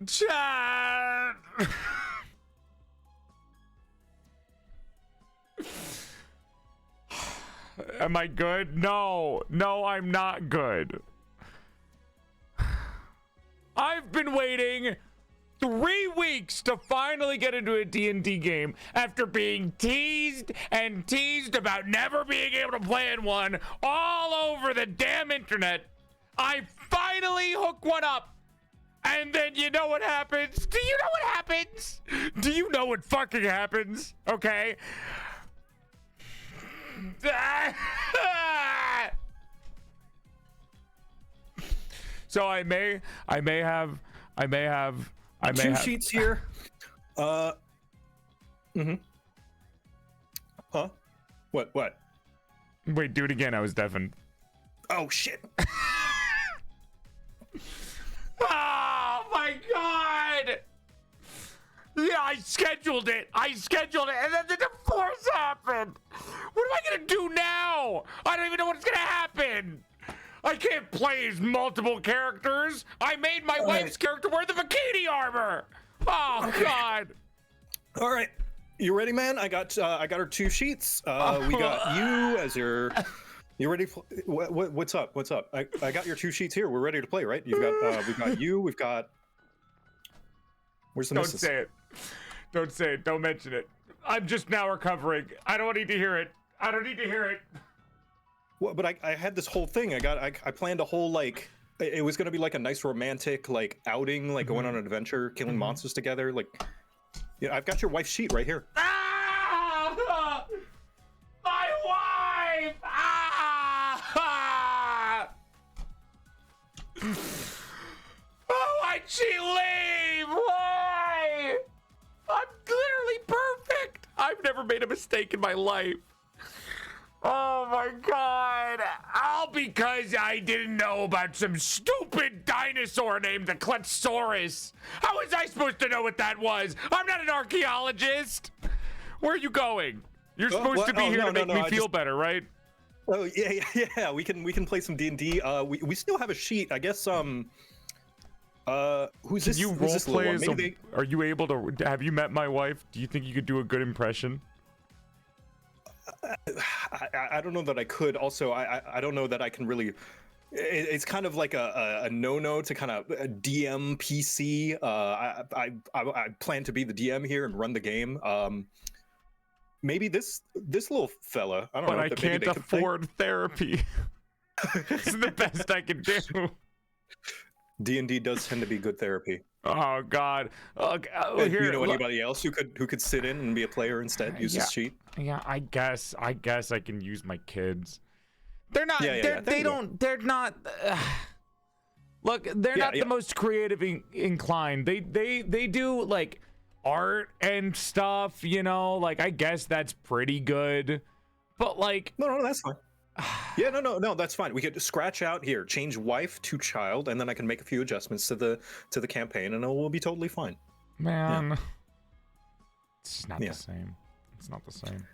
Chat. Am I good? No, I'm not good. I've been waiting 3 weeks to finally get into a D&D game after being teased and teased about never being able to play in one all over the damn internet. I finally hook one up. And then you know what happens? Do you know what happens? Do you know what fucking happens? Okay. So I may have two sheets here. Huh? What? Wait, do it again. I was deafened. Oh shit. Oh my god! Yeah, I scheduled it, and then the divorce happened. What am I gonna do now? I don't even know what's gonna happen. I can't play as multiple characters. I made my wife's character wear the bikini armor. Oh god. All right, you ready, man? I got her 2 sheets. We got you as your. You ready? What's up? I got your 2 sheets here. We're ready to play, right? You've got we've got you. We've got. Where's the missus? Don't say it. Don't mention it. I'm just now recovering. I don't need to hear it. Well, but I had this whole thing. I planned a whole like. It was gonna be like a nice romantic like outing, like going on an adventure, killing monsters together. Like, yeah, I've got your wife's sheet right here. Ah! My wife! Ah! Oh, why'd she leave? Why? I'm literally perfect. I've never made a mistake in my life. Oh my god. All because I didn't know about some stupid dinosaur named the Cletsaurus. How was I supposed to know what that was? I'm not an archaeologist. Where are you going? You're supposed to be here to make me feel better, right? Oh yeah. We can play some D&D. We still have a sheet. I guess who's this? You who's role this play little one? as are you able to? Have you met my wife? Do you think you could do a good impression? I don't know that I could. Also, I don't know that I can really. It's kind of like a no-no to kind of DM PC. I plan to be the DM here and run the game. Maybe this little fella. I don't know. But I can't afford therapy. This is the best I can do. D&D does tend to be good therapy. Oh God! Do you know anybody else who could sit in and be a player instead? Use this sheet. Yeah, I guess I can use my kids. They're not. They're not. Look, they're not the most creative inclined. They do like art and stuff. You know, like I guess that's pretty good. But like, no, that's fine. Yeah, no, that's fine. We could scratch out here, change wife to child, and then I can make a few adjustments to the campaign, and it will be totally fine. Man, it's not the same. It's not the same.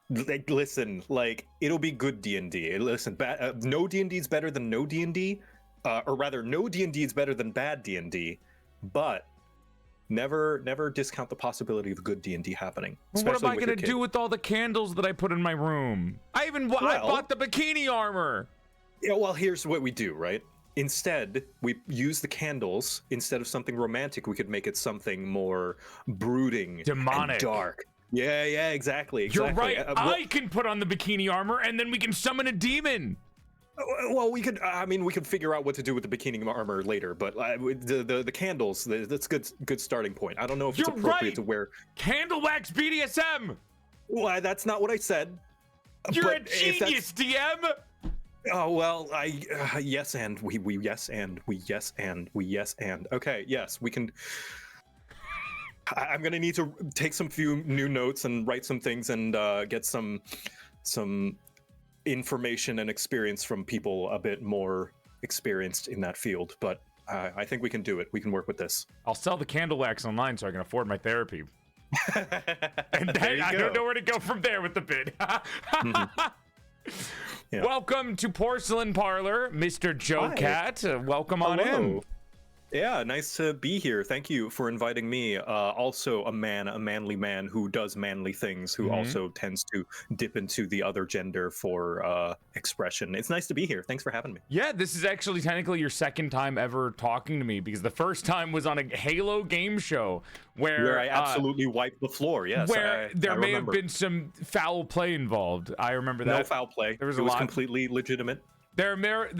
Like, listen, like it'll be good D&D. Listen, no D&D is better than no D&D, or rather, no D&D is better than bad D&D, but never discount the possibility of good D&D happening. Well, what am I gonna do with all the candles that I put in my room? I bought the bikini armor. Yeah, well, here's what we do, right? Instead, we use the candles. Instead of something romantic, we could make it something more brooding, demonic, and dark. Yeah, exactly. You're right. I can put on the bikini armor, and then we can summon a demon. Well, we could. I mean, we could figure out what to do with the bikini armor later. But the candles, that's good starting point. I don't know if it's appropriate to wear candle wax BDSM. Well, that's not what I said. You're a genius, DM. Oh well, yes, and we yes and we yes and we yes and okay, yes, we can. I'm gonna need to take some few new notes and write some things and get some information and experience from people a bit more experienced in that field. But I think we can do it. We can work with this. I'll sell the candle wax online so I can afford my therapy. And then I don't know where to go from there with the bid. Yeah. Welcome to Porcelain Parlor, Mr. JoCat. Welcome on in. Yeah, nice to be here. Thank you for inviting me. Also a manly man who does manly things, who also tends to dip into the other gender for expression. It's nice to be here. Thanks for having me. Yeah, this is actually technically your second time ever talking to me, because the first time was on a Halo game show where I absolutely wiped the floor. Yes, where there I may have remember. been some foul play involved. I remember that. No foul play. There was it a was lot. completely legitimate. There may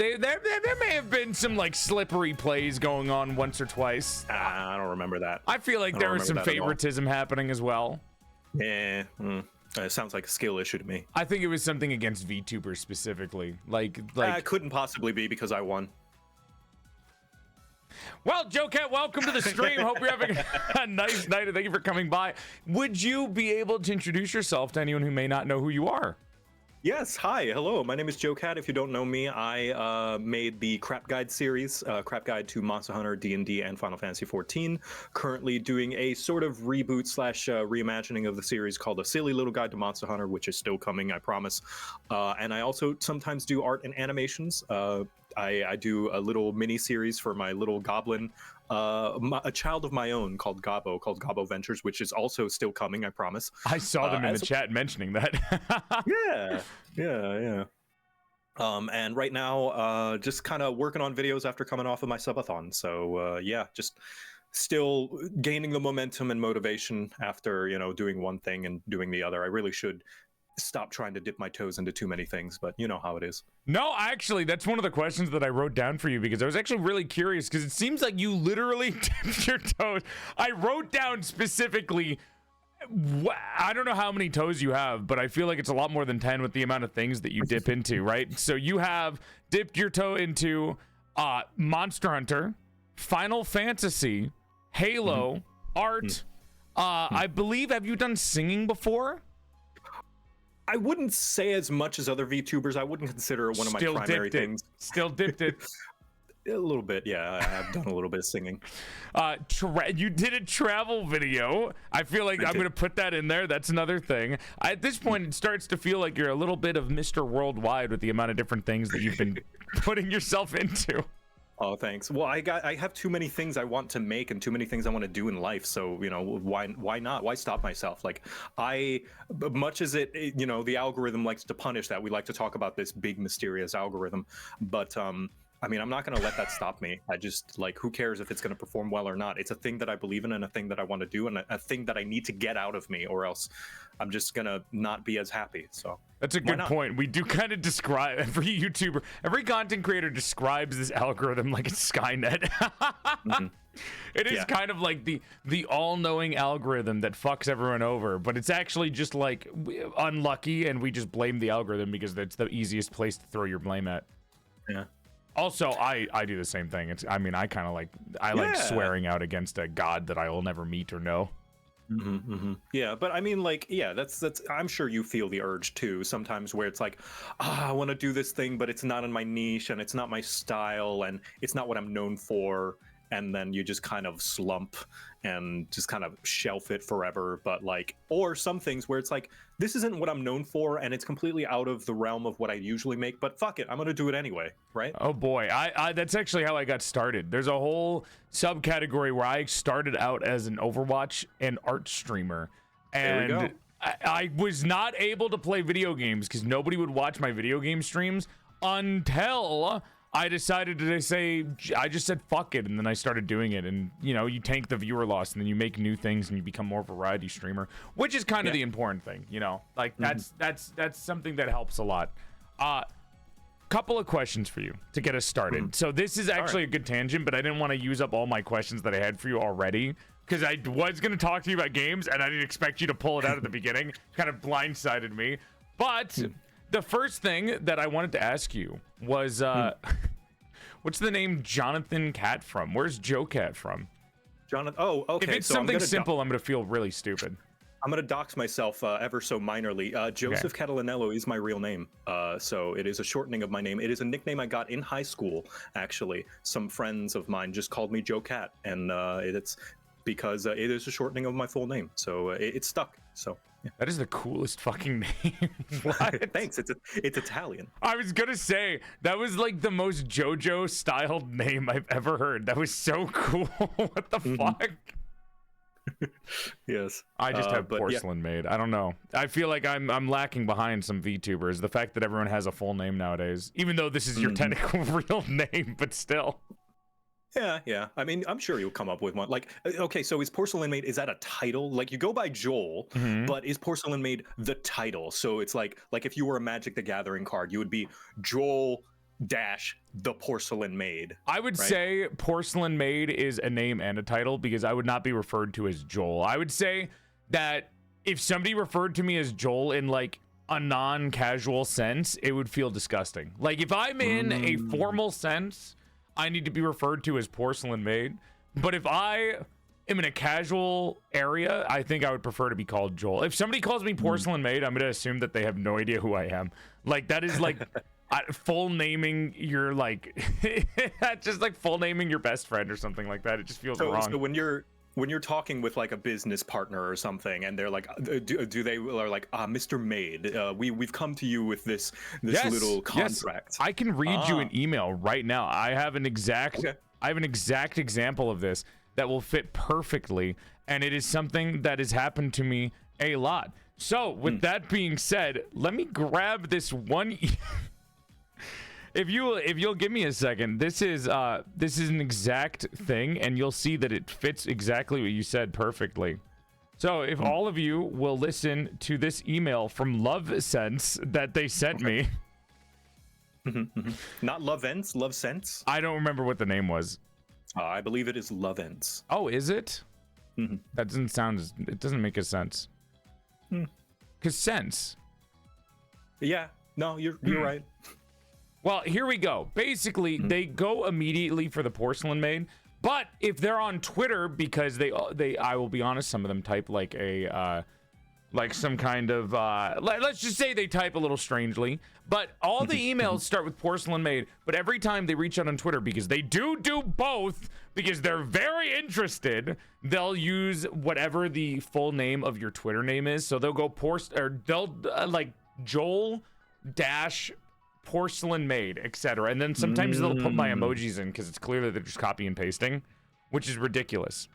have been some like slippery plays going on once or twice. I don't remember that. I feel like there was some favoritism happening as well. Yeah, it sounds like a skill issue to me. I think it was something against VTubers specifically. Like it couldn't possibly be because I won. Well, JoCat, welcome to the stream. Hope you're having a nice night, and thank you for coming by. Would you be able to introduce yourself to anyone who may not know who you are? Yes, hi, hello, my name is JoCat. If you don't know me, I made the Crap Guide series, Crap Guide to Monster Hunter, D&D, and Final Fantasy XIV. Currently doing a sort of reboot slash reimagining of the series called A Silly Little Guide to Monster Hunter, which is still coming, I promise. And I also sometimes do art and animations. I do a little mini series for my little goblin, a child of my own called Gabo Ventures, which is also still coming, I promise. I saw them in the chat mentioning that. yeah. And right now, just kind of working on videos after coming off of my subathon. So yeah, just still gaining the momentum and motivation after, doing one thing and doing the other. I really should stop trying to dip my toes into too many things, but you know how it is. No, actually, that's one of the questions that I wrote down for you, because I was actually really curious, because it seems like you literally dipped your toes. I wrote down specifically, I don't know how many toes you have, but I feel like it's a lot more than 10 with the amount of things that you dip into, right? So you have dipped your toe into Monster Hunter, Final Fantasy, Halo, art. I believe, have you done singing before? I wouldn't say as much as other VTubers. I wouldn't consider it one of my primary things. Still dipped it. A little bit, yeah. I have done a little bit of singing. You did a travel video. I feel like I'm going to put that in there. That's another thing. At this point, it starts to feel like you're a little bit of Mr. Worldwide with the amount of different things that you've been putting yourself into. Oh, thanks. Well, I have too many things I want to make and too many things I want to do in life. So, why not? Why stop myself? Like, much as the algorithm likes to punish that, we like to talk about this big mysterious algorithm. But, I mean, I'm not going to let that stop me. I just, who cares if it's going to perform well or not? It's a thing that I believe in and a thing that I want to do and a thing that I need to get out of me, or else I'm just going to not be as happy. So that's a good point. We do kind of describe, every YouTuber, every content creator describes this algorithm like it's Skynet. It is kind of like the all-knowing algorithm that fucks everyone over, but it's actually just like unlucky, and we just blame the algorithm because that's the easiest place to throw your blame at. Yeah. Also, I do the same thing. I kind of like swearing out against a god that I will never meet or know. Yeah, but I mean, that's I'm sure you feel the urge too sometimes, where it's like, I want to do this thing, but it's not in my niche and it's not my style and it's not what I'm known for. And then you just kind of slump and just kind of shelf it forever. But or some things where it's like, this isn't what I'm known for and it's completely out of the realm of what I usually make, but fuck it, I'm gonna do it anyway, right? Oh boy, I that's actually how I got started. There's a whole subcategory where I started out as an Overwatch and art streamer, and there we go. I was not able to play video games because nobody would watch my video game streams until I decided to I just said fuck it, and then I started doing it. And you tank the viewer loss, and then you make new things, and you become more of a variety streamer, which is kind of the important thing, that's something that helps a lot. Couple of questions for you to get us started. So this is actually a good tangent, but I didn't want to use up all my questions that I had for you already, because I was going to talk to you about games, and I didn't expect you to pull it out at the beginning. Kind of blindsided me. But the first thing that I wanted to ask you was, what's the name Jonathan Cat from? Where's JoCat from? Jonathan. Oh, okay. If it's something simple, I'm gonna feel really stupid. I'm gonna dox myself ever so minorly. Joseph Catalanello is my real name, so it is a shortening of my name. It is a nickname I got in high school. Actually, some friends of mine just called me JoCat, and it's because it is a shortening of my full name, so it stuck. So That is the coolest fucking name. What? Thanks. It's Italian. I was gonna say that was like the most JoJo styled name I've ever heard. That was so cool. What the fuck? Yes. I just have but Porcelain Maid. I don't know. I feel like I'm lacking behind some VTubers. The fact that everyone has a full name nowadays, even though this is your technical real name, but still. Yeah. I mean, I'm sure you'll come up with one. Like, okay, so is PorcelainMaid, is that a title? Like, you go by Joel, but is PorcelainMaid the title? So it's like if you were a Magic the Gathering card, you would be Joel dash the PorcelainMaid. I would say PorcelainMaid is a name and a title because I would not be referred to as Joel. I would say that if somebody referred to me as Joel in like a non-casual sense, it would feel disgusting. Like if I'm in a formal sense, I need to be referred to as PorcelainMaid. But if I am in a casual area, I think I would prefer to be called Joel. If somebody calls me PorcelainMaid, I'm going to assume that they have no idea who I am. Like that is like full naming your like, just like full naming your best friend or something like that. It just feels wrong. So when you're talking with like a business partner or something, and they're like, do they are like, Mr. Maid, we've come to you with this little contract. Yes. I can read you an email right now. I have an exact example of this that will fit perfectly, and it is something that has happened to me a lot. So with that being said, let me grab this one. If you'll give me a second, this is an exact thing, and you'll see that it fits exactly what you said perfectly. So if all of you will listen to this email from Love Sense that they sent me. Not Love Ends, Love Sense. I don't remember what the name was. I believe it is Love Ends. Oh, is it? That doesn't sound. It doesn't make a sense. Cause sense. Yeah. No, you're right. Well, here we go. Basically, they go immediately for the PorcelainMaid, but if they're on Twitter, because I will be honest, some of them type like a like some kind of let's just say they type a little strangely, but all the emails start with PorcelainMaid. But every time they reach out on Twitter, because they do both, because they're very interested, they'll use whatever the full name of your Twitter name is. So they'll go like Joel dash PorcelainMaid, etc. And then sometimes they'll put my emojis in because it's clear that they're just copy and pasting, which is ridiculous.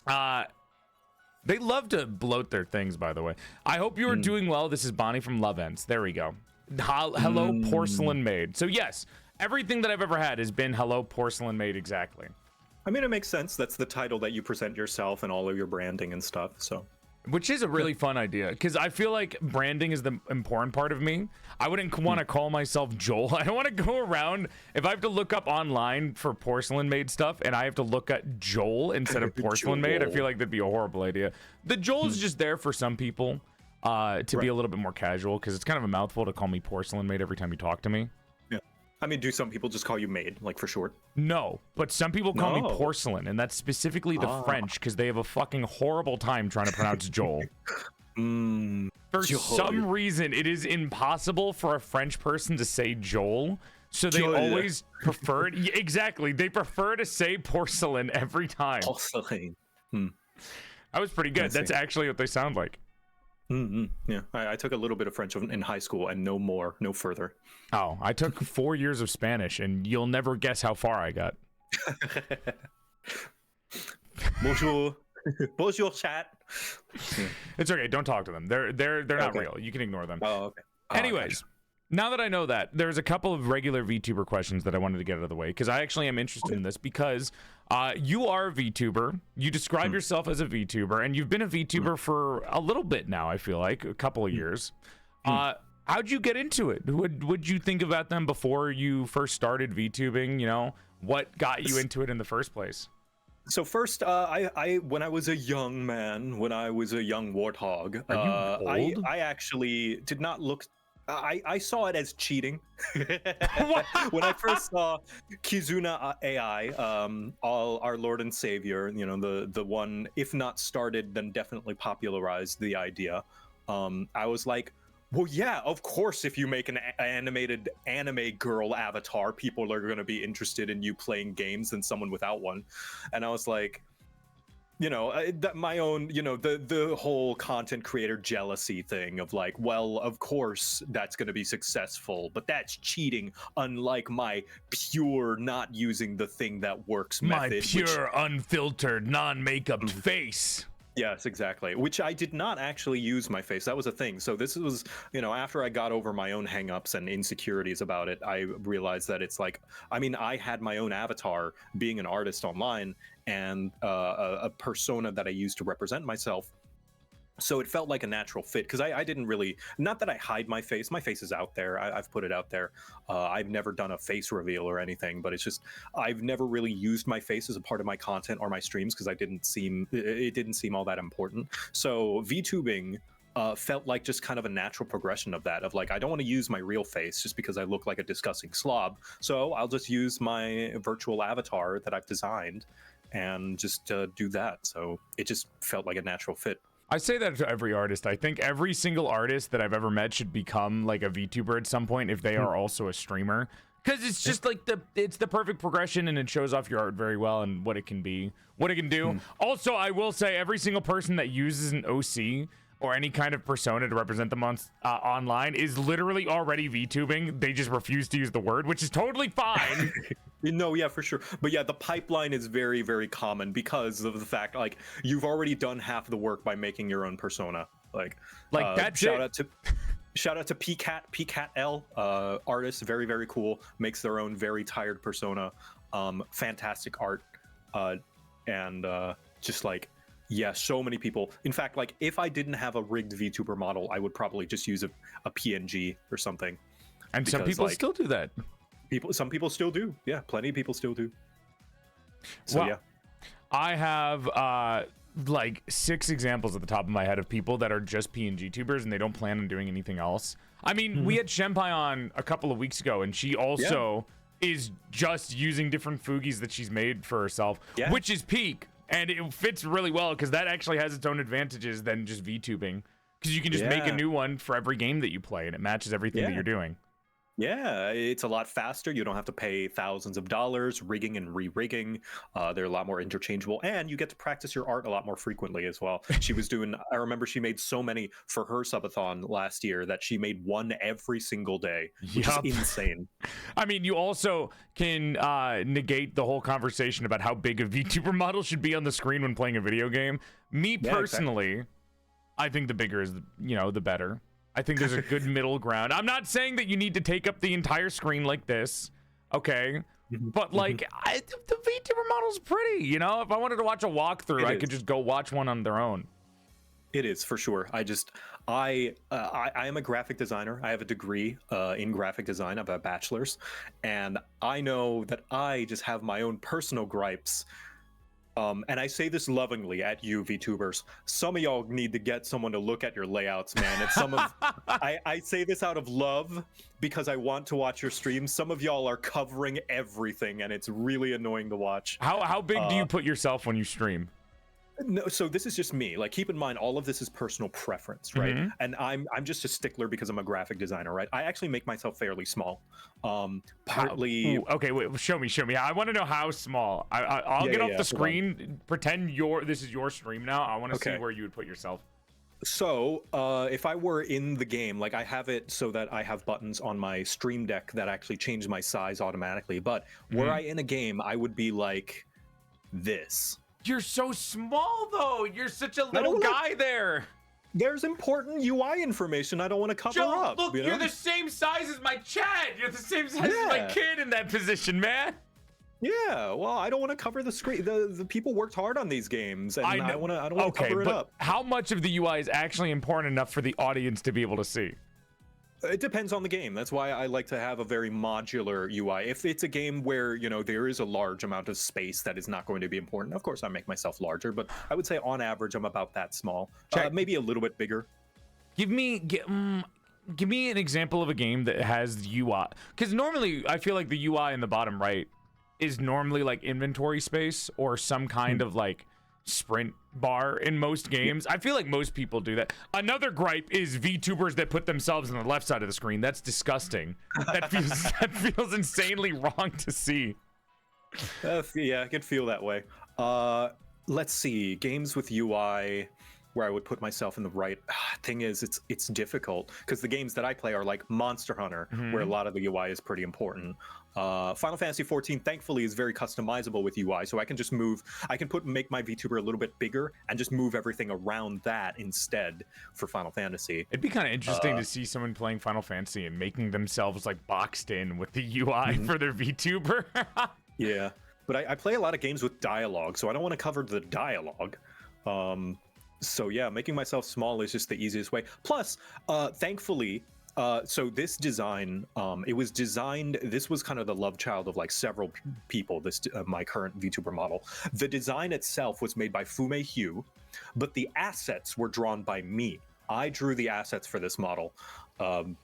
They love to bloat their things, by the way. I hope you are doing well. This is Bonnie from Love Ends. There we go. Hello, PorcelainMaid. So yes, everything that I've ever had has been Hello, PorcelainMaid, exactly. I mean, it makes sense. That's the title that you present yourself and all of your branding and stuff. So. Which is a really fun idea, because I feel like branding is the important part of me. I wouldn't want to call myself Joel. I don't want to go around, if I have to look up online for PorcelainMaid stuff and I have to look at Joel instead of PorcelainMaid, I feel like that'd be a horrible idea. The Joel's just there for some people to be a little bit more casual, because it's kind of a mouthful to call me PorcelainMaid every time you talk to me. Yeah. I mean, do some people just call you Maid, like for short? No, but some people call me Porcelain, and that's specifically the French, because they have a fucking horrible time trying to pronounce Joel. For some reason, it is impossible for a French person to say Joel, so they always prefer exactly. They prefer to say porcelain every time. Porcelain. That was pretty good. That's actually what they sound like. Yeah, I took a little bit of French in high school, and no more, no further. Oh, I took 4 years of Spanish, and you'll never guess how far I got. Bonjour. Bonjour, chat. It's okay. Don't talk to them. They're not real. You can ignore them. Oh, okay. Anyways, now that I know that, there's a couple of regular VTuber questions that I wanted to get out of the way, because I actually am interested in this, because you are a VTuber. You describe yourself as a VTuber, and you've been a VTuber for a little bit now, I feel like, a couple of years. How'd you get into it? What'd you think about them before you first started VTubing? You know, what got you into it in the first place? So first, I when I was a young man, when I was a young warthog, I actually did not look. I saw it as cheating. When I first saw Kizuna AI, our Lord and Savior, you know, the one, if not started, then definitely popularized the idea. I was like, well, yeah, of course, if you make an animated anime girl avatar, people are going to be interested in you playing games than someone without one. And I was like, that my own, the whole content creator jealousy thing of like, well, of course that's going to be successful, but that's cheating, unlike my pure not using the thing that works My method. pure, unfiltered, non-makeup face. Yes, exactly. Which I did not actually use my face. That was a thing. So this was, after I got over my own hangups and insecurities about it, I realized that it's like, I mean, I had my own avatar being an artist online and a persona that I used to represent myself. So it felt like a natural fit because I didn't really, not that I hide my face is out there. I've put it out there. I've never done a face reveal or anything, but it's just, I've never really used my face as a part of my content or my streams because it didn't seem all that important. So VTubing felt like just kind of a natural progression of that, of like, I don't want to use my real face just because I look like a disgusting slob. So I'll just use my virtual avatar that I've designed and just do that. So it just felt like a natural fit. I say that to every artist. I think every single artist that I've ever met should become like a VTuber at some point if they are also a streamer, because it's just like it's the perfect progression and it shows off your art very well and what it can be, what it can do. Also, I will say every single person that uses an OC or any kind of persona to represent them on online is literally already VTubing. They just refuse to use the word, which is totally fine. No, yeah, for sure. But yeah, the pipeline is very, very common because of the fact, like, you've already done half the work by making your own persona. Like that's shout out to PCat L, artist, very, very cool, makes their own very tired persona, fantastic art, and just like, yeah, so many people. In fact, like, if I didn't have a rigged VTuber model, I would probably just use a PNG or something. And because, some people still do that. Some people still do. Yeah, plenty of people still do. So well, yeah, I have like 6 examples at the top of my head of people that are just PNG tubers and they don't plan on doing anything else. I mean, we had Shenpai on a couple of weeks ago, and she also is just using different Fugis that she's made for herself, which is peak, and it fits really well because that actually has its own advantages than just VTubing, because you can just make a new one for every game that you play, and it matches everything that you're doing. Yeah, it's a lot faster. You don't have to pay thousands of dollars rigging and re-rigging. They're a lot more interchangeable, and you get to practice your art a lot more frequently as well. She was doing, I remember she made so many for her subathon last year that she made one every single day, which is insane. I mean, you also can negate the whole conversation about how big a VTuber model should be on the screen when playing a video game. Me personally, I think the bigger is, the better. I think there's a good middle ground. I'm not saying that you need to take up the entire screen like this, okay? But like, the VTuber model's pretty, If I wanted to watch a walkthrough, I could just go watch one on their own. It is, for sure. I am a graphic designer. I have a degree in graphic design. I have a bachelor's, and I know that I just have my own personal gripes. And I say this lovingly at you, VTubers. Some of y'all need to get someone to look at your layouts, man. It's I say this out of love because I want to watch your streams. Some of y'all are covering everything, and it's really annoying to watch. How big do you put yourself when you stream? No, so this is just me. Like, keep in mind, all of this is personal preference, right? And I'm just a stickler because I'm a graphic designer, right? I actually make myself fairly small. Partly. Okay, wait. Show me. I want to know how small. I'll get off the screen. Pretend this is your stream now. I want to see where you would put yourself. So, if I were in the game, like, I have it so that I have buttons on my stream deck that actually change my size automatically. But were I in a game, I would be like this. You're so small, though. You're such a little guy there. There's important UI information I don't want to cover up. Look, you're the same size as my Chad. You're the same size as my kid in that position, man. Yeah, well, I don't want to cover the screen. The people worked hard on these games, and I don't want to cover it up. How much of the UI is actually important enough for the audience to be able to see? It depends on the game. That's why I like to have a very modular UI. If it's a game where, there is a large amount of space that is not going to be important, of course I make myself larger, but I would say on average I'm about that small. Maybe a little bit bigger. Give me an example of a game that has the UI, because normally I feel like the UI in the bottom right is normally like inventory space or some kind of like sprint bar in most games. I feel like most people do that. Another gripe is VTubers that put themselves on the left side of the screen. That's disgusting. That feels insanely wrong to see. Yeah, I can feel that way. let's see, games with UI where I would put myself in the right thing is it's difficult because the games that I play are like Monster Hunter, where a lot of the UI is pretty important. Final Fantasy 14 thankfully is very customizable with UI, so I can just make my VTuber a little bit bigger and just move everything around that instead for Final Fantasy. It'd be kind of interesting to see someone playing Final Fantasy and making themselves like boxed in with the UI for their VTuber. Yeah, but I play a lot of games with dialogue, so I don't want to cover the dialogue. So yeah, making myself small is just the easiest way. Plus, thankfully, so this design, it was designed, this was kind of the love child of like several people, my current VTuber model. The design itself was made by Fume Hugh, but the assets were drawn by me. I drew the assets for this model. And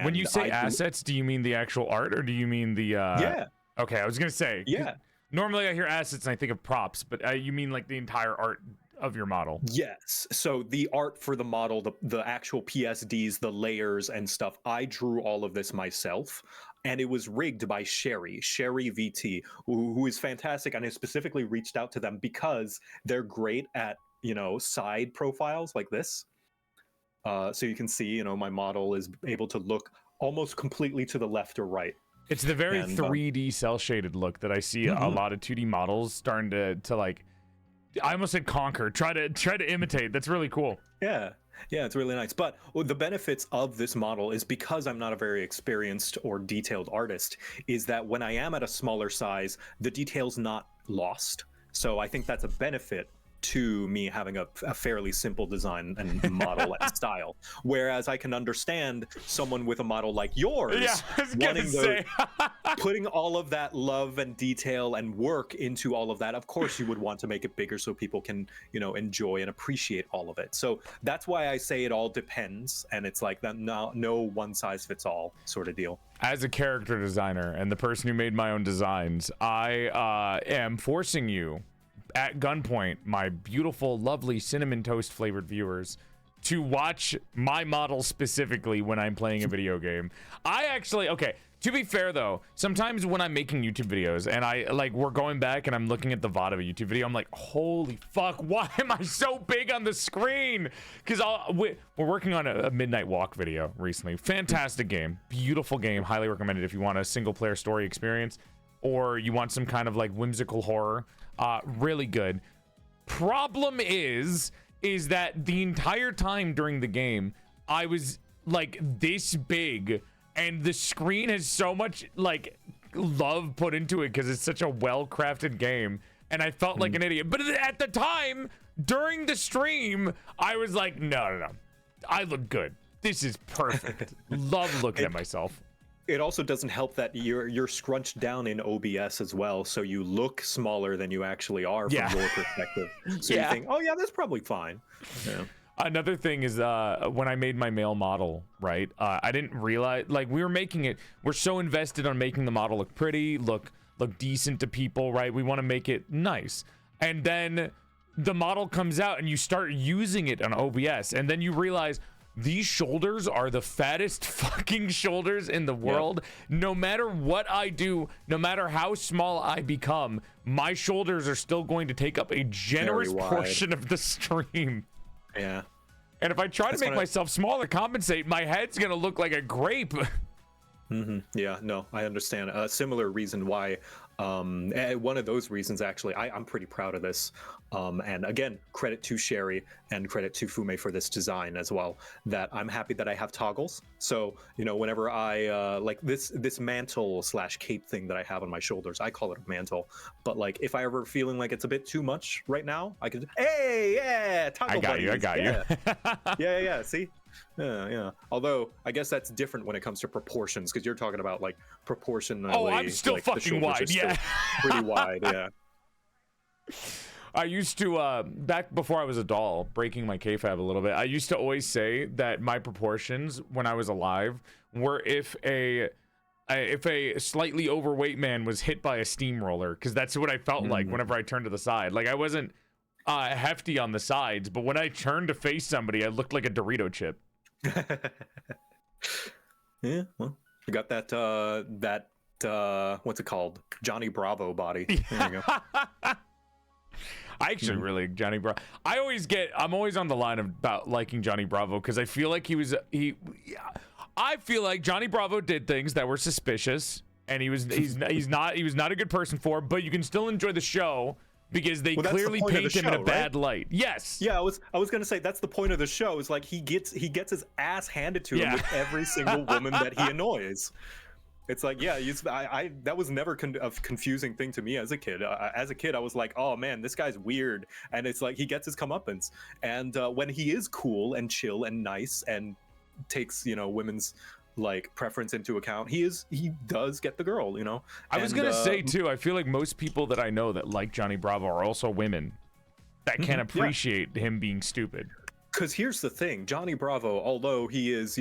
when you say assets, do you mean the actual art or do you mean the... Yeah. Okay, I was going to say... Yeah. Normally I hear assets and I think of props, but you mean like the entire art of your model? Yes. So the art for the model, the actual PSDs, the layers and stuff, I drew all of this myself. And it was rigged by Sherry VT, who is fantastic. And I specifically reached out to them because they're great at, side profiles like this. So you can see, my model is able to look almost completely to the left or right. It's the very 3D cell shaded look that I see a lot of 2D models starting to like, I almost said conquer, try to imitate. That's really cool. Yeah, it's really nice. But the benefits of this model is because I'm not a very experienced or detailed artist, is that when I am at a smaller size, the detail's not lost. So I think that's a benefit to me having a fairly simple design and model and style. Whereas I can understand someone with a model like yours putting all of that love and detail and work into all of that. Of course, you would want to make it bigger so people can, enjoy and appreciate all of it. So that's why I say it all depends. And it's like that no one size fits all sort of deal. As a character designer and the person who made my own designs, I am forcing you at gunpoint, my beautiful, lovely cinnamon toast flavored viewers, to watch my model specifically when I'm playing a video game. Okay, to be fair though, sometimes when I'm making YouTube videos and we're going back and I'm looking at the VOD of a YouTube video, I'm like, holy fuck, why am I so big on the screen? Because we're working on a Midnight Walk video recently. Fantastic game, beautiful game, highly recommended if you want a single player story experience or you want some kind of like whimsical horror. Really good. Problem is that the entire time during the game, I was like this big, and the screen has so much like love put into it because it's such a well-crafted game, and I felt like an idiot. But at the time, during the stream, I was like, no, I look good. This is perfect. Love looking at myself. It also doesn't help that you're scrunched down in OBS as well, so you look smaller than you actually are from your perspective. So you think, oh yeah, that's probably fine. Yeah. Another thing is when I made my male model, right? I didn't realize, like, we're so invested on making the model look pretty, look decent to people, right? We want to make it nice. And then the model comes out and you start using it on OBS, and then you realize these shoulders are the fattest fucking shoulders in the world. Yep. No matter what I do, no matter how small I become, my shoulders are still going to take up a generous portion of the stream. Yeah. And if I try to make myself smaller, compensate, my head's gonna look like a grape. Yeah, no, I understand. A similar reason why, one of those reasons actually, I'm pretty proud of this. And again, credit to Sherry and credit to Fume for this design as well, that I'm happy that I have toggles. So, whenever I, like this mantle / cape thing that I have on my shoulders, I call it a mantle. But like, if I ever feeling like it's a bit too much right now, I can, hey, yeah, toggle buddies. I got you. Yeah, see? Yeah. Although I guess that's different when it comes to proportions, because you're talking about like proportion. Oh, I'm still like, fucking wide. Yeah, pretty wide. Yeah. I used to back before I was a doll, breaking my kayfabe a little bit. I used to always say that my proportions when I was alive were if a slightly overweight man was hit by a steamroller, because that's what I felt like whenever I turned to the side. Like I wasn't hefty on the sides, but when I turned to face somebody, I looked like a Dorito chip. Yeah, well, you got that what's it called? Johnny Bravo body. There you go. I actually really like Johnny Bravo. I'm always on the line about liking Johnny Bravo because I feel like I feel like Johnny Bravo did things that were suspicious, and he's not a good person for it, but you can still enjoy the show because they clearly paint him in a bad light. Yes. Yeah, I was gonna say that's the point of the show, is like he gets his ass handed to him with every single woman that he annoys. It's like, yeah, that was never a confusing thing to me as a kid. As a kid, I was like, oh man, this guy's weird, and it's like he gets his comeuppance. And when he is cool and chill and nice and takes women's like preference into account, he does get the girl. I was gonna say too, I feel like most people that I know that like Johnny Bravo are also women that can appreciate him being stupid. Because here's the thing, Johnny Bravo, although he is,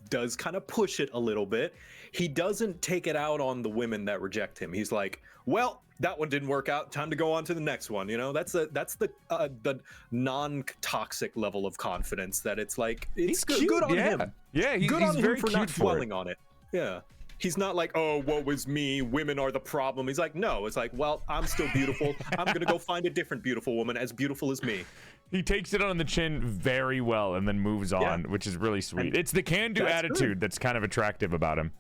does kind of push it a little bit, he doesn't take it out on the women that reject him. He's like, well, that one didn't work out, time to go on to the next one. That's the non-toxic level of confidence that it's like, it's good on him. Yeah, good on very him for cute not dwelling on it. Yeah. He's not like, oh, woe is me, women are the problem. He's like, no, it's like, well, I'm still beautiful. I'm going to go find a different beautiful woman as beautiful as me. He takes it on the chin very well and then moves on, which is really sweet. And it's the can-do attitude that's kind of attractive about him.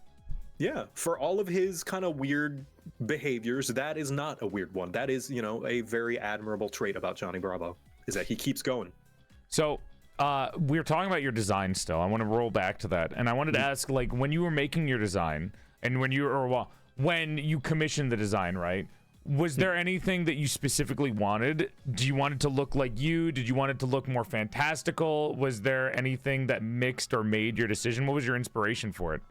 Yeah, for all of his kind of weird behaviors, that is not a weird one. That is, a very admirable trait about Johnny Bravo, is that he keeps going. So, we're talking about your design still. I want to roll back to that. And I wanted to ask, like, when you were making your design, and when you commissioned the design, right? Was there anything that you specifically wanted? Do you want it to look like you? Did you want it to look more fantastical? Was there anything that mixed or made your decision? What was your inspiration for it?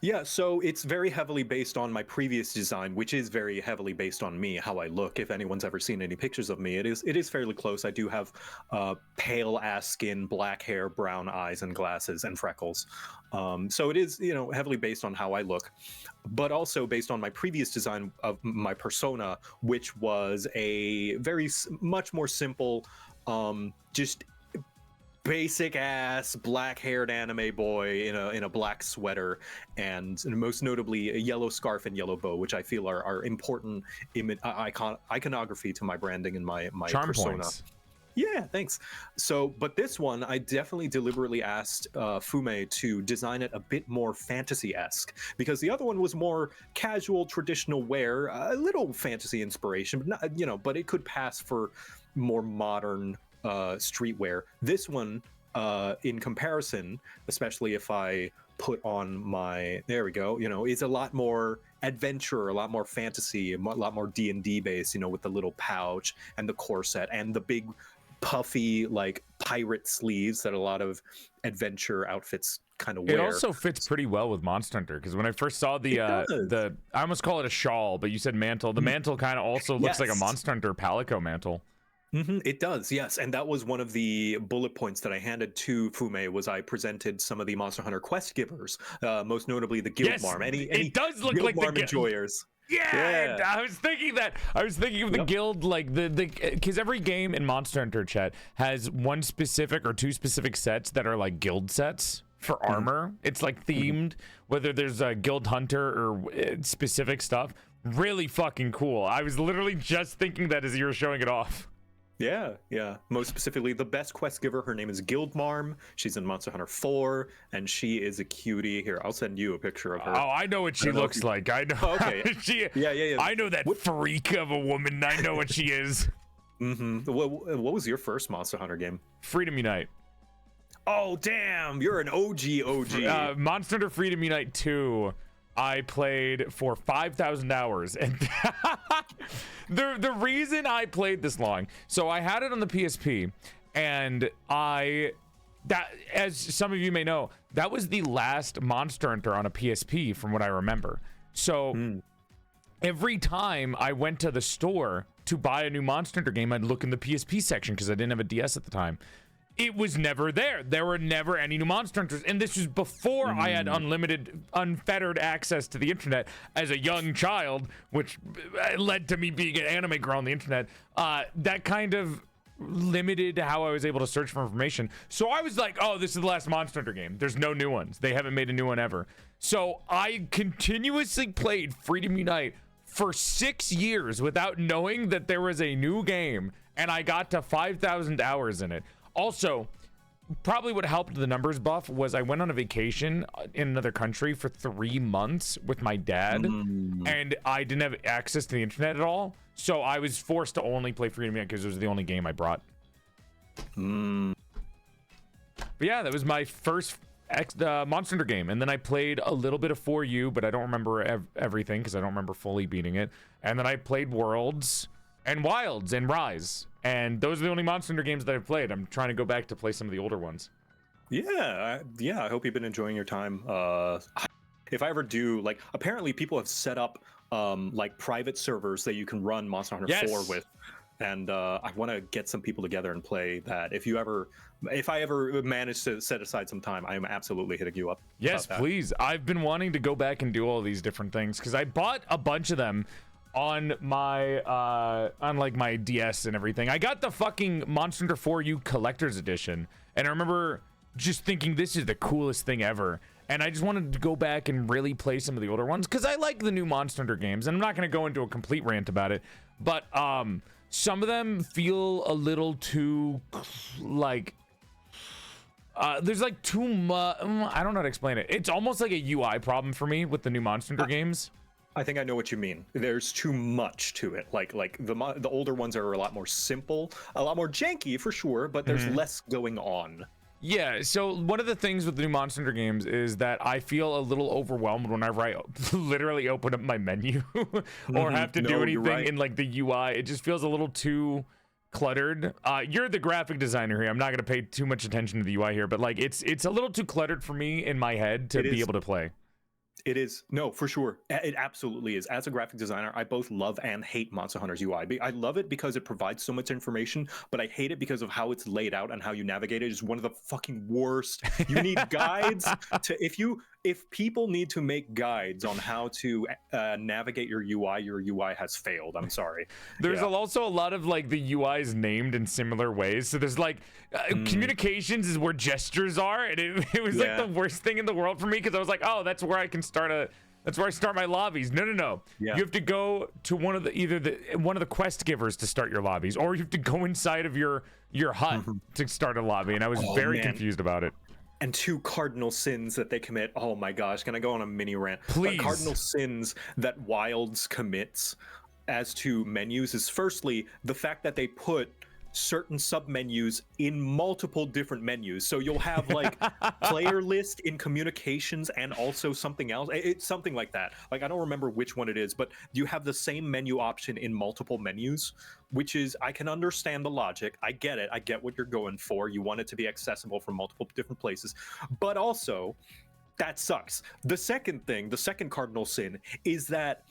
Yeah, so it's very heavily based on my previous design, which is very heavily based on me, how I look. If anyone's ever seen any pictures of me, it is fairly close. I do have pale ass skin, black hair, brown eyes, and glasses and freckles. So it is, heavily based on how I look, but also based on my previous design of my persona, which was a much more simple, just basic ass black haired anime boy in a black sweater, and most notably a yellow scarf and yellow bow, which I feel are important iconography to my branding and my charm persona. Points. Yeah, thanks. So, but this one, I definitely deliberately asked Fume to design it a bit more fantasy-esque, because the other one was more casual, traditional wear, a little fantasy inspiration, but not, but it could pass for more modern streetwear. This one, in comparison, especially if I put on there we go, is a lot more adventure, a lot more fantasy, a lot more D&D based, with the little pouch and the corset and the big puffy like pirate sleeves that a lot of adventure outfits kind of wear. It also fits pretty well with Monster Hunter, because when I first saw I almost call it a shawl, but you said mantle. The mantle kind of also looks like a Monster Hunter Palico mantle. It does, yes, and that was one of the bullet points that I handed to Fume. Was I presented some of the Monster Hunter quest givers, most notably the Guild Marm. Any it does look Guild like Marm the enjoyers. Yeah, I was thinking that. I was thinking of the guild, like because every game in Monster Hunter chat has one specific or two specific sets that are like guild sets for armor. It's like themed, whether there's a guild hunter or specific stuff. Really fucking cool. I was literally just thinking that as you were showing it off. Yeah. Most specifically, the best quest giver, her name is Guild Marm. She's in Monster Hunter 4, and she is a cutie. Here, I'll send you a picture of her. Oh, I know what she looks like. I know. Oh, okay. Yeah. I know that freak of a woman. I know what she is. What was your first Monster Hunter game? Freedom Unite. Oh, damn. You're an OG. Monster Hunter Freedom Unite 2. I played for 5,000 hours, and the reason I played this long, so I had it on the PSP, and as some of you may know, that was the last Monster Hunter on a PSP from what I remember. So every time I went to the store to buy a new Monster Hunter game, I'd look in the PSP section because I didn't have a DS at the time. It was never there. There were never any new Monster Hunters. And this was before I had unfettered access to the internet as a young child, which led to me being an anime girl on the internet. That kind of limited how I was able to search for information. So I was like, oh, this is the last Monster Hunter game. There's no new ones. They haven't made a new one ever. So I continuously played Freedom Unite for 6 years without knowing that there was a new game and I got to 5,000 hours in it. Also, probably what helped the numbers buff was I went on a vacation in another country for 3 months with my dad, and I didn't have access to the internet at all, so I was forced to only play Freedom Unit because it was the only game I brought. But yeah, that was my first Monster Hunter game, and then I played a little bit of 4U, but I don't remember everything because I don't remember fully beating it. And then I played Worlds and Wilds and Rise, and those are the only Monster Hunter games that I've played. I'm trying to go back to play some of the older ones. Yeah, I hope you've been enjoying your time. If I ever do, like, apparently people have set up like private servers that you can run Monster Hunter 4 with. And I want to get some people together and play that. If I ever manage to set aside some time, I am absolutely hitting you up. Yes, please. I've been wanting to go back and do all these different things because I bought a bunch of them on my like my DS and everything. I got the fucking Monster Hunter 4U Collector's Edition, and I remember just thinking this is the coolest thing ever. And I just wanted to go back and really play some of the older ones because I like the new Monster Hunter games, and I'm not going to go into a complete rant about it, but some of them feel a little too like there's like too much. I don't know how to explain it. It's almost like a UI problem for me with the new Monster Hunter games. I think I know what you mean. There's too much to it. Like the older ones are a lot more simple, a lot more janky for sure, but there's less going on. Yeah, so one of the things with the new Monster Hunter games is that I feel a little overwhelmed whenever I literally open up my menu or have to do anything in like the UI. It just feels a little too cluttered. You're the graphic designer here. I'm not going to pay too much attention to the UI here, but like it's a little too cluttered for me in my head to be able to play. It is. No, for sure. It absolutely is. As a graphic designer, I both love and hate Monster Hunter's UI. I love it because it provides so much information, but I hate it because of how it's laid out and how you navigate it. It's one of the fucking worst. You need guides if people need to make guides on how to navigate your UI has failed. I'm sorry. There's also a lot of like the UIs named in similar ways. So there's like communications is where gestures are, and it was like the worst thing in the world for me because I was like, oh, that's where I can that's where I start my lobbies. No. You have to go to one of the quest givers to start your lobbies, or you have to go inside of your hut to start a lobby. And I was very confused about it. And 2 cardinal sins that they commit. Oh my gosh, can I go on a mini rant? Please. Cardinal sins that Wilds commits as to menus is firstly the fact that they put certain submenus in multiple different menus. So you'll have like player list in communications and also something else. It's something like that. Like I don't remember which one it is, but you have the same menu option in multiple menus, which is, I can understand the logic. I get it. I get what you're going for. You want it to be accessible from multiple different places, but also that sucks. The second cardinal sin is that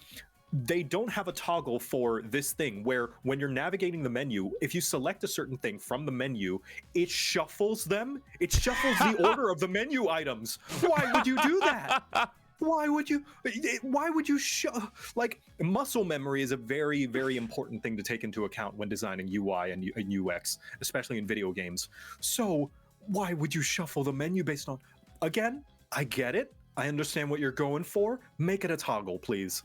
they don't have a toggle for this thing where when you're navigating the menu, if you select a certain thing from the menu, it shuffles them. It shuffles the order of the menu items. Why would you do that? Why would you like, muscle memory is a very, very important thing to take into account when designing UI and UX, especially in video games. So why would you shuffle the menu based on, again, I get it. I understand what you're going for. Make it a toggle, please.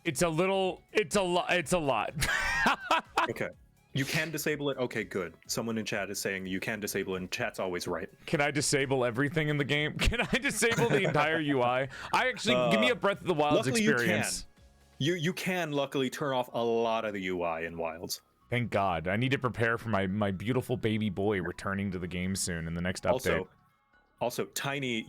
It's a lot. Okay. You can disable it. Okay, good. Someone in chat is saying you can disable it, and chat's always right. Can I disable everything in the game? Can I disable the entire UI? I actually give me a Breath of the Wilds experience. You can luckily turn off a lot of the UI in Wilds. Thank God. I need to prepare for my beautiful baby boy returning to the game soon in the next update. Also, tiny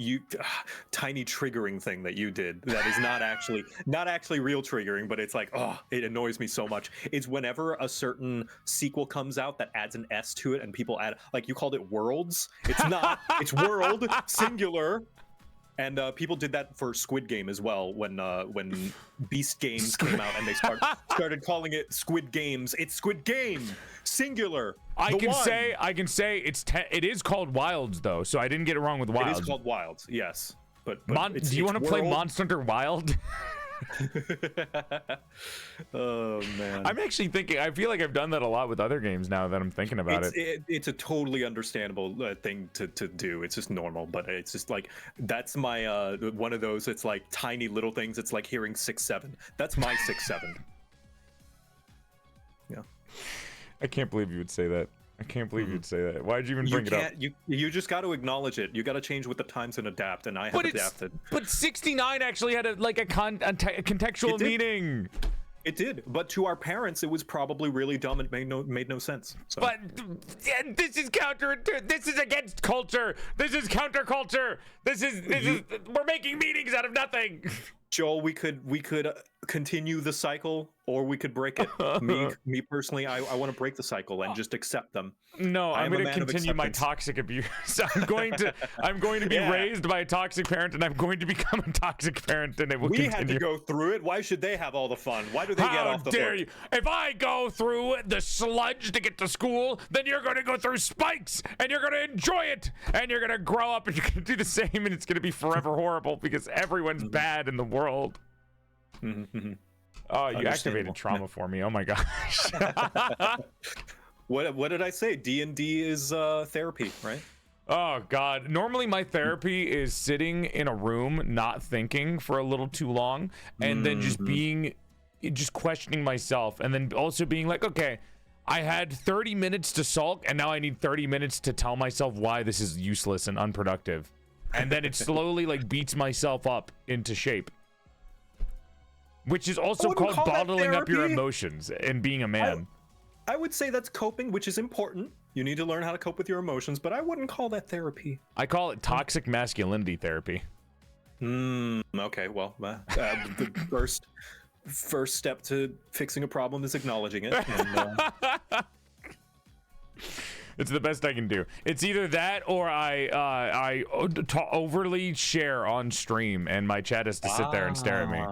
triggering thing that you did that is not actually real triggering, but it's like, oh, it annoys me so much. Is whenever a certain sequel comes out that adds an S to it and people add, like, you called it Worlds. It's not. It's World singular. And people did that for Squid Game as well when Beast Games came out and they started calling it Squid Games. It's Squid Game singular. I can say it is called Wilds though, so I didn't get it wrong with Wilds. It is called Wilds, yes. But do you want to play Monster Hunter Wild? Oh man, I'm actually thinking. I feel like I've done that a lot with other games now that I'm thinking about it. It's a totally understandable thing to do. It's just normal, but it's just like, that's my one of those. It's like tiny little things. It's like hearing 6-7. That's my 6-7. Yeah. I can't believe you would say that. I can't believe you'd say that. Why'd you even bring it up? You just got to acknowledge it. You got to change with the times and adapt, and I have adapted. But 69 actually had a contextual meaning. It did, but to our parents, it was probably really dumb and made no sense. So. But yeah, this is counterintuitive. This is against culture. This is counterculture. This is we're making meanings out of nothing. Joel, we could continue the cycle, or we could break it. me personally, I want to break the cycle and just accept them. No, I'm going to continue my toxic abuse. I'm going to be raised by a toxic parent, and I'm going to become a toxic parent, and it will continue. We had to go through it. Why should they have all the fun? Why do they get off the hook? How dare you? If I go through the sludge to get to school, then you're going to go through spikes, and you're going to enjoy it, and you're going to grow up, and you're going to do the same, and it's going to be forever horrible because everyone's bad in the world. Oh, you activated trauma for me. Oh my gosh. What did I say? D&D is therapy, right? Oh god. Normally my therapy is sitting in a room not thinking for a little too long and then just questioning myself, and then also being like, okay, I had 30 minutes to sulk and now I need 30 minutes to tell myself why this is useless and unproductive. And then it slowly like beats myself up into shape. Which is also called bottling up your emotions and being a man. I would say that's coping, which is important. You need to learn how to cope with your emotions, but I wouldn't call that therapy. I call it toxic masculinity therapy. Okay, well, the first step to fixing a problem is acknowledging it. And, it's the best I can do. It's either that or I overly share on stream and my chat has to sit there and stare at me.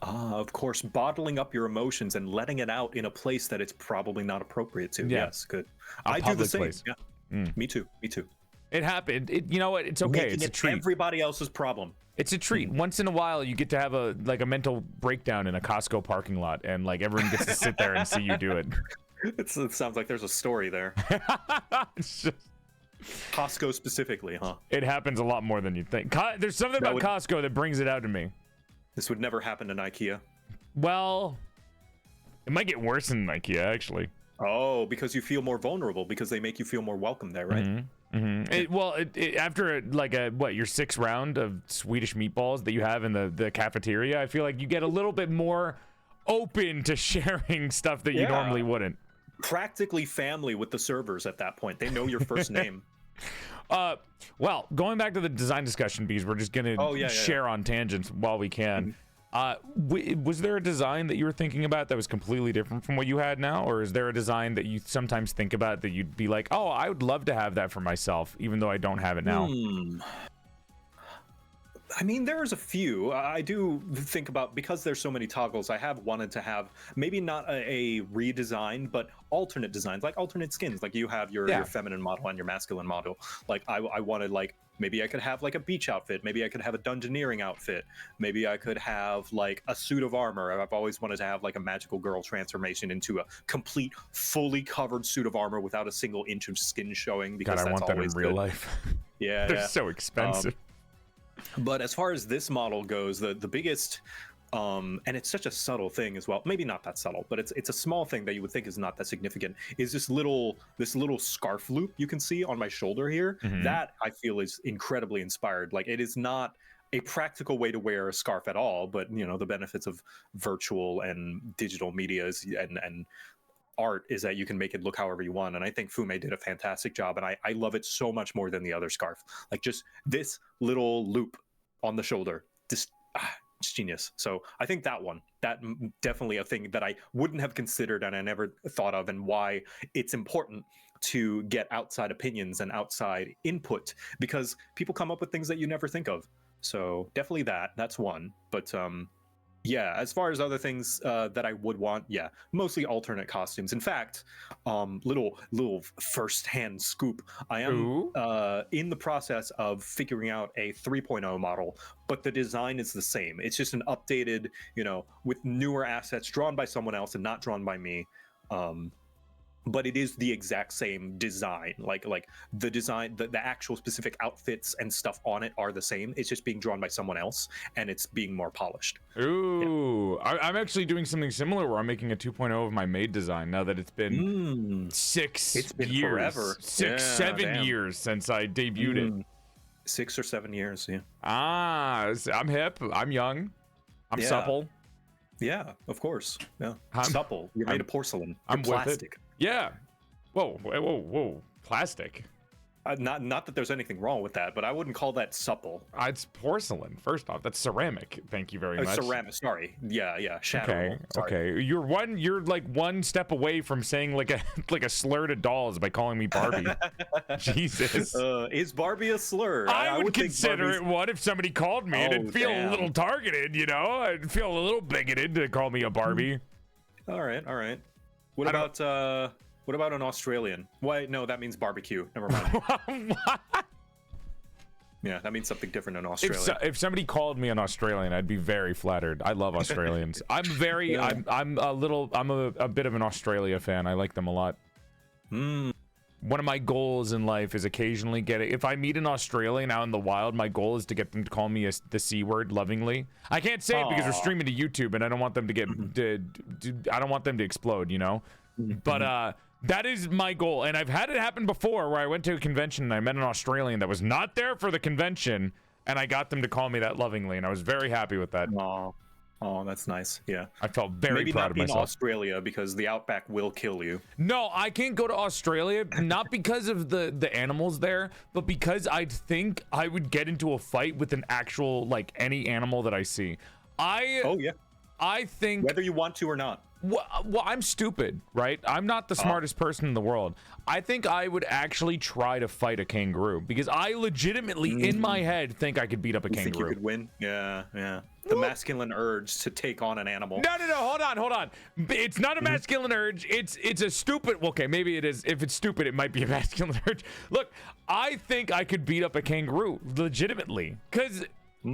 Of course, bottling up your emotions and letting it out in a place that it's probably not appropriate to. Yeah. Yes, good. I do the same. Place. Yeah. Me too. It happened. You know what? It's okay. It's a treat. Everybody else's problem. It's a treat. Once in a while, you get to have a mental breakdown in a Costco parking lot, and like everyone gets to sit there and see you do it. It sounds like there's a story there. It's just... Costco specifically, huh? It happens a lot more than you think. There's something about Costco that brings it out of me. This would never happen in IKEA. Well, it might get worse than IKEA, actually. Oh, because you feel more vulnerable, because they make you feel more welcome there, right? After your sixth round of Swedish meatballs that you have in the cafeteria, I feel like you get a little bit more open to sharing stuff that you normally wouldn't. Practically family with the servers at that point. They know your first name. Well, going back to the design discussion, because we're just gonna share on tangents while we can. Was there a design that you were thinking about that was completely different from what you had now, or is there a design that you sometimes think about that you'd be like, oh, I would love to have that for myself, even though I don't have it now? I mean, there's a few. I do think about, because there's so many toggles, I have wanted to have maybe not a redesign, but alternate designs, like alternate skins. Like you have your feminine model and your masculine model. Like I wanted, like, maybe I could have like a beach outfit. Maybe I could have a dungeoneering outfit. Maybe I could have like a suit of armor. I've always wanted to have like a magical girl transformation into a complete, fully covered suit of armor without a single inch of skin showing. Because God, I want that in real life. Yeah, they're so expensive. But as far as this model goes, the biggest, and it's such a subtle thing as well. Maybe not that subtle, but it's a small thing that you would think is not that significant. Is this little scarf loop you can see on my shoulder here? That I feel is incredibly inspired. Like, it is not a practical way to wear a scarf at all, but you know, the benefits of virtual and digital media and art is that you can make it look however you want. And I think Fume did a fantastic job, and I love it so much more than the other scarf. Like, just this little loop on the shoulder, just it's genius. So I think that definitely a thing that I wouldn't have considered and I never thought of, and why it's important to get outside opinions and outside input, because people come up with things that you never think of. So definitely that's one. But yeah, as far as other things that I would want, mostly alternate costumes. In fact, little first-hand scoop, I am in the process of figuring out a 3.0 model, but the design is the same. It's just an updated, with newer assets drawn by someone else and not drawn by me. but it is the exact same design. Like the design, the actual specific outfits and stuff on it are the same. It's just being drawn by someone else, and it's being more polished. Ooh, yeah. I'm actually doing something similar where I'm making a 2.0 of my maid design now that it's been 6 It's been years, forever. 7 years since I debuted it. 6 or 7 years, yeah. I'm hip. I'm young. I'm supple. Yeah, of course. Yeah, I'm supple. You're made of porcelain. You're I'm plastic. with it. Yeah. Whoa. Plastic. Not that there's anything wrong with that, but I wouldn't call that supple. It's porcelain. First off, that's ceramic. Thank you very much. Ceramic. Sorry. Yeah. Shadow. Okay. You're like one step away from saying like a slur to dolls by calling me Barbie. Jesus. Is Barbie a slur? I would consider it one if somebody called me, and it'd feel a little targeted. You know, I'd feel a little bigoted to call me a Barbie. All right. What about an Australian? Why? No, that means barbecue. Never mind. Yeah, that means something different in Australia. If somebody called me an Australian, I'd be very flattered. I love Australians. I'm a bit of an Australia fan. I like them a lot. One of my goals in life is occasionally if I meet an Australian out in the wild, my goal is to get them to call me the C word lovingly. I can't say it because we're streaming to YouTube and I don't want them to get I don't want them to explode, you know? But that is my goal, and I've had it happen before where I went to a convention and I met an Australian that was not there for the convention, and I got them to call me that lovingly, and I was very happy with that. Oh, that's nice. Yeah, I felt very proud of myself. Maybe not in Australia because the outback will kill you. No, I can't go to Australia, not because of the animals there, but because I think I would get into a fight with an actual, like, any animal that I see. I think whether you want to or not. Well, I'm stupid, right? I'm not the smartest person in the world. I think I would actually try to fight a kangaroo because I legitimately, in my head, think I could beat up a kangaroo. Think you could win? Yeah. The masculine urge to take on an animal. No. Hold on. It's not a masculine urge. It's a stupid. Okay, maybe it is. If it's stupid, it might be a masculine urge. Look, I think I could beat up a kangaroo legitimately because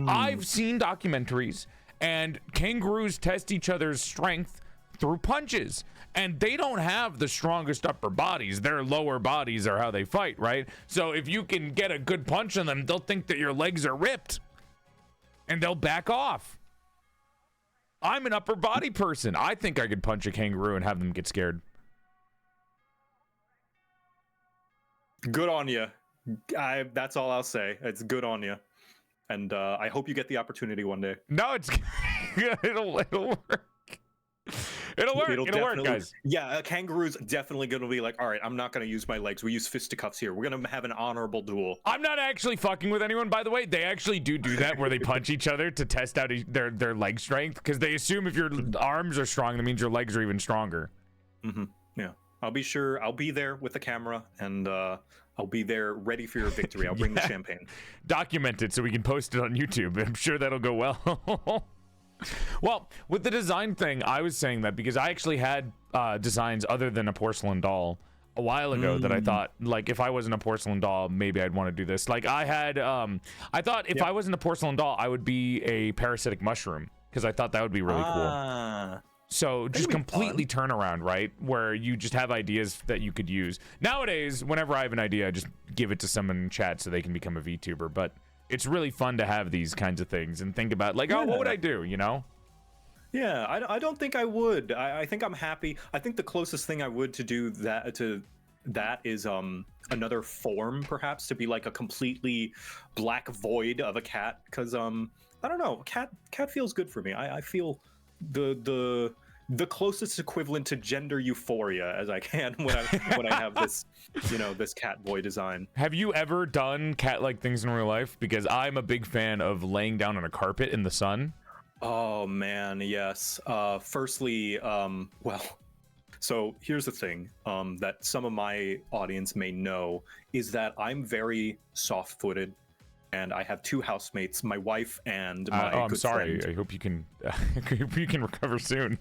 I've seen documentaries and kangaroos test each other's strength through punches, and they don't have the strongest upper bodies. Their lower bodies are how they fight, right? So if you can get a good punch on them, they'll think that your legs are ripped and they'll back off. I'm an upper body person. I think I could punch a kangaroo and have them get scared. Good on you. That's all I'll say. It's good on you, and I hope you get the opportunity one day. No, it'll work. It'll work, guys. Yeah, a kangaroo's definitely going to be like, all right, I'm not going to use my legs. We use fisticuffs here. We're going to have an honorable duel. I'm not actually fucking with anyone, by the way. They actually do that where they punch each other to test out their leg strength because they assume if your arms are strong, that means your legs are even stronger. Yeah. I'll be sure. I'll be there with the camera, and I'll be there ready for your victory. I'll bring the champagne. Document it so we can post it on YouTube. I'm sure that'll go well. Well, with the design thing, I was saying that because I actually had designs other than a porcelain doll a while ago that I thought, like, if I wasn't a porcelain doll, maybe I'd want to do this. Like, I had, I thought if I wasn't a porcelain doll, I would be a parasitic mushroom because I thought that would be really cool. So just completely turn around, right? Where you just have ideas that you could use. Nowadays, whenever I have an idea, I just give it to someone in chat so they can become a VTuber. But it's really fun to have these kinds of things and think about, like, what would I do, you know? Yeah, I don't think I would. I think I'm happy. I think the closest thing I would to that is another form, perhaps, to be like a completely black void of a cat. Because I don't know, cat feels good for me. I feel the closest equivalent to gender euphoria as I can when I have this, this cat boy design. Have you ever done cat-like things in real life? Because I'm a big fan of laying down on a carpet in the sun. Oh man, yes. Firstly, so here's the thing that some of my audience may know is that I'm very soft-footed. And I have 2 housemates, my wife and my I'm good sorry. friend. I hope you can recover soon.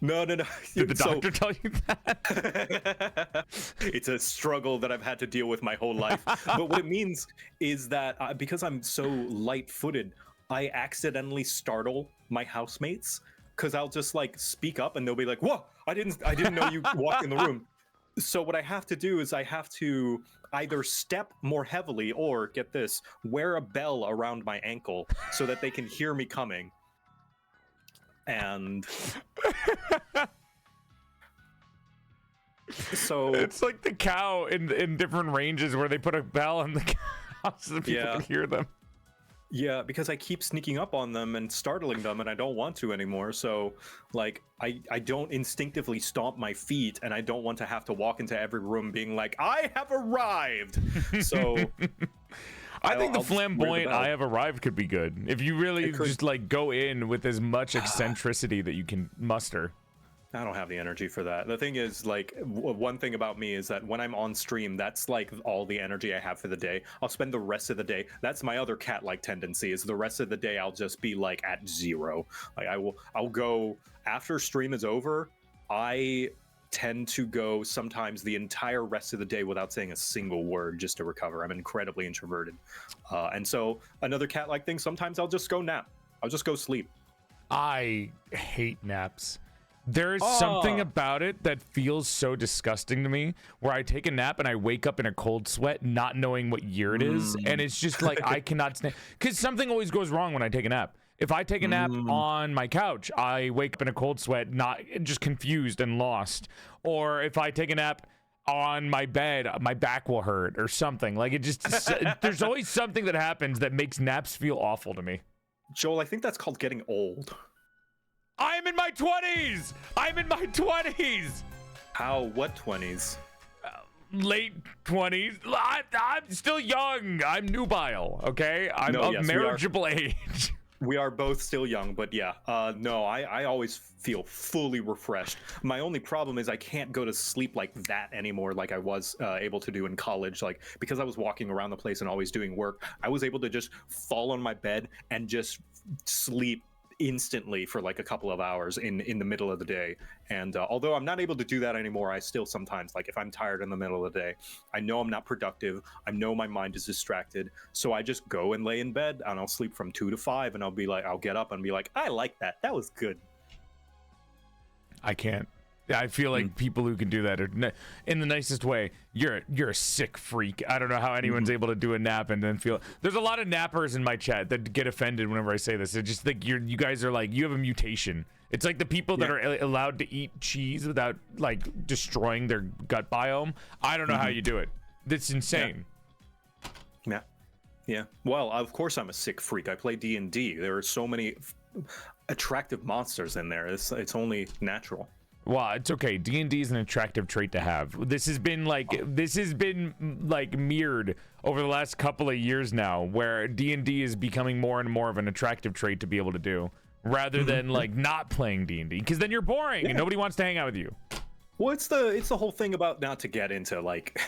No. Did the doctor tell you that? It's a struggle that I've had to deal with my whole life. But what it means is that because I'm so light-footed, I accidentally startle my housemates because I'll just like speak up and they'll be like, "Whoa! I didn't know you walked in the room." So what I have to do is I have to either step more heavily or, get this, wear a bell around my ankle so that they can hear me coming. And so It's like the cow in different ranges where they put a bell on the cow so that people can hear them. yeah, because I keep sneaking up on them and startling them, and I don't want to anymore. So, like, I don't instinctively stomp my feet, and I don't want to have to walk into every room being like, I have arrived! So... I think the flamboyant "I have arrived" could be good. If you really just, like, go in with as much eccentricity that you can muster. I don't have the energy for that. The thing is, like, one thing about me is that when I'm on stream, that's like all the energy I have for the day. I'll spend the rest of the day. That's my other cat-like tendency, is the rest of the day I'll just be like at zero. Like I'll go after stream is over. I tend to go sometimes the entire rest of the day without saying a single word just to recover. I'm incredibly introverted. And so another cat-like thing, sometimes I'll just go nap. I'll just go sleep. I hate naps. There's something about it that feels so disgusting to me, where I take a nap and I wake up in a cold sweat not knowing what year it is, and it's just like I cannot stand, because something always goes wrong when I take a nap. If I take a nap on my couch, I wake up in a cold sweat, not just confused and lost. Or if I take a nap on my bed, my back will hurt or something. Like, it just there's always something that happens that makes naps feel awful to me. Joel, I think that's called getting old. I'm in my 20s! I'm in my 20s! How? What 20s? Late 20s. I'm still young. I'm nubile, okay? I'm of marriageable age. We are both still young, but yeah. No, I always feel fully refreshed. My only problem is I can't go to sleep like that anymore, like I was able to do in college. Like, because I was walking around the place and always doing work, I was able to just fall on my bed and just sleep instantly for like a couple of hours in the middle of the day. And although I'm not able to do that anymore, I still sometimes, like, if I'm tired in the middle of the day, I know I'm not productive, I know my mind is distracted, so I just go and lay in bed and I'll sleep from 2 to 5, and I'll get up and be like, I like that was good. I can't. I feel like people who can do that are, in the nicest way, you're a sick freak. I don't know how anyone's able to do a nap and then feel. There's a lot of nappers in my chat that get offended whenever I say this. It's just like you guys are like, you have a mutation. It's like the people that are allowed to eat cheese without, like, destroying their gut biome. I don't know how you do it. That's insane. Yeah. Well, of course I'm a sick freak. I play D&D. There are so many attractive monsters in there. It's only natural. Well, it's okay. D&D is an attractive trait to have. This has been mirrored over the last couple of years now, where D&D is becoming more and more of an attractive trait to be able to do, rather than like not playing D&D, because then you're boring and nobody wants to hang out with you. Well, it's the whole thing about, not to get into like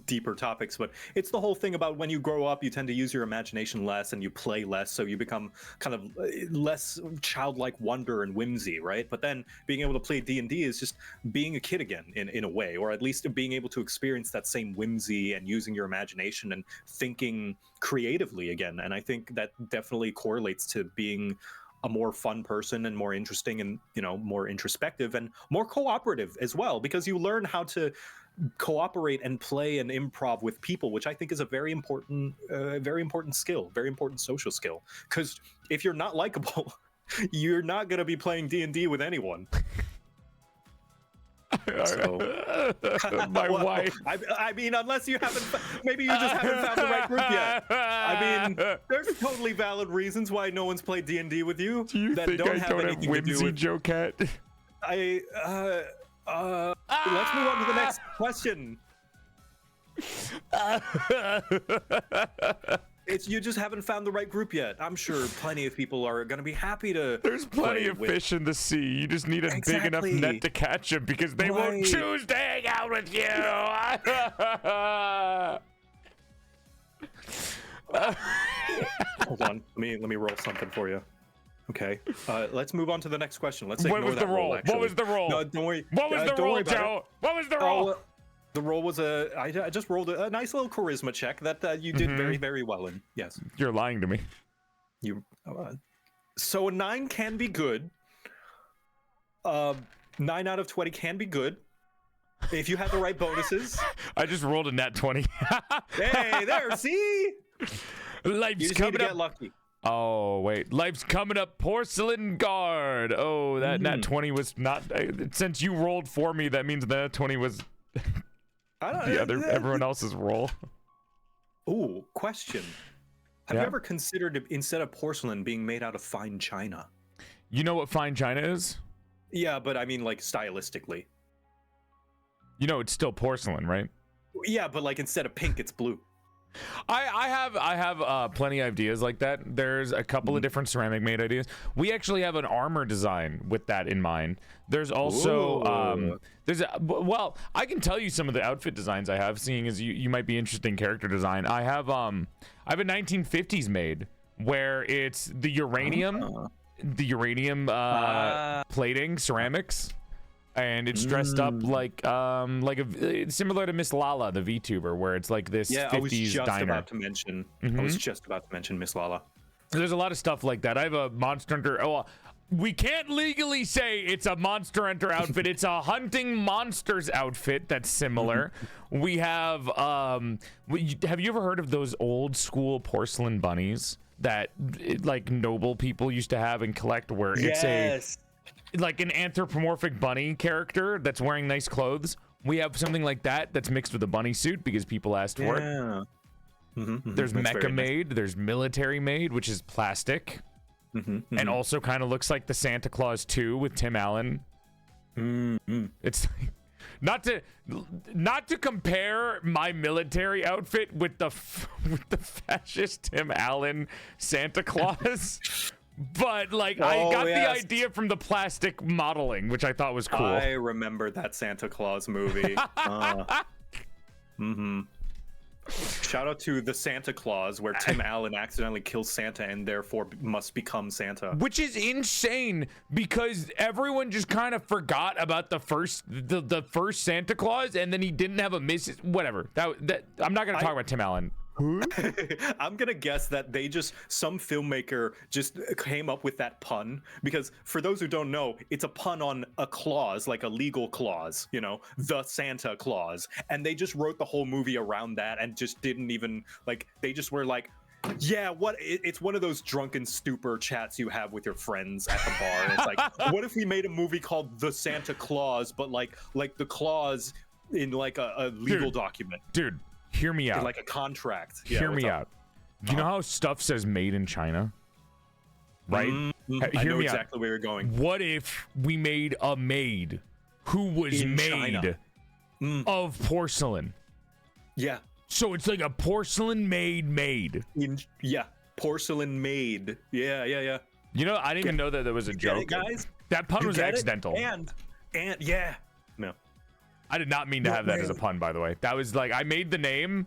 deeper topics, but it's the whole thing about when you grow up, you tend to use your imagination less and you play less, so you become kind of less childlike wonder and whimsy, right? But then being able to play D&D is just being a kid again in a way, or at least being able to experience that same whimsy and using your imagination and thinking creatively again. And I think that definitely correlates to being a more fun person and more interesting and, more introspective and more cooperative as well, because you learn how to cooperate and play and improv with people, which I think is a very important skill, very important social skill. Because if you're not likable, you're not going to be playing D&D with anyone. So, my wife. I mean, unless you haven't, maybe you just haven't found the right group yet. I mean, there's totally valid reasons why no one's played D&D with you. Do you think I don't have whimsy, JoCat? Let's move on to the next question. It's you just haven't found the right group yet. I'm sure plenty of people are going to be happy to. There's plenty of fish in the sea. You just need a big enough net to catch them, because they won't choose to hang out with you. Hold on. Let me roll something for you. Okay. Let's move on to the next question. Let's What was the roll? What was the roll? No, don't worry. What was the roll, Joe? What was the roll? The roll was I just rolled a nice little charisma check that you did very, very well in. Yes. You're lying to me. So a 9 can be good. 9 out of 20 can be good. If you have the right bonuses. I just rolled a nat 20. Hey, there, see? Life's You just need coming to get up. lucky. Oh, wait. Life's coming up. Porcelain Guard. Oh, that nat 20 was not. Since you rolled for me, that means that 20 was everyone else's roll. Ooh, question. Have you ever considered, instead of porcelain, being made out of fine china? You know what fine china is? Yeah, but I mean, like, stylistically. You know it's still porcelain, right? Yeah, but like instead of pink, it's blue. I have plenty of ideas like that. There's a couple of different ceramic made ideas. We actually have an armor design with that in mind. There's also well, I can tell you some of the outfit designs I have, seeing as you might be interested in character design. I have a 1950s made where it's the uranium plating ceramics. And it's dressed up like similar to Miss Lala, the VTuber, where it's like this 50s I was just diner. about to mention. I was just about to mention Miss Lala. There's a lot of stuff like that. I have a Monster Hunter. Oh, we can't legally say it's a Monster Hunter outfit. It's a hunting monsters outfit that's similar. We have have you ever heard of those old school porcelain bunnies that like noble people used to have and collect, where it's like an anthropomorphic bunny character that's wearing nice clothes? We have something like that that's mixed with a bunny suit because people asked for it. There's mecha made, there's military made, which is plastic, and also kind of looks like the Santa Claus 2 with Tim Allen. It's like, not to compare my military outfit with the fascist Tim Allen Santa Claus. But like, I got the idea from the plastic modeling, which I thought was cool. I remember that Santa Claus movie. Shout out to the Santa Claus, where Tim Allen accidentally kills Santa and therefore must become Santa. Which is insane because everyone just kind of forgot about the first Santa Claus, and then he didn't have a whatever. That I'm not gonna talk about Tim Allen. I'm gonna guess that some filmmaker just came up with that pun, because for those who don't know, it's a pun on a clause, like a legal clause, you know, the Santa Claus, and they just wrote the whole movie around that and just didn't even like, they just were like, yeah, it's one of those drunken stupor chats you have with your friends at the bar. And it's like, what if we made a movie called The Santa Claus, but like the clause in like a legal document, dude. Hear me out. Like a contract. Hear me out. Do you know how stuff says made in China? Right? I know exactly where you're going. What if we made a maid who was made of porcelain? Yeah. So it's like a porcelain maid. Porcelain maid. Yeah. You know, I didn't even know that there was a joke. Guys? That pun was accidental. And yeah. No. I did not mean to have that as a pun, by the way. That was like, I made the name,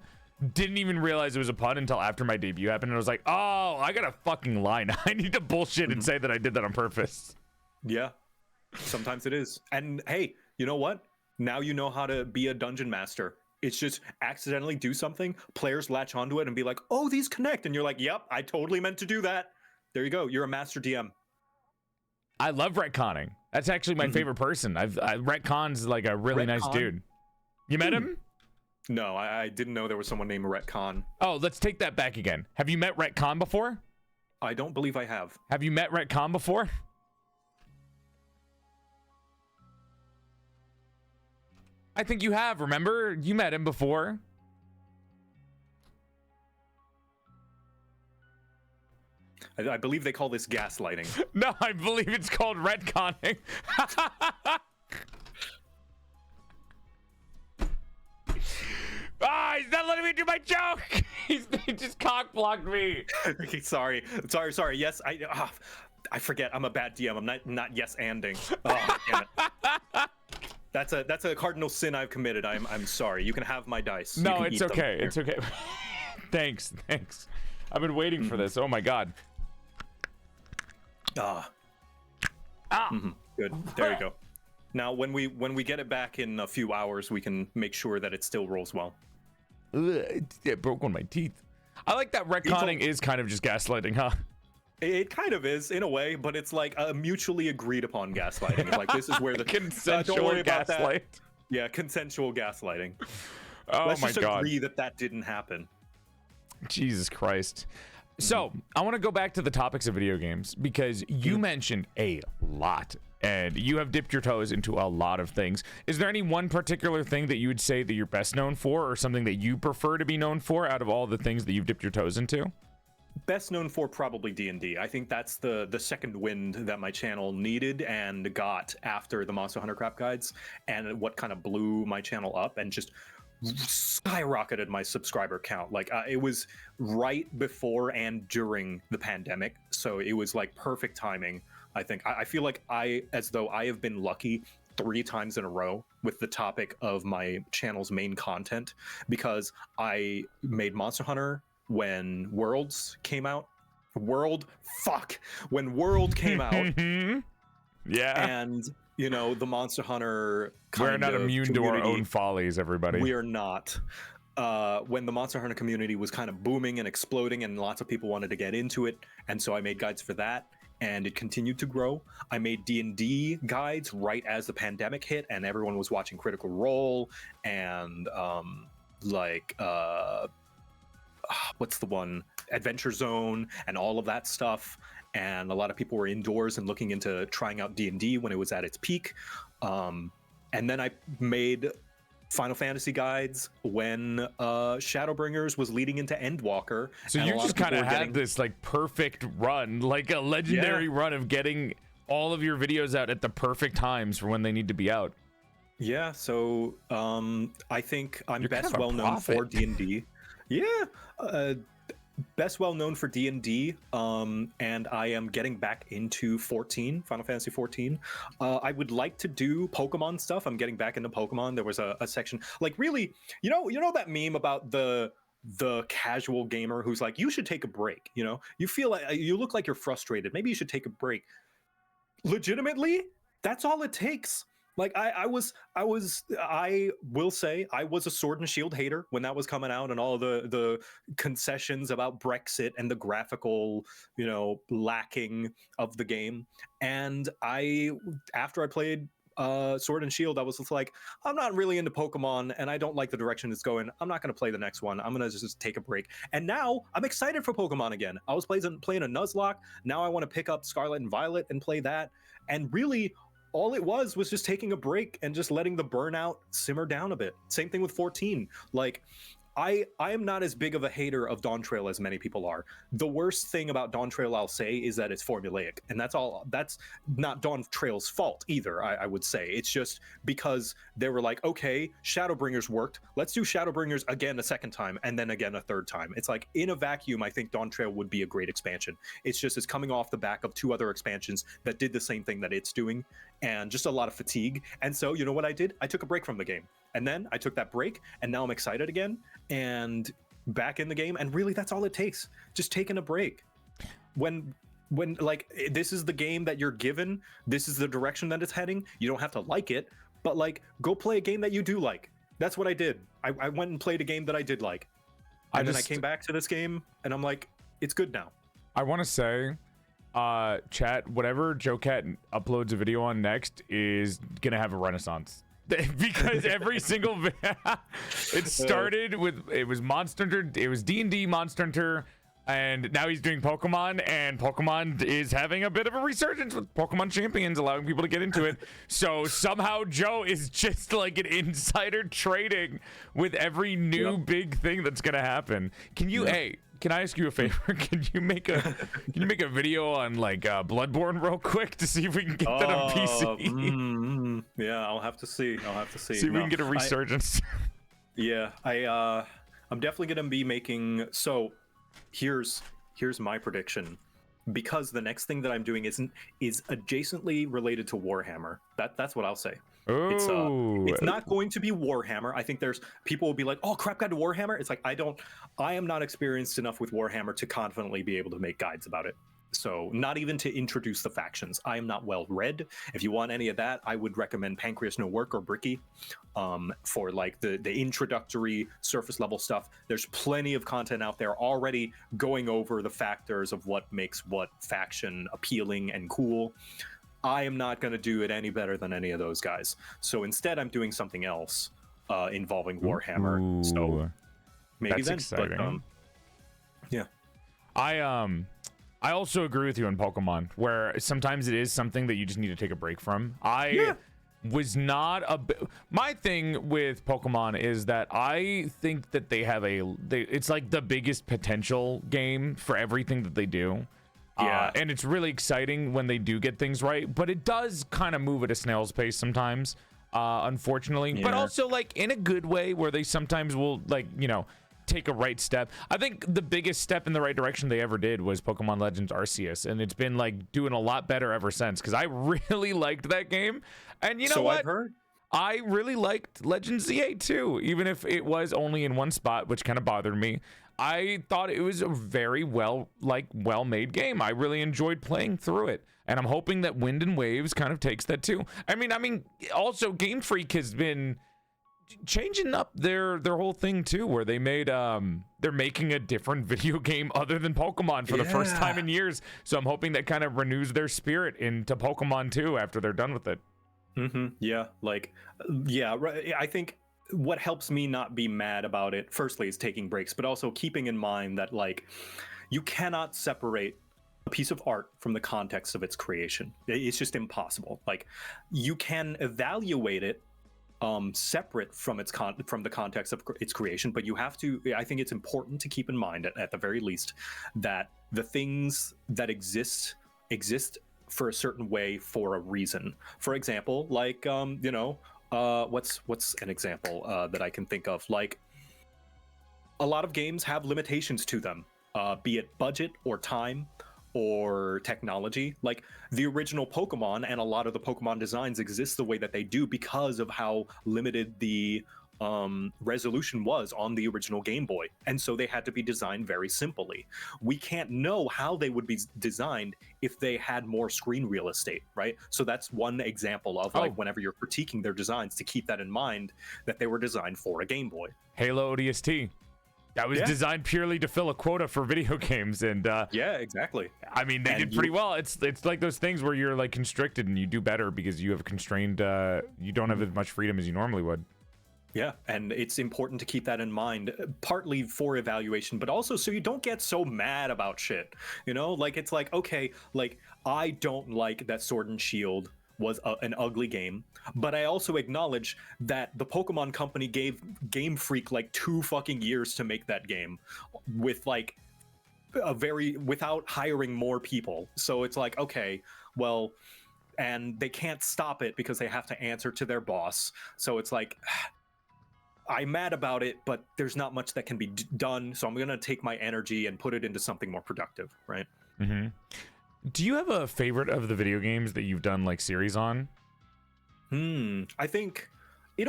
didn't even realize it was a pun until after my debut happened, and I was like, oh, I got a fucking line. I need to bullshit and say that I did that on purpose. Yeah, sometimes it is. And hey, you know what? Now you know how to be a dungeon master. It's just accidentally do something, players latch onto it and be like, oh, these connect. And you're like, yep, I totally meant to do that. There you go. You're a master DM. I love retconning. That's actually my favorite person. Retcon's like a really nice dude. You met him? No, I didn't know there was someone named Retcon. Oh, let's take that back again. Have you met Retcon before? I don't believe I have. Have you met Retcon before? I think you have. Remember? You met him before. I believe they call this gaslighting. No, I believe it's called retconning. He's not letting me do my joke. He just cock blocked me. Okay, sorry. Yes, I forget. I'm a bad DM. I'm not yes-anding. Oh, damn it. That's a cardinal sin I've committed. I'm sorry. You can have my dice. No, it's okay. It's okay. Thanks. I've been waiting for this. Oh my god. Good. There you go. Now, when we get it back in a few hours, we can make sure that it still rolls well. It broke one of my teeth. I like that retconning is kind of just gaslighting, huh? It kind of is, in a way, but it's like a mutually agreed upon gaslighting. Like, this is where the consensual don't worry about gaslight. Yeah, consensual gaslighting. Oh Let's my just God. agree that that didn't happen. Jesus Christ. So I want to go back to the topics of video games because you mentioned a lot and you have dipped your toes into a lot of things. Is there any one particular thing that you would say that you're best known for, or something that you prefer to be known for out of all the things that you've dipped your toes into? Best known for probably D&D. I think that's the second wind that my channel needed and got after the Monster Hunter crap guides, and what kind of blew my channel up and just skyrocketed my subscriber count. Like it was right before and during the pandemic, so it was like perfect timing. I think I feel like as though I have been lucky 3 times in a row with the topic of my channel's main content, because I made Monster Hunter when Worlds came out. When World came out. Yeah. And you know, the Monster Hunter We're not immune to our own follies, everybody. We are not. When the Monster Hunter community was kind of booming and exploding and lots of people wanted to get into it, and so I made guides for that, and it continued to grow. I made D&D guides right as the pandemic hit and everyone was watching Critical Role and what's the one, Adventure Zone and all of that stuff, and a lot of people were indoors and looking into trying out D&D when it was at its peak. And then I made Final Fantasy guides when Shadowbringers was leading into Endwalker. So you just kind of had this like perfect run, like a legendary run of getting all of your videos out at the perfect times for when they need to be out. Yeah, so I think I'm best well known for D&D. Yeah, best well known for D&D, and I am getting back into Final Fantasy 14. I would like to do Pokemon stuff. I'm getting back into Pokemon. There was a section, like, really, you know that meme about the casual gamer who's like, you should take a break, you know, you feel like you look like you're frustrated, maybe you should take a break. Legitimately, that's all it takes. Like I will say I was a Sword and Shield hater when that was coming out, and all the concessions about Brexit and the graphical, you know, lacking of the game. And after I played Sword and Shield, I was just like, I'm not really into Pokemon and I don't like the direction it's going. I'm not going to play the next one. I'm going to just take a break. And now I'm excited for Pokemon again. I was playing a Nuzlocke. Now I want to pick up Scarlet and Violet and play that. And really, all it was just taking a break and just letting the burnout simmer down a bit. Same thing with 14. Like, I am not as big of a hater of Dawn Trail as many people are. The worst thing about Dawn Trail, I'll say, is that it's formulaic, and that's all. That's not Dawn Trail's fault either, I would say. It's just because they were like, okay, Shadowbringers worked, let's do Shadowbringers again a second time, and then again a third time. It's like, in a vacuum, I think Dawn Trail would be a great expansion. It's just it's coming off the back of 2 other expansions that did the same thing that it's doing, and just a lot of fatigue. And so, you know what I did? I took a break from the game. And then I took that break, and now I'm excited again and back in the game. And really, that's all it takes. Just taking a break. When like, this is the game that you're given, this is the direction that it's heading. You don't have to like it, but like, go play a game that you do like. That's what I did. I went and played a game that I did like. And then I came back to this game, and I'm like, it's good now. I want to say, chat, whatever JoCat uploads a video on next is gonna have a renaissance. Because every single it started with, it was Monster Hunter, it was D&D, Monster Hunter, and now he's doing Pokemon, and Pokemon is having a bit of a resurgence with Pokemon Champions, allowing people to get into it. So somehow Joe is just like an insider trading with every new big thing that's gonna happen. Can you can I ask you a favor? Can you make a video on like Bloodborne real quick to see if we can get that on PC? Yeah, I'll have to see. See if we can get a resurgence. I'm definitely gonna be making. So here's my prediction, because the next thing that I'm doing is adjacently related to Warhammer. That's what I'll say. It's not going to be Warhammer. I think there's people will be like, oh, crap guide to Warhammer. It's like, I am not experienced enough with Warhammer to confidently be able to make guides about it. So not even to introduce the factions. I am not well read. If you want any of that, I would recommend Pancreas No Work or Bricky for like the introductory surface level stuff. There's plenty of content out there already going over the factors of what makes what faction appealing and cool. I am not going to do it any better than any of those guys. So instead, I'm doing something else involving Warhammer. So maybe that's then. exciting. But, yeah. I also agree with you on Pokemon, where sometimes it is something that you just need to take a break from. Was not my thing with Pokemon is that I think that they have it's like the biggest potential game for everything that they do. Yeah. And it's really exciting when they do get things right, but it does kind of move at a snail's pace sometimes, unfortunately. But also like in a good way, where they sometimes will like, you know, take a right step. I think the biggest step in the right direction they ever did was Pokemon Legends Arceus, and it's been like doing a lot better ever since, because I really liked that game. And you know what? I've heard. I really liked Legends Z8 too, even if it was only in one spot, which kind of bothered me. I thought it was a very well-made game. I really enjoyed playing through it, and I'm hoping that Wind and Waves kind of takes that too. I mean, also Game Freak has been changing up their whole thing too, where they made they're making a different video game other than Pokemon for the first time in years. So I'm hoping that kind of renews their spirit into Pokemon 2 after they're done with it. Yeah, right. I think what helps me not be mad about it, firstly, is taking breaks, but also keeping in mind that like you cannot separate a piece of art from the context of its creation. It's just impossible. Like you can evaluate it separate from from the context of its creation, but you have to. I think it's important to keep in mind, at the very least, that the things that exist for a certain way for a reason. For example, like what's an example that I can think of? Like a lot of games have limitations to them, be it budget or time or technology. Like the original Pokemon and a lot of the Pokemon designs exist the way that they do because of how limited the resolution was on the original Game Boy, and so they had to be designed very simply. We can't know how they would be designed if they had more screen real estate, right? So that's one example of like whenever you're critiquing their designs, to keep that in mind, that they were designed for a Game Boy. Halo ODST. That was designed purely to fill a quota for video games, and yeah, exactly. I mean, they did pretty well. It's like those things where you're like constricted and you do better because you have constrained. You don't have as much freedom as you normally would. Yeah, and it's important to keep that in mind, partly for evaluation, but also so you don't get so mad about shit. You know, like it's like, okay, like I don't like that Sword and Shield was an ugly game, but I also acknowledge that the Pokemon Company gave Game Freak like 2 fucking years to make that game with like without hiring more people. So it's like, okay, well, and they can't stop it because they have to answer to their boss. So it's like, I'm mad about it, but there's not much that can be done. So I'm going to take my energy and put it into something more productive, right? Mm-hmm. Do you have a favorite of the video games that you've done like series on? I think it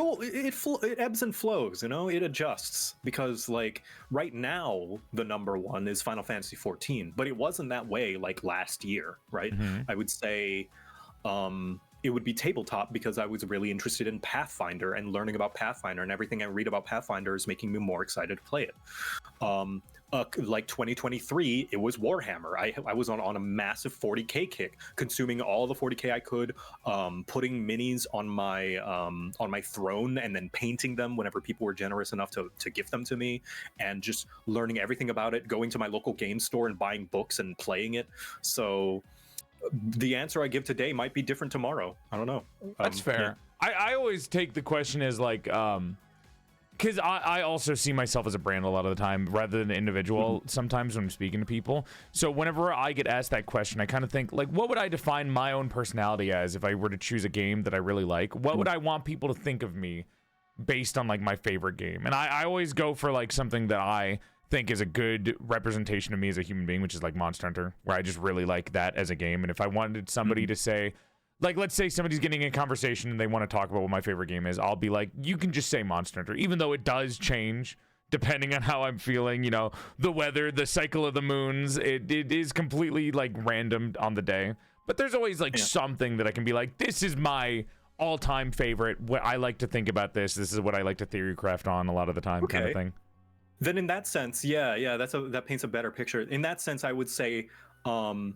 ebbs and flows, you know, it adjusts, because like right now the number one is Final Fantasy 14, but it wasn't that way like last year, right? I would say it would be tabletop, because I was really interested in Pathfinder and learning about Pathfinder, and everything I read about Pathfinder is making me more excited to play it. Like 2023, it was Warhammer. I was on a massive 40k kick, consuming all the 40k I could, putting minis on my throne and then painting them whenever people were generous enough to gift them to me, and just learning everything about it, going to my local game store and buying books and playing it. So the answer I give today might be different tomorrow. I don't know. That's fair. Yeah. I always take the question as like, because I also see myself as a brand a lot of the time rather than an individual sometimes when I'm speaking to people. So whenever I get asked that question, I kind of think like, what would I define my own personality as if I were to choose a game that I really like? What would I want people to think of me based on like my favorite game? And I always go for like something that I think is a good representation of me as a human being, which is like Monster Hunter, where I just really like that as a game. And if I wanted somebody to say, like, let's say somebody's getting in a conversation and they want to talk about what my favorite game is, I'll be like, you can just say Monster Hunter, even though it does change depending on how I'm feeling, you know, the weather, the cycle of the moons. It is completely like random on the day, but there's always like something that I can be like, this is my all-time favorite. What I like to think about this is what I like to theorycraft on a lot of the time, kind of thing. Then in that sense, that paints a better picture. In that sense, I would say early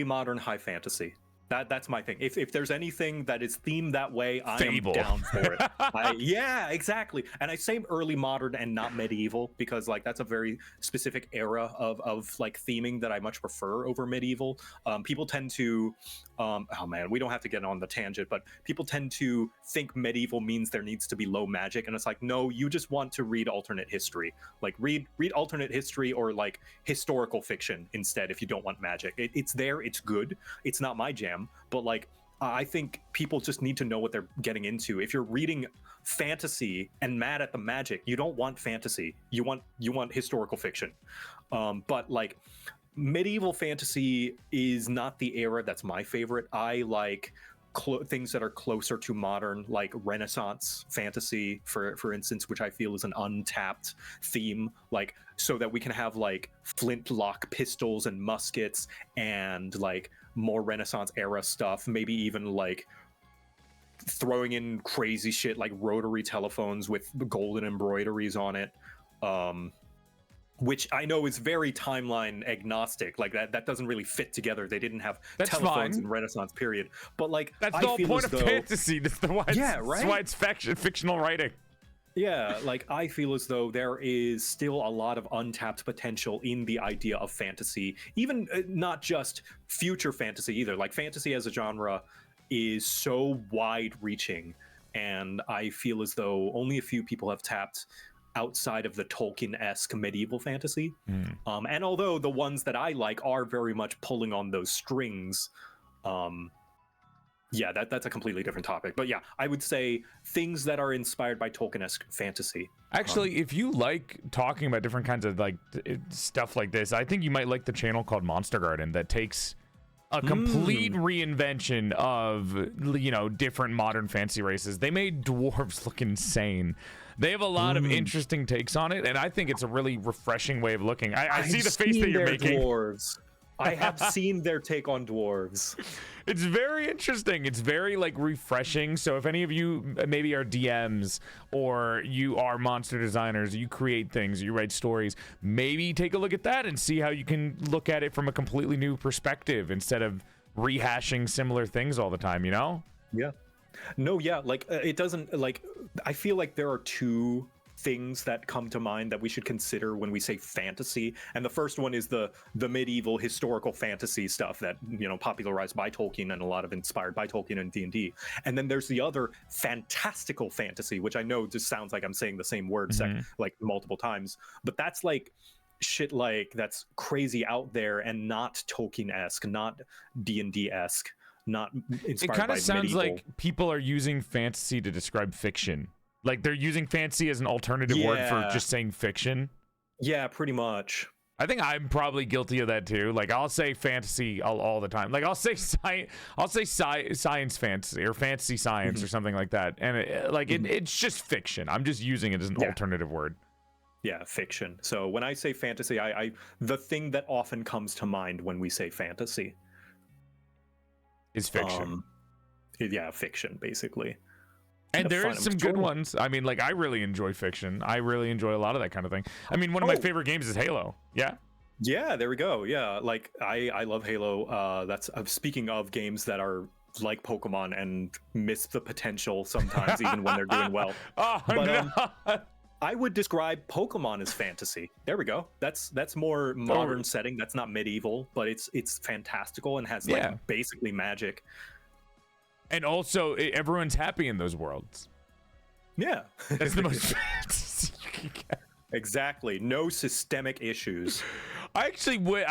modern high fantasy. That's my thing. If there's anything that is themed that way, I Fable. am down for it. Yeah, exactly. And I say early modern and not medieval because like that's a very specific era of like theming that I much prefer over medieval. People tend to, oh man, we don't have to get on the tangent, but people tend to think medieval means there needs to be low magic, and it's like, no, you just want to read alternate history. Like read alternate history or like historical fiction instead if you don't want magic. It's there, it's good. It's not my jam. But like I think people just need to know what they're getting into. If you're reading fantasy and mad at the magic, you don't want fantasy. You want historical fiction. But like medieval fantasy is not the era that's my favorite. I like things that are closer to modern, like Renaissance fantasy, for instance, which I feel is an untapped theme, like so that we can have like flintlock pistols and muskets and like more Renaissance era stuff, maybe even like throwing in crazy shit like rotary telephones with golden embroideries on it, which I know is very timeline agnostic. Like that doesn't really fit together. They didn't have telephones in Renaissance period, but like that's the whole point of fantasy. That's the why it's, yeah, right? That's why it's fictional writing. Yeah, like I feel as though there is still a lot of untapped potential in the idea of fantasy, even not just future fantasy either. Like fantasy as a genre is so wide reaching, and I feel as though only a few people have tapped outside of the Tolkien-esque medieval fantasy. And although the ones that I like are very much pulling on those strings, yeah, that's a completely different topic. But yeah, I would say things that are inspired by Tolkien-esque fantasy. Actually, if you like talking about different kinds of like stuff like this, I think you might like the channel called Monster Garden that takes a complete reinvention of, you know, different modern fantasy races. They made dwarves look insane. They have a lot of interesting takes on it, and I think it's a really refreshing way of looking. I see the face that you're making. Dwarves. I have seen their take on dwarves. It's very interesting. It's very like refreshing. So if any of you maybe are DMs or you are monster designers, you create things, you write stories, maybe take a look at that and see how you can look at it from a completely new perspective instead of rehashing similar things all the time, you know? Yeah. No, yeah, like it doesn't, like I feel like there are two things that come to mind that we should consider when we say fantasy, and the first one is the medieval historical fantasy stuff that, you know, popularized by Tolkien and a lot of inspired by Tolkien and D&D. And then there's the other fantastical fantasy, which I know just sounds like I'm saying the same word like multiple times, but that's like shit like that's crazy out there and not Tolkien-esque, not D&D-esque, not inspired by it kind of sounds medieval. like people are using fantasy to describe fiction. Like they're using fantasy as an alternative word for just saying fiction. Yeah, pretty much. I think I'm probably guilty of that too. Like I'll say fantasy all the time. Like I'll say science fantasy or fantasy science or something like that. And it's just fiction. I'm just using it as an alternative word. Yeah, fiction. So when I say fantasy, I the thing that often comes to mind when we say fantasy is fiction. Yeah, fiction basically. And there's some good ones. I mean, like, I really enjoy fiction. I really enjoy a lot of that kind of thing. I mean, one of my favorite games is Halo. Yeah. Yeah, there we go. Yeah, like, I love Halo. That's speaking of games that are like Pokemon and miss the potential sometimes, even when they're doing well. Oh, no. I would describe Pokemon as fantasy. There we go. That's more modern setting. That's not medieval, but it's fantastical and has, like, basically magic. And also, everyone's happy in those worlds. Yeah. That's the most fantasy you can get. Exactly. No systemic issues. I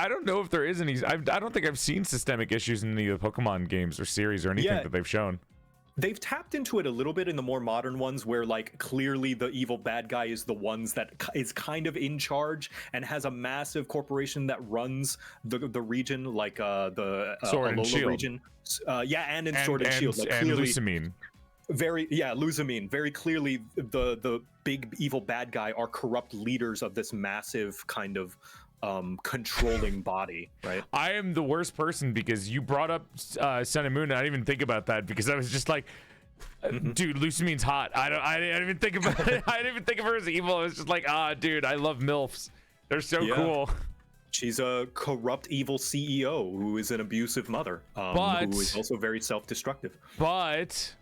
don't know if there is any. I don't think I've seen systemic issues in any of the Pokemon games or series or anything that they've shown. They've tapped into it a little bit in the more modern ones where, like, clearly the evil bad guy is the ones that is kind of in charge and has a massive corporation that runs the region, like the Sword and Alola Shield region. And Sword and Shield. Like, and clearly, Lusamine. Lusamine. Very clearly, the big evil bad guy are corrupt leaders of this massive kind of controlling body, right? I am the worst person because you brought up Sun and Moon, and I didn't even think about that because I was just like, dude, Lusamine's hot. I didn't even think about it. I didn't even think of her as evil. I was just like, dude, I love MILFs. They're so cool. She's a corrupt, evil CEO who is an abusive mother, who is also very self-destructive. But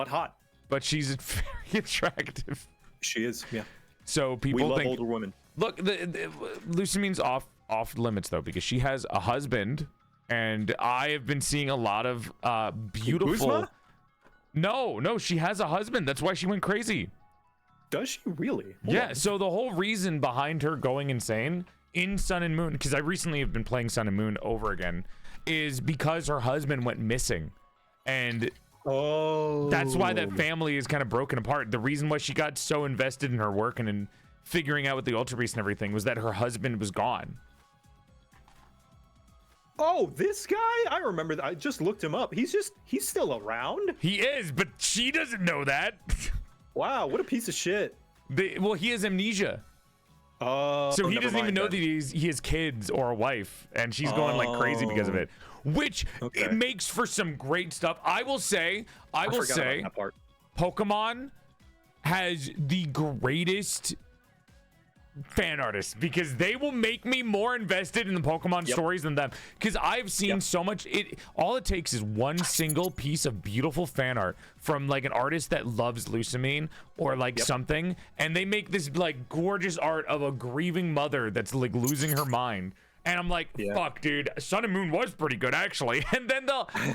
hot. But she's very attractive. She is, yeah. So people we love think, older women. Look, Lucamine's off limits though, because she has a husband, and I have been seeing a lot of beautiful. Uzma? No, she has a husband. That's why she went crazy. Does she really? Yeah. So the whole reason behind her going insane in Sun and Moon, because I recently have been playing Sun and Moon over again, is because her husband went missing, and that's why that family is kind of broken apart. The reason why she got so invested in her work and in figuring out with the Ultra Beast and everything was that her husband was gone. Oh, this guy? I remember that. I just looked him up. He's still around? He is, but she doesn't know that. Wow, what a piece of shit. Well, he has amnesia. So he doesn't even know that he has kids or a wife, and she's going like crazy because of it, which it makes for some great stuff. I will say, Pokemon has the greatest fan artists, because they will make me more invested in the Pokemon stories than them, because I've seen so much. All it takes is one single piece of beautiful fan art from like an artist that loves Lucamine or like something, and they make this like gorgeous art of a grieving mother that's like losing her mind. And I'm like, fuck, dude, Sun and Moon was pretty good, actually. And then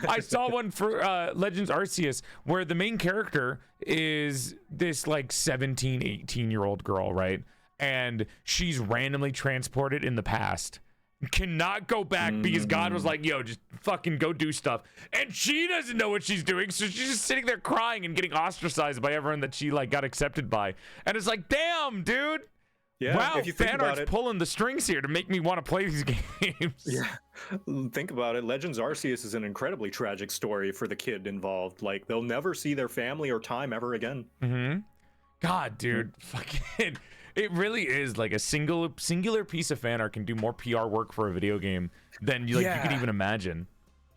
I saw one for Legends Arceus where the main character is this like 17, 18-year-old girl, right? And she's randomly transported in the past, cannot go back because God was like, yo, just fucking go do stuff. And she doesn't know what she's doing, so she's just sitting there crying and getting ostracized by everyone that she like got accepted by. And it's like, damn, dude. Yeah, wow, if you think fan about art's it, pulling the strings here to make me want to play these games. Yeah, think about it. Legends Arceus is an incredibly tragic story for the kid involved. Like, they'll never see their family or time ever again. God, dude, fucking, it really is like a singular piece of fan art can do more PR work for a video game than you could even imagine.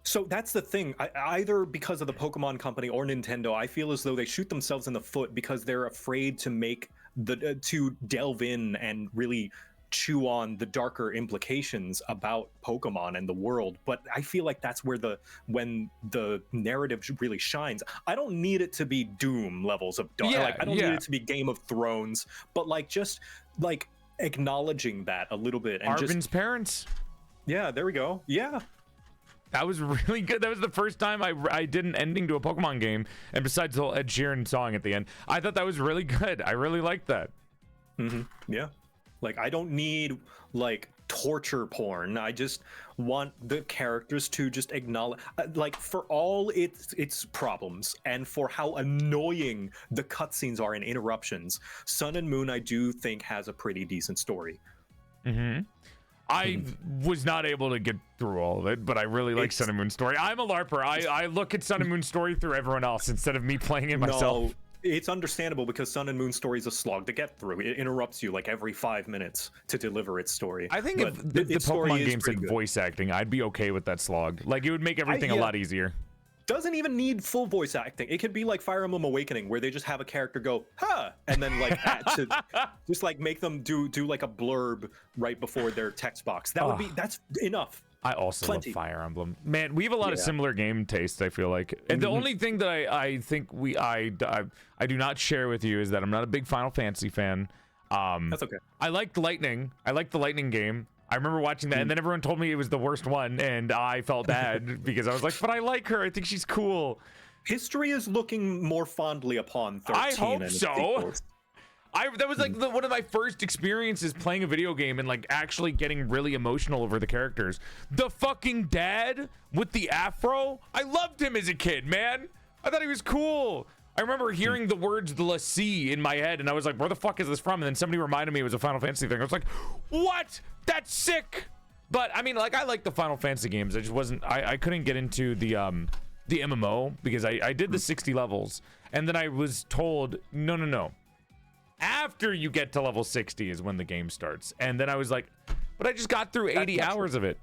So that's the thing. Either because of the Pokemon Company or Nintendo, I feel as though they shoot themselves in the foot because they're afraid to make to delve in and really chew on the darker implications about Pokemon and the world. But I feel like that's where when the narrative really shines. I don't need it to be Doom levels of dark. I don't need it to be Game of Thrones, but like just like acknowledging that a little bit. And Arvin's parents. Yeah, there we go. Yeah. That was really good. That was the first time I did an ending to a Pokemon game, and besides the whole Ed Sheeran song at the end, I thought that was really good. I really liked that. Yeah. Like, I don't need like torture porn. I just want the characters to just acknowledge, like, for all its problems and for how annoying the cutscenes are and interruptions, Sun and Moon I do think has a pretty decent story. I was not able to get through all of it, but I really like Sun and Moon Story. I'm a LARPer. I look at Sun and Moon Story through everyone else instead of me playing it myself. No, it's understandable because Sun and Moon Story is a slog to get through. It interrupts you like every 5 minutes to deliver its story. I think if the Pokemon games had voice acting, I'd be okay with that slog. Like, it would make everything a lot easier. Doesn't even need full voice acting. It could be like Fire Emblem Awakening, where they just have a character go, huh, and then like just like make them do like a blurb right before their text box. That's enough. I also love Fire Emblem. Man, we have a lot of similar game tastes, I feel like. And the only thing that I think I do not share with you is that I'm not a big Final Fantasy fan. That's okay. I liked Lightning. I liked the Lightning game. I remember watching that, and then everyone told me it was the worst one, and I felt bad because I was like, but I like her. I think she's cool. History is looking more fondly upon 13. I hope so. That was like one of my first experiences playing a video game and like actually getting really emotional over the characters. The fucking dad with the afro, I loved him as a kid, man. I thought he was cool. I remember hearing the words "the sea" in my head, and I was like, where the fuck is this from? And then somebody reminded me it was a Final Fantasy thing. I was like, what? That's sick. But I mean, like, I like the Final Fantasy games. I just wasn't, I couldn't get into the MMO because I did the 60 levels, and then I was told, no. After you get to level 60 is when the game starts. And then I was like, but I just got through 80 hours of it.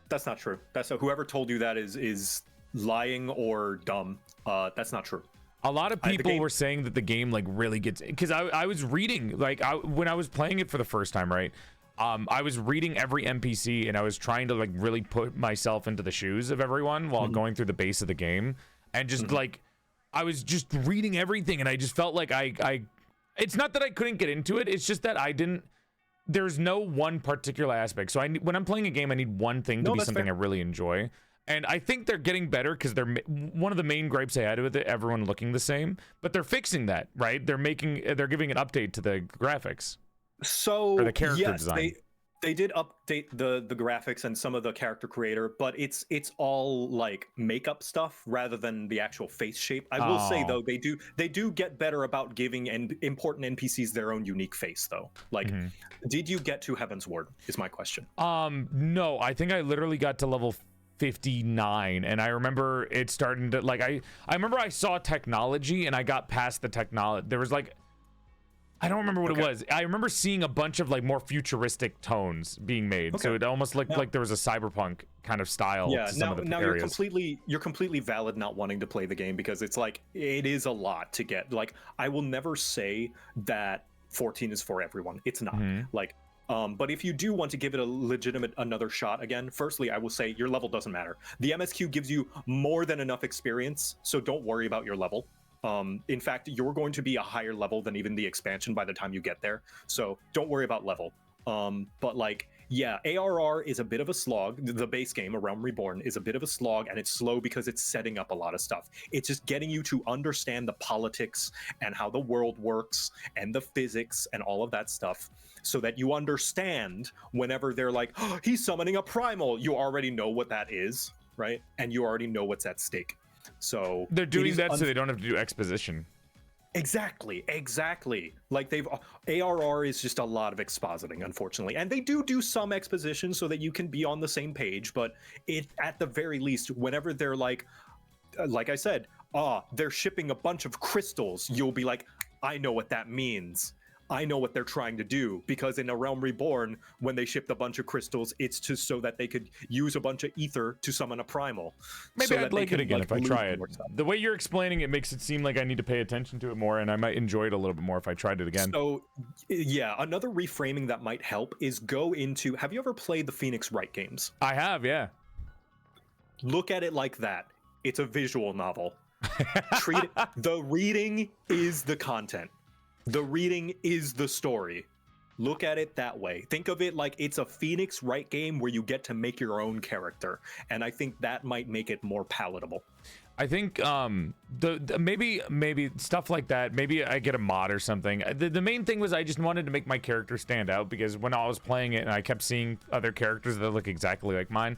That's not true. Whoever told you that is lying or dumb. That's not true. A lot of people were saying that the game like really gets, because I was reading like when I was playing it for the first time, right? I was reading every NPC and I was trying to like really put myself into the shoes of everyone while going through the base of the game, and just like I was just reading everything, and I just felt like I it's not that I couldn't get into it, it's just that I didn't. There's no one particular aspect. So when I'm playing a game, I need one thing to be something fair. I really enjoy. And I think they're getting better, because they're one of the main gripes I had with it, everyone looking the same, but they're fixing that, right? They're giving an update to the graphics. So or the character design. They did update the graphics and some of the character creator, but it's all like makeup stuff rather than the actual face shape. I will say though, they do get better about giving important NPCs their own unique face though. Like, did you get to Heaven's Ward is my question. No, I think I literally got to level 59, and I remember it starting to like I remember I saw technology and I got past the technology. There was like, I don't remember what it was. I remember seeing a bunch of like more futuristic tones being made, so it almost looked like there was a cyberpunk kind of style. Yeah, to some of the now areas. you're completely valid not wanting to play the game, because it's like it is a lot to get. Like, I will never say that 14 is for everyone. It's not. Like, but if you do want to give it a legitimate another shot again, firstly, I will say your level doesn't matter. The MSQ gives you more than enough experience, so don't worry about your level. In fact, you're going to be a higher level than even the expansion by the time you get there, so don't worry about level. But like, yeah, ARR is a bit of a slog. The base game, A Realm Reborn, is a bit of a slog, and it's slow because it's setting up a lot of stuff. It's just getting you to understand the politics and how the world works and the physics and all of that stuff, so that you understand whenever they're like, oh, he's summoning a primal, you already know what that is, right? And you already know what's at stake. So they're doing that so they don't have to do exposition. Exactly. Like, ARR is just a lot of expositing, unfortunately, and they do some exposition so that you can be on the same page. But at the very least, whenever they're like I said, they're shipping a bunch of crystals, you'll be like, I know what that means. I know what they're trying to do, because in A Realm Reborn, when they shipped a bunch of crystals, it's just so that they could use a bunch of ether to summon a primal. Maybe so I'd like it again if I try it. The way you're explaining it makes it seem like I need to pay attention to it more, and I might enjoy it a little bit more if I tried it again. So, yeah, another reframing that might help is go into... Have you ever played the Phoenix Wright games? I have, yeah. Look at it like that. It's a visual novel. Treat it... The reading is the content. The reading is the story. Look at it that way. Think of it like it's a Phoenix Wright game where you get to make your own character, and I think that might make it more palatable. I think maybe stuff like that. Maybe I get a mod or something. The main thing was I just wanted to make my character stand out, because when I was playing it and I kept seeing other characters that look exactly like mine,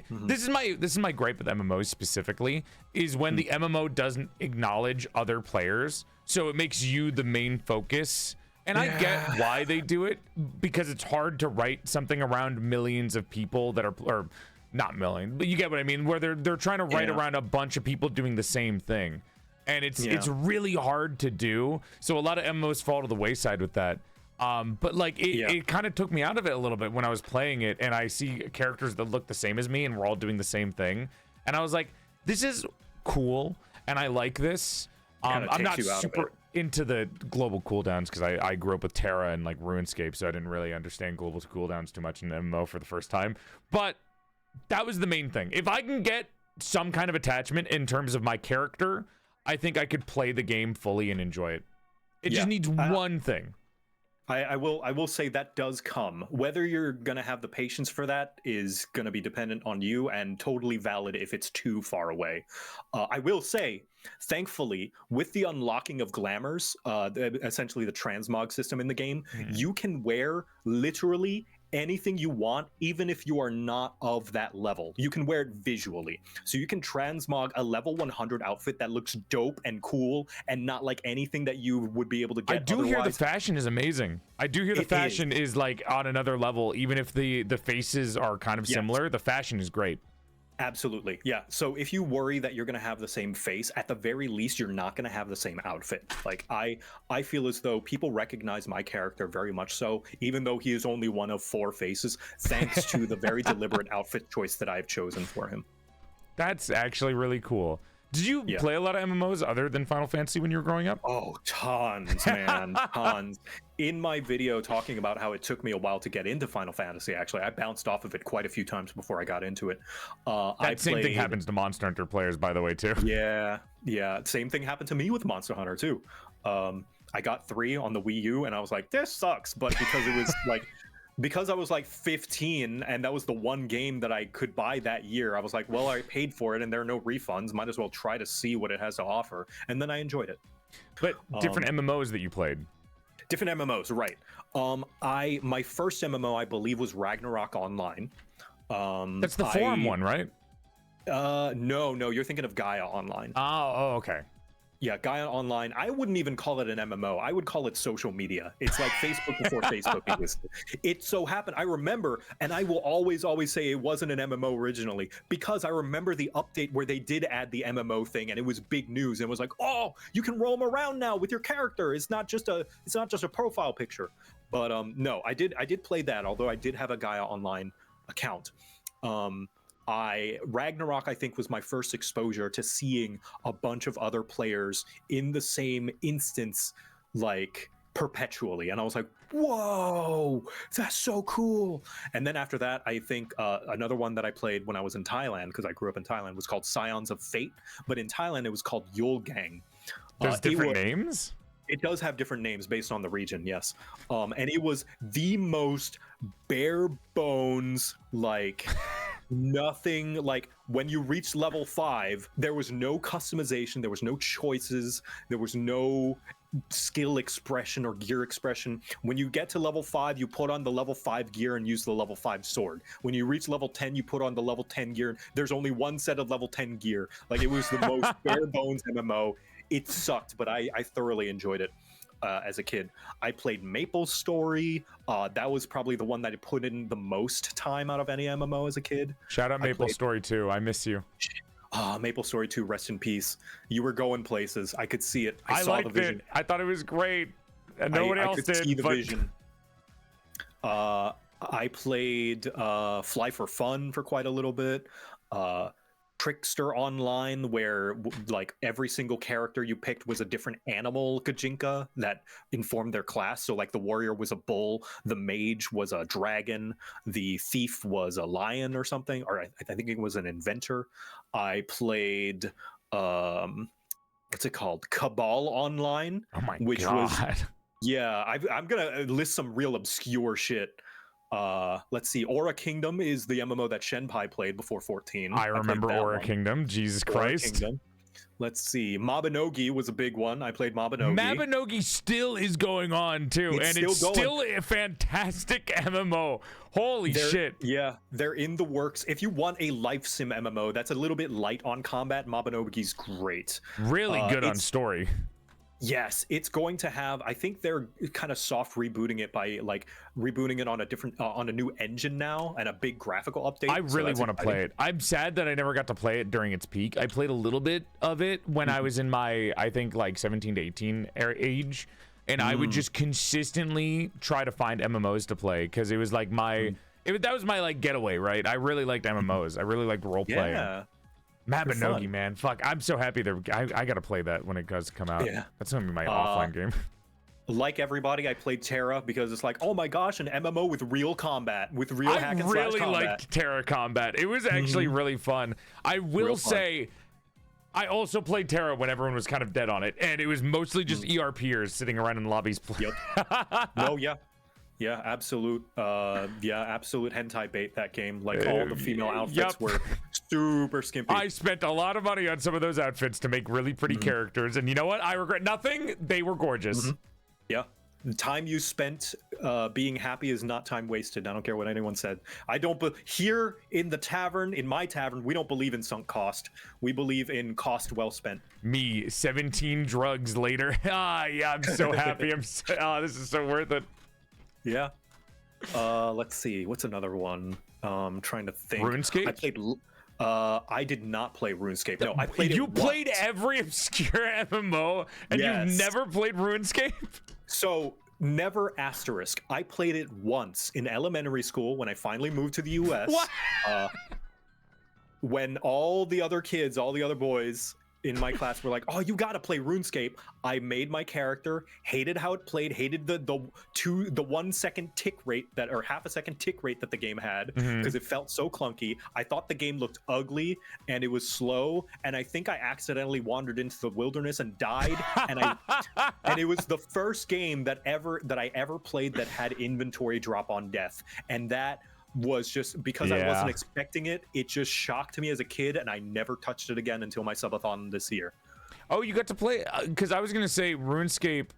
this is my gripe with MMOs specifically, is when the MMO doesn't acknowledge other players, so it makes you the main focus. And I get why they do it, because it's hard to write something around millions of people that are, or not million, but you get what I mean, where they're trying to write around a bunch of people doing the same thing, and it's really hard to do. So a lot of MMOs fall to the wayside with that. But like it kind of took me out of it a little bit when I was playing it, and I see characters that look the same as me, and we're all doing the same thing, and I was like, this is cool, and I like this. I'm not super into the global cooldowns, because I grew up with Terra and like RuneScape, so I didn't really understand global cooldowns too much in MMO for the first time. But that was the main thing. If I can get some kind of attachment in terms of my character, I think I could play the game fully and enjoy it. It just needs one thing. I will say that does come. Whether you're gonna have the patience for that is gonna be dependent on you, and totally valid if it's too far away. I will say, thankfully, with the unlocking of glamours, essentially the transmog system in the game, you can wear literally anything you want, even if you are not of that level. You can wear it visually. So you can transmog a level 100 outfit that looks dope and cool and not like anything that you would be able to get I do hear the fashion is amazing. I do hear the fashion is like on another level, even if the faces are kind of similar. The fashion is great. Absolutely. Yeah. So if you worry that you're going to have the same face, at the very least, you're not going to have the same outfit. Like I feel as though people recognize my character very much so, even though he is only one of 4 faces, thanks to the very deliberate outfit choice that I've chosen for him. That's actually really cool. Did you play a lot of MMOs other than Final Fantasy when you were growing up? Oh, tons, man, tons. In my video talking about how it took me a while to get into Final Fantasy, actually, I bounced off of it quite a few times before I got into it. Same thing happens to Monster Hunter players, by the way, too. Yeah, same thing happened to me with Monster Hunter, too. I got 3 on the Wii U, and I was like, this sucks, but because it was like... Because I was like 15 and that was the one game that I could buy that year, I was like, well, I paid for it and there are no refunds. Might as well try to see what it has to offer. And then I enjoyed it. But different MMOs that you played. Different MMOs, right. My first MMO, I believe, was Ragnarok Online. That's the forum one, right? No, you're thinking of Gaia Online. Oh, okay. Yeah, Gaia Online. I wouldn't even call it an MMO. I would call it social media. It's like Facebook before Facebook existed. It so happened, I remember, and I will always say it wasn't an MMO originally, because I remember the update where they did add the MMO thing, and it was big news. And it was like, oh, you can roam around now with your character. It's not just a profile picture. But no, I did play that, although I did have a Gaia Online account. Ragnarok, I think, was my first exposure to seeing a bunch of other players in the same instance, like perpetually. And I was like, whoa, that's so cool. And then after that, I think another one that I played when I was in Thailand, because I grew up in Thailand, was called Scions of Fate. But in Thailand, it was called Yul Gang. There's different names? It does have different names based on the region, yes. And it was the most bare bones, like... Nothing. Like when you reached level 5, there was no customization, there was no choices, there was no skill expression or gear expression. When you get to level 5, you put on the level 5 gear and use the level 5 sword. When you reach level 10, you put on the level 10 gear. There's only one set of level 10 gear. Like, it was the most bare bones MMO. It sucked, but I thoroughly enjoyed it. As a kid, I played Maple Story. That was probably the one that I put in the most time out of any MMO as a kid. Shout out Maple Story 2. I miss you. Maple Story 2, rest in peace. You were going places. I could see it. I saw liked the vision. it. I thought it was great. And nobody else could did. See the vision. I played Fly for Fun for quite a little bit. Trickster Online, where like every single character you picked was a different animal Kajinka that informed their class. So like the warrior was a bull, the mage was a dragon, the thief was a lion or something, or I think it was an inventor. I played what's it called, Cabal Online. Oh my which god. Was yeah, I'm gonna list some real obscure shit. Let's see. Aura Kingdom is the MMO that Shenpai played before 14. I remember Aura Kingdom. Jesus Christ. Kingdom. Let's see. Mabinogi was a big one. I played Mabinogi. Mabinogi still is going on too, it's still a fantastic MMO. Holy shit. Yeah, they're in the works. If you want a life sim MMO that's a little bit light on combat, Mabinogi's great. Really good on story. Yes, it's going to have, I think they're kind of soft rebooting it by like rebooting it on a different on a new engine now and a big graphical update. I really want to play it. I'm sad that I never got to play it during its peak. I played a little bit of it when I was in my, I think, like 17 to 18 age, and I would just consistently try to find MMOs to play because it was like my that was my like getaway, right? I really liked MMOs. I really liked role playing. Yeah. Mabinogi, man. Fuck, I'm so happy that I gotta play that when it does come out. Yeah. That's gonna be my offline game. Like everybody, I played Terra because it's like, oh my gosh, an MMO with real combat, with real hack and slash combat. I really liked Terra Combat. It was actually really fun. I will say, I also played Terra when everyone was kind of dead on it, and it was mostly just ERPers sitting around in lobbies. Yep. No, yeah. Yeah, absolute hentai bait, that game. Like all the female outfits were super skimpy. I spent a lot of money on some of those outfits to make really pretty characters, and you know what? I regret nothing. They were gorgeous. Yeah. The time you spent being happy is not time wasted. I don't care what anyone said. I don't here in the tavern, in my tavern, we don't believe in sunk cost. We believe in cost well spent. Me, 17 drugs later. Yeah, I'm so happy. This is so worth it. Yeah. Let's see. What's another one? Trying to think. RuneScape? I did not play RuneScape. No, I played it once. Played every obscure MMO and you've never played RuneScape? So, never asterisk. I played it once in elementary school when I finally moved to the US. What? When all the other kids, all the other boys in my class were like, "Oh, you gotta play RuneScape." I made my character, hated how it played, hated the 1 second tick rate that, or half a second tick rate that the game had, because it felt so clunky. I thought the game looked ugly and it was slow, and I think I accidentally wandered into the wilderness and died. And it was the first game that I ever played that had inventory drop on death, and that was just because I wasn't expecting it. It just shocked me as a kid, and I never touched it again until my subathon this year. Oh, you got to play, because I was gonna say RuneScape.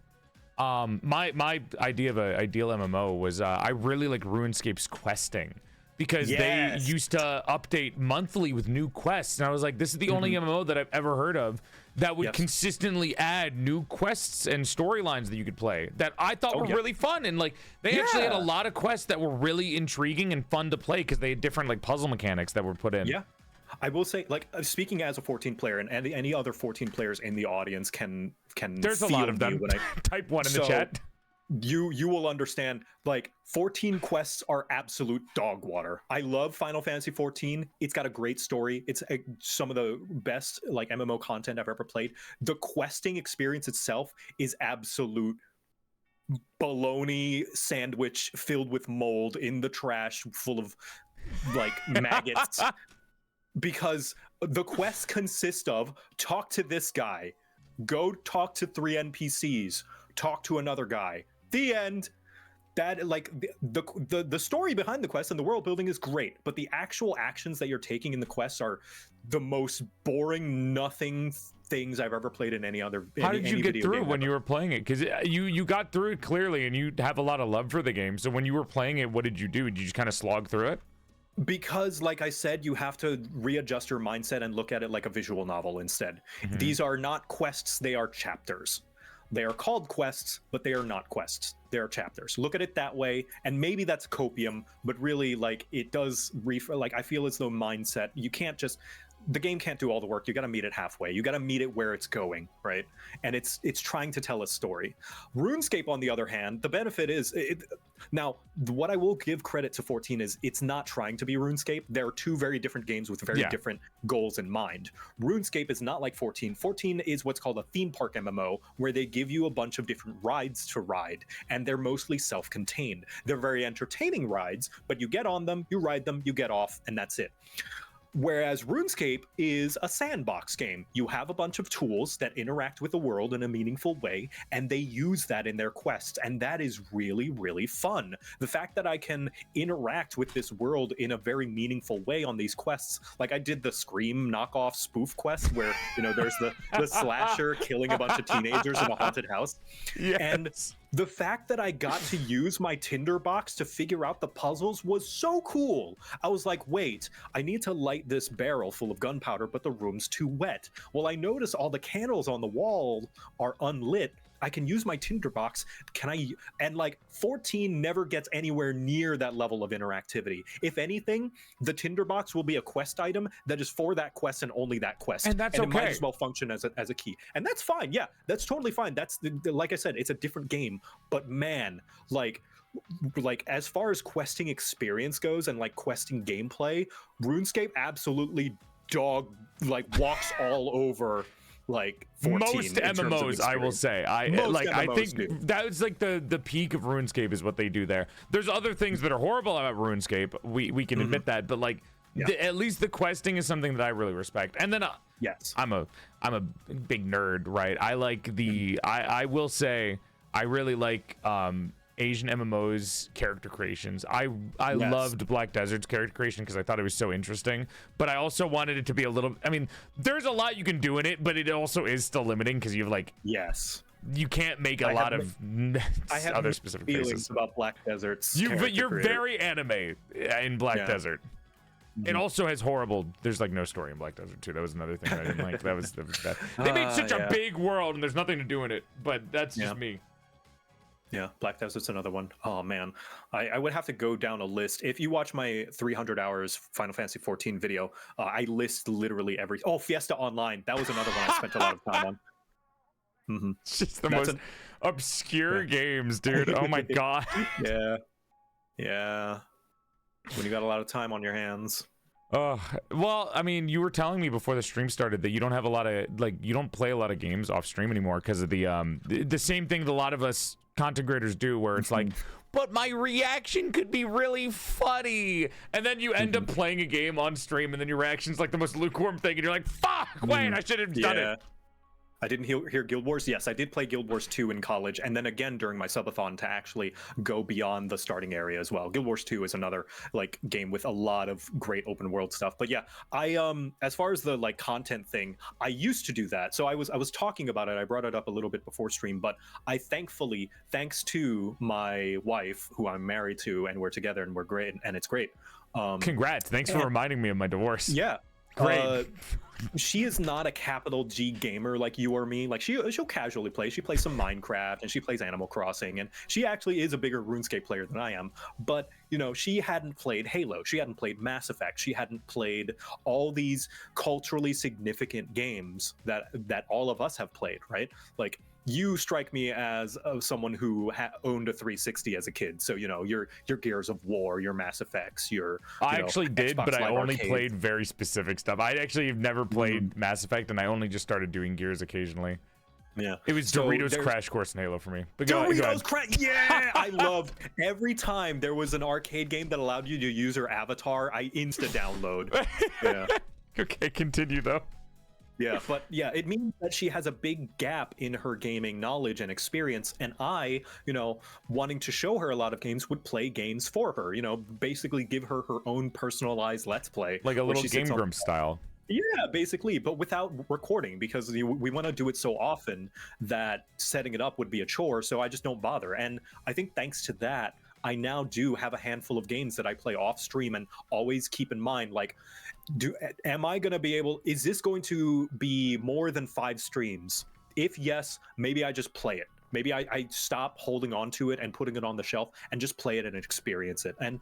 My idea of an ideal MMO was I really like RuneScape's questing, because they used to update monthly with new quests, and I was like, this is the only MMO that I've ever heard of that would consistently add new quests and storylines that you could play that I thought were really fun. And like they actually had a lot of quests that were really intriguing and fun to play, because they had different like puzzle mechanics that were put in. Yeah, I will say, like, speaking as a 14 player, and any other 14 players in the audience can there's a lot of them when I type 1 in the chat. You will understand, like, 14 quests are absolute dog water. I love Final Fantasy 14. It's got a great story. It's some of the best like MMO content I've ever played. The questing experience itself is absolute bologna sandwich filled with mold in the trash full of like maggots, because the quests consist of talk to this guy, go talk to 3 NPCs, talk to another guy. The end. That, like, the story behind the quest and the world building is great, but the actual actions that you're taking in the quests are the most boring, nothing things I've ever played in any other. How did you get through when you were playing it? Because you got through it clearly, and you have a lot of love for the game. So when you were playing it, what did you do? Did you just kind of slog through it? Because, like I said, you have to readjust your mindset and look at it like a visual novel instead. These are not quests; they are chapters. They are called quests, but they are not quests. They are chapters. Look at it that way, and maybe that's copium, but really, like, it does like, I feel as though mindset, you can't just, the game can't do all the work. You got to meet it halfway. You got to meet it where it's going, right? And it's trying to tell a story. RuneScape, on the other hand, the benefit is now what I will give credit to 14 is it's not trying to be RuneScape. There are two very different games with very different goals in mind. RuneScape is not like 14. 14 is what's called a theme park MMO, where they give you a bunch of different rides to ride, and they're mostly self-contained. They're very entertaining rides, but you get on them, you ride them, you get off, and that's it. Whereas RuneScape is a sandbox game. You have a bunch of tools that interact with the world in a meaningful way, and they use that in their quests, and that is really, really fun. The fact that I can interact with this world in a very meaningful way on these quests, like I did the Scream knockoff spoof quest where, you know, there's the slasher killing a bunch of teenagers in a haunted house. And the fact that I got to use my tinderbox to figure out the puzzles was so cool. I was like, wait, I need to light this barrel full of gunpowder, but the room's too wet. Well, I notice all the candles on the wall are unlit. I can use my tinderbox. And like 14 never gets anywhere near that level of interactivity. If anything, the tinderbox will be a quest item that is for that quest and only that quest. And that's okay. It might as well function as a key. And that's fine. Yeah, that's totally fine. That's like I said, it's a different game. But man, like as far as questing experience goes and like questing gameplay, RuneScape absolutely walks all over like 14 most MMOs, I will say. I think that's like the peak of RuneScape is what they do there. There's other things that are horrible about RuneScape. We can admit that, but like at least the questing is something that I really respect. And then yes, I'm a big nerd, right? I like I will say I really like Asian MMOs character creations. I loved Black Desert's character creation because I thought it was so interesting, but I also wanted it to be a little, I mean, there's a lot you can do in it, but it also is still limiting because you have like, you can't make a lot of other specific feelings faces about Black Desert's but you're very anime in Black Desert. It also has there's like no story in Black Desert too. That was another thing I didn't like. That was bad. They made such a big world and there's nothing to do in it, but that's just me. Yeah, Black Desert's another one. Oh man, I would have to go down a list. If you watch my 300 hours Final Fantasy 14 video, I list literally every. Oh, Fiesta Online. That was another one I spent a lot of time on. It's just the most obscure games, dude. Oh my god. Yeah. When you got a lot of time on your hands. Well, I mean, you were telling me before the stream started that you don't have a lot of you don't play a lot of games off stream anymore because of the same thing that a lot of us content creators do, where it's like, but my reaction could be really funny, and then you end up playing a game on stream, and then your reaction's like the most lukewarm thing, and you're like, fuck, wait, I should have done it. I didn't hear Guild Wars. Yes, I did play Guild Wars 2 in college, and then again during my subathon to actually go beyond the starting area as well. Guild Wars 2 is another game with a lot of great open world stuff. But yeah, I as far as the content thing, I used to do that. So I was talking about it. I brought it up a little bit before stream, but I thankfully, thanks to my wife, who I'm married to, and we're together and we're great, and it's great. Congrats! Thanks for reminding me of my divorce. Yeah. Great. She is not a capital G gamer like you or me. She'll casually play. She plays some Minecraft and she plays Animal Crossing, and she actually is a bigger RuneScape player than I am. But she hadn't played Halo. She hadn't played Mass Effect. She hadn't played all these culturally significant games that all of us have played, right? You strike me as someone who owned a 360 as a kid. So, your Gears of War, your Mass Effects, I actually did, Xbox but I Live only Arcade. played very specific stuff. I actually have never played Mass Effect, and I only just started doing Gears occasionally. Yeah. It was Doritos Crash Course in Halo for me. But Doritos Crash! Yeah! I loved every time there was an arcade game that allowed you to use your avatar, I insta-download. Yeah. Okay, continue, though. Yeah, but yeah, it means that she has a big gap in her gaming knowledge and experience, and I, wanting to show her a lot of games, would play games for her, basically give her her own personalized Let's Play. Like a little Game Grumps style. Yeah, basically, but without recording, because we want to do it so often that setting it up would be a chore, so I just don't bother. And I think thanks to that, I now do have a handful of games that I play off stream and always keep in mind, am I going to be able, is this going to be more than 5 streams? If yes, maybe I just play it. Maybe I stop holding on to it and putting it on the shelf and just play it and experience it. And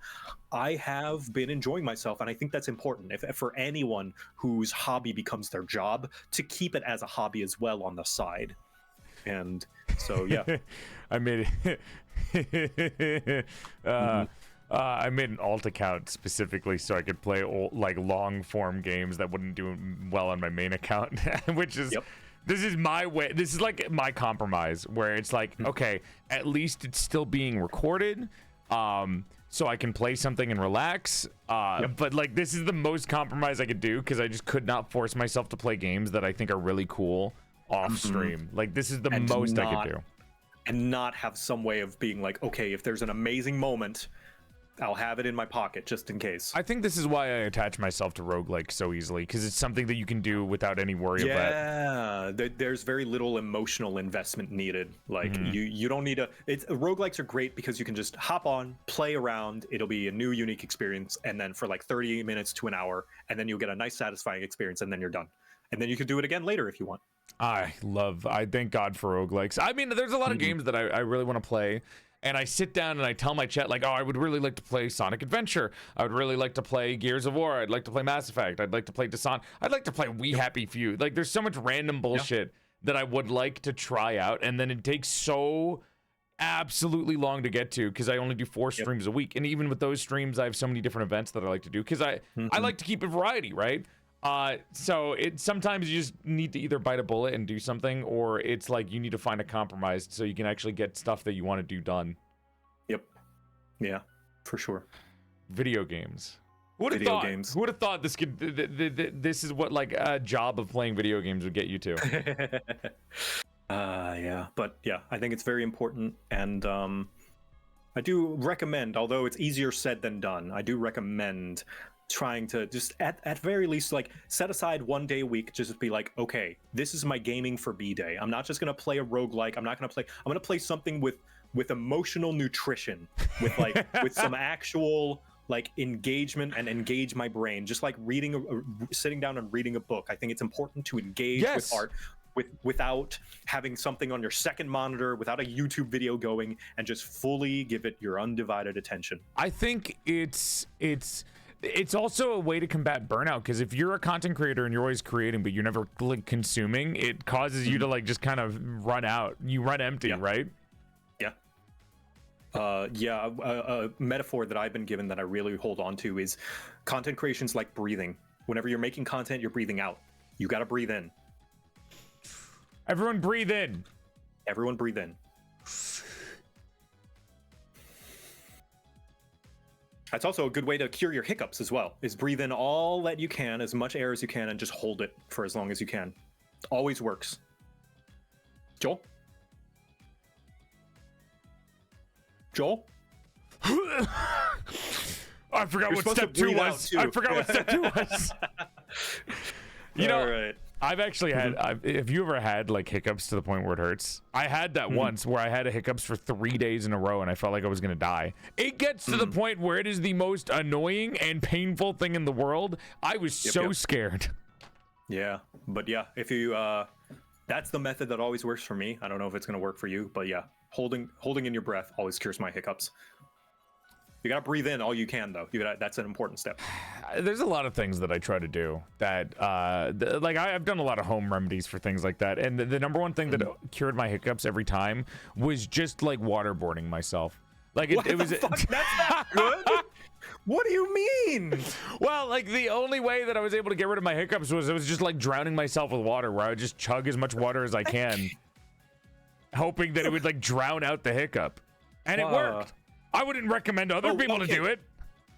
I have been enjoying myself, and I think that's important. If for anyone whose hobby becomes their job, to keep it as a hobby as well on the side. And so, yeah. I made it. I made an alt account specifically so I could play long form games that wouldn't do well on my main account, which is this is my way. This is my compromise, where it's okay, at least it's still being recorded, so I can play something and relax. But this is the most compromise I could do, because I just could not force myself to play games that I think are really cool off stream. This is the most I could do, and not have some way of being okay, if there's an amazing moment, I'll have it in my pocket just in case. I think this is why I attach myself to roguelike so easily, because it's something that you can do without any worry of that. Yeah, there's very little emotional investment needed. You don't need roguelikes are great because you can just hop on, play around, it'll be a new unique experience, and then for 30 minutes to an hour, and then you'll get a nice satisfying experience, and then you're done. And then you can do it again later if you want. I thank God for roguelikes. I mean, there's a lot of games that I really want to play. And I sit down and I tell my chat, I would really like to play Sonic Adventure. I would really like to play Gears of War. I'd like to play Mass Effect. I'd like to play Dishonored. I'd like to play We Happy Few. There's so much random bullshit that I would like to try out. And then it takes so absolutely long to get to, because I only do 4 streams a week. And even with those streams, I have so many different events that I like to do, because I like to keep it variety, right? So sometimes you just need to either bite a bullet and do something, or it's you need to find a compromise so you can actually get stuff that you want to do done. Yep. Yeah, for sure. Video games. Who would have thought this could? This is what a job of playing video games would get you to. Yeah, but yeah, I think it's very important, and I do recommend, although it's easier said than done, I do recommend trying to just at very least set aside 1 day a week, just be okay, this is my gaming for B-day. I'm not just gonna play a roguelike. I'm gonna play something with emotional nutrition, with with some actual engagement, and engage my brain, just reading sitting down and reading a book. I think it's important to engage with art without having something on your second monitor, without a YouTube video going, and just fully give it your undivided attention. I think it's also a way to combat burnout, because if you're a content creator and you're always creating but you're never consuming, it causes you to just kind of run out. You run empty, right? Yeah. Yeah, a metaphor that I've been given that I really hold on to is content creation's like breathing. Whenever you're making content, you're breathing out. You got to breathe in. Everyone breathe in. Everyone breathe in. That's also a good way to cure your hiccups as well, is breathe in all that you can, as much air as you can, and just hold it for as long as you can. Always works. Joel? Joel? I forgot what step 2 was. I forgot what step 2 was. You know, right. I've actually had, have you ever had like hiccups to the point where it hurts? I had that once where I had hiccups for 3 days in a row and I felt like I was going to die. It gets to the point where it is the most annoying and painful thing in the world. I was so scared. Yeah, but yeah, if you, that's the method that always works for me. I don't know if it's going to work for you, but yeah, holding in your breath always cures my hiccups. You gotta breathe in all you can, though. That's an important step. There's a lot of things that I try to do that, like I've done a lot of home remedies for things like that. And the number one thing that cured my hiccups every time was just like waterboarding myself. Like it was. Fuck? That's not good. What do you mean? Well, like the only way that I was able to get rid of my hiccups was just like drowning myself with water, where I would just chug as much water as I can, hoping that it would like drown out the hiccup, and it worked. I wouldn't recommend other people to do it.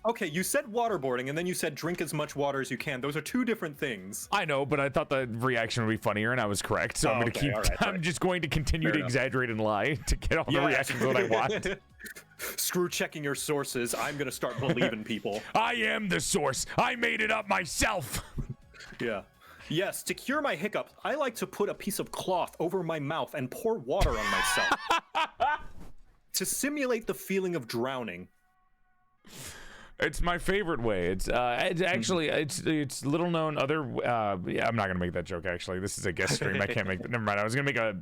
Okay, you said waterboarding, and then you said drink as much water as you can. Those are two different things. I know, but I thought the reaction would be funnier, and I was correct. So I'm going to keep. I'm just going to continue to exaggerate and lie to get all the reactions that I want. Screw checking your sources. I'm going to start believing people. I am the source. I made it up myself. Yeah. Yes, to cure my hiccups, I like to put a piece of cloth over my mouth and pour water on myself. To simulate the feeling of drowning. It's my favorite way. It's actually it's little known. Other yeah, I'm not gonna make that joke. Actually, this is a guest stream. I can't make that. Never mind. I was gonna make a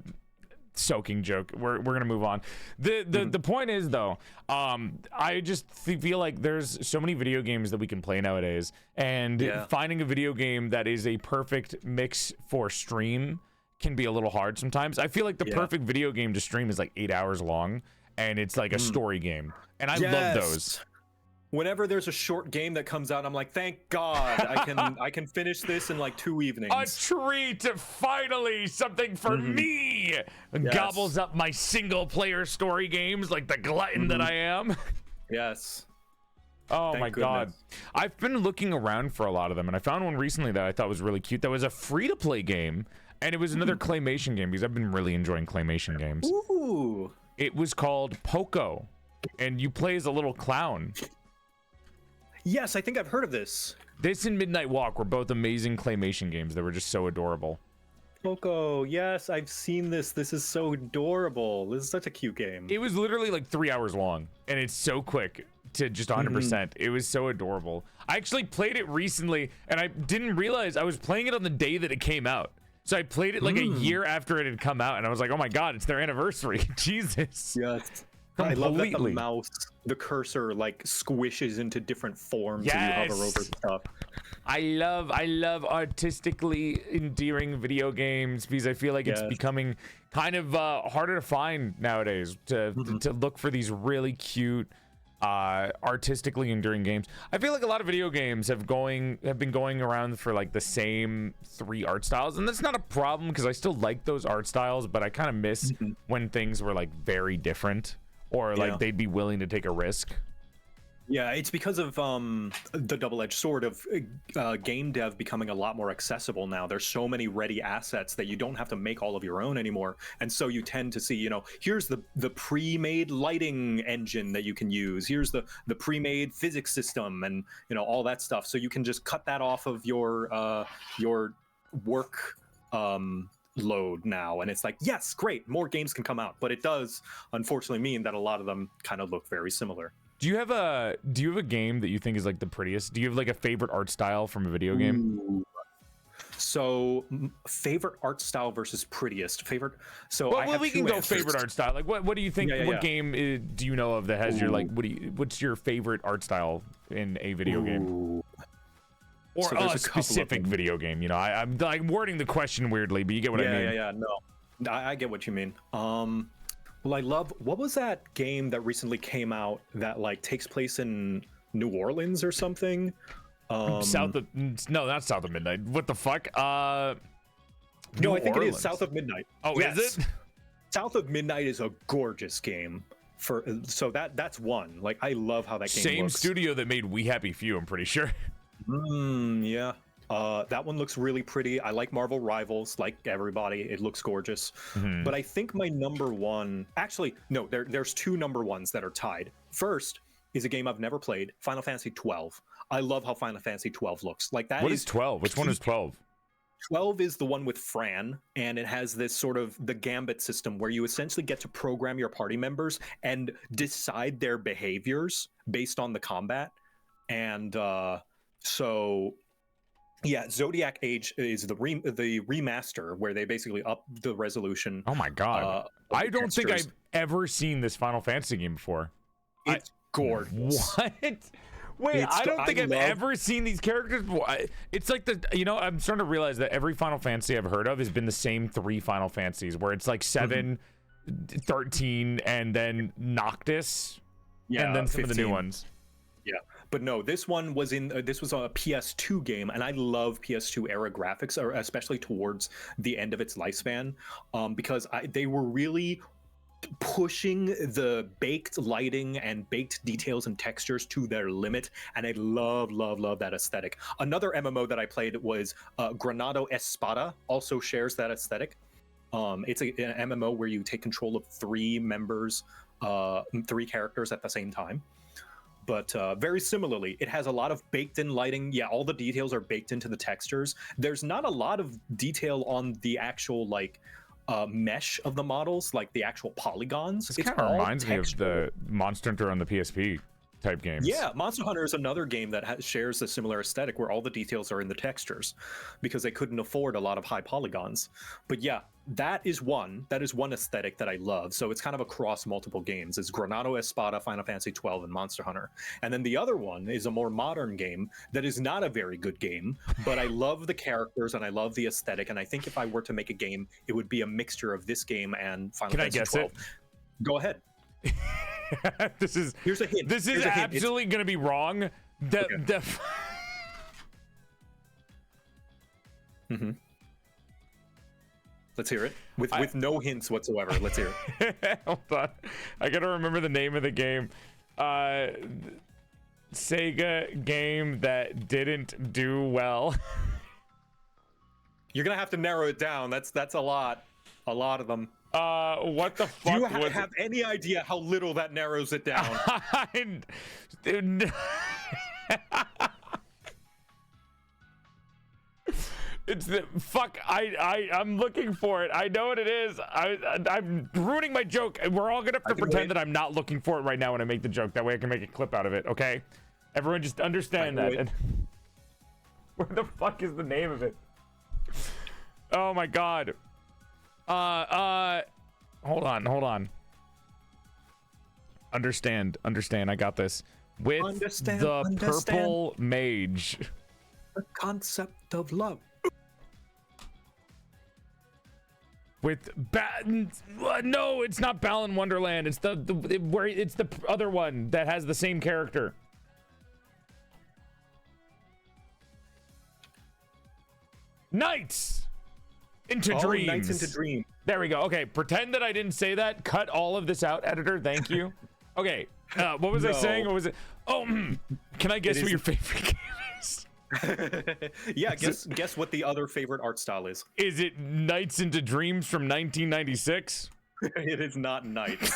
soaking joke. We're gonna move on. The point is though, I just feel like there's so many video games that we can play nowadays, and finding a video game that is a perfect mix for stream can be a little hard sometimes. I feel like the perfect video game to stream is like 8 hours long. And it's like a story game, and I love those. Whenever there's a short game that comes out, I'm like, thank God, I can finish this in like 2 evenings. A treat! Finally, something for me. Gobbles up my single-player story games like the glutton that I am. Yes. Oh my God! I've been looking around for a lot of them, and I found one recently that I thought was really cute. That was a free-to-play game, and it was another claymation game because I've been really enjoying claymation games. Ooh. It was called Poco, and you play as a little clown. Yes, I think I've heard of this. This and Midnight Walk were both amazing claymation games that were just so adorable. Poco, yes, I've seen this. This is so adorable. This is such a cute game. It was literally like 3 hours long, and it's so quick to just 100%. It was so adorable. I actually played it recently, and I didn't realize I was playing it on the day that it came out. So I played it like a year after it had come out, and I was like, oh my God, it's their anniversary. Jesus. Yes. I love that the mouse, the cursor, like squishes into different forms and you hover over stuff. I love artistically endearing video games because I feel like it's becoming kind of harder to find nowadays to look for these really cute, artistically enduring games. I feel like a lot of video games have been going around for like the same 3 art styles, and that's not a problem because I still like those art styles, but I kind of miss when things were like very different or like they'd be willing to take a risk. Yeah, it's because of the double-edged sword of game dev becoming a lot more accessible now. There's so many ready assets that you don't have to make all of your own anymore. And so you tend to see, you know, here's the pre-made lighting engine that you can use. Here's the pre-made physics system and, you know, all that stuff. So you can just cut that off of your work load now. And it's like, yes, great, more games can come out. But it does, unfortunately, mean that a lot of them kind of look very similar. Do you have a game that you think is like the prettiest? Do you have like a favorite art style from a video game? Ooh. So favorite art style versus prettiest favorite. So well, we can go favorite art style. Like what do you think? What game do you know of that has your like? What's your favorite art style in a video game? Or so a specific video game? You know, I'm like wording the question weirdly, but you get what I mean. No, I get what you mean. Well, I love, what was that game that recently came out that like takes place in New Orleans or something? South of, no, not South of Midnight. What the fuck? No, I think it is Orleans. South of Midnight. Oh, Yes. is it? South of Midnight is a gorgeous game. So that's one. Like, I love how that game Same looks. studio that made We Happy Few, I'm pretty sure. Yeah. That one looks really pretty. I like Marvel Rivals, like everybody. It looks gorgeous. But I think my number one, actually, no, there's two number ones that are tied. First is a game I've never played, Final Fantasy 12. I love how Final Fantasy 12 looks. Like that. What is 12? Which one is 12? 12 is the one with Fran, and it has this sort of the gambit system where you essentially get to program your party members and decide their behaviors based on the combat. And so yeah, Zodiac Age is the remaster where they basically up the resolution. Oh my god. I don't think textures. I've ever seen this Final Fantasy game before. It's gorgeous. What? Wait, It's- I don't think I I've love- ever seen these characters before. It's like I'm starting to realize that every Final Fantasy I've heard of has been the same 3 Final Fantasies, where it's like 7, 13, and then Noctis, and then some of the new 15. ones. Yeah, but no, this one was this was a PS2 game, and I love PS2 era graphics, or especially towards the end of its lifespan, because they were really pushing the baked lighting and baked details and textures to their limit, and I love that aesthetic. Another MMO that I played was Granado Espada, also shares that aesthetic. It's an MMO where you take control of 3 members, 3 characters at the same time. But very similarly, it has a lot of baked-in lighting. Yeah, all the details are baked into the textures. There's not a lot of detail on the actual like mesh of the models, like the actual polygons. This It's kind of all reminds me of textural. the Monster Hunter on the PSP type games. Yeah, Monster Hunter is another game that shares a similar aesthetic where all the details are in the textures because they couldn't afford a lot of high polygons. But yeah, that is one aesthetic that I love. So it's kind of across multiple games. It's Granado Espada, Final Fantasy 12, and Monster Hunter. And then the other one is a more modern game that is not a very good game, but I love the characters and I love the aesthetic. And I think if I were to make a game, it would be a mixture of this game and Final Can I Fantasy guess 12. it? Go ahead. Here's a hint. This is Here's a hint. absolutely going to be wrong. Let's hear it with no hints whatsoever. Let's hear it. Hold on, I gotta remember the name of the game. Sega game that didn't do well. You're gonna have to narrow it down. That's a lot of them. What the fuck? Do you was have any idea how little that narrows it down? It's the fuck. I'm looking for it. I know what it is. I'm ruining my joke. We're all gonna have to pretend that I'm not looking for it right now when I make the joke. That way I can make a clip out of it. Okay? Everyone just understand that. And where the fuck is the name of it? Oh my god. Hold on. Understand. I got this. With the purple mage. The concept of love. With no, it's not Balan Wonderland. It's the where it's the other one that has the same character. Nights into Dreams. Nights into Dream. There we go. Okay, pretend that I didn't say that. Cut all of this out, editor. Thank you. Okay, what was I saying? What was it? Oh, can I guess what your favorite game is? Yeah, guess what the other favorite art style is. Is it Nights into Dreams from 1996? It is not Nights.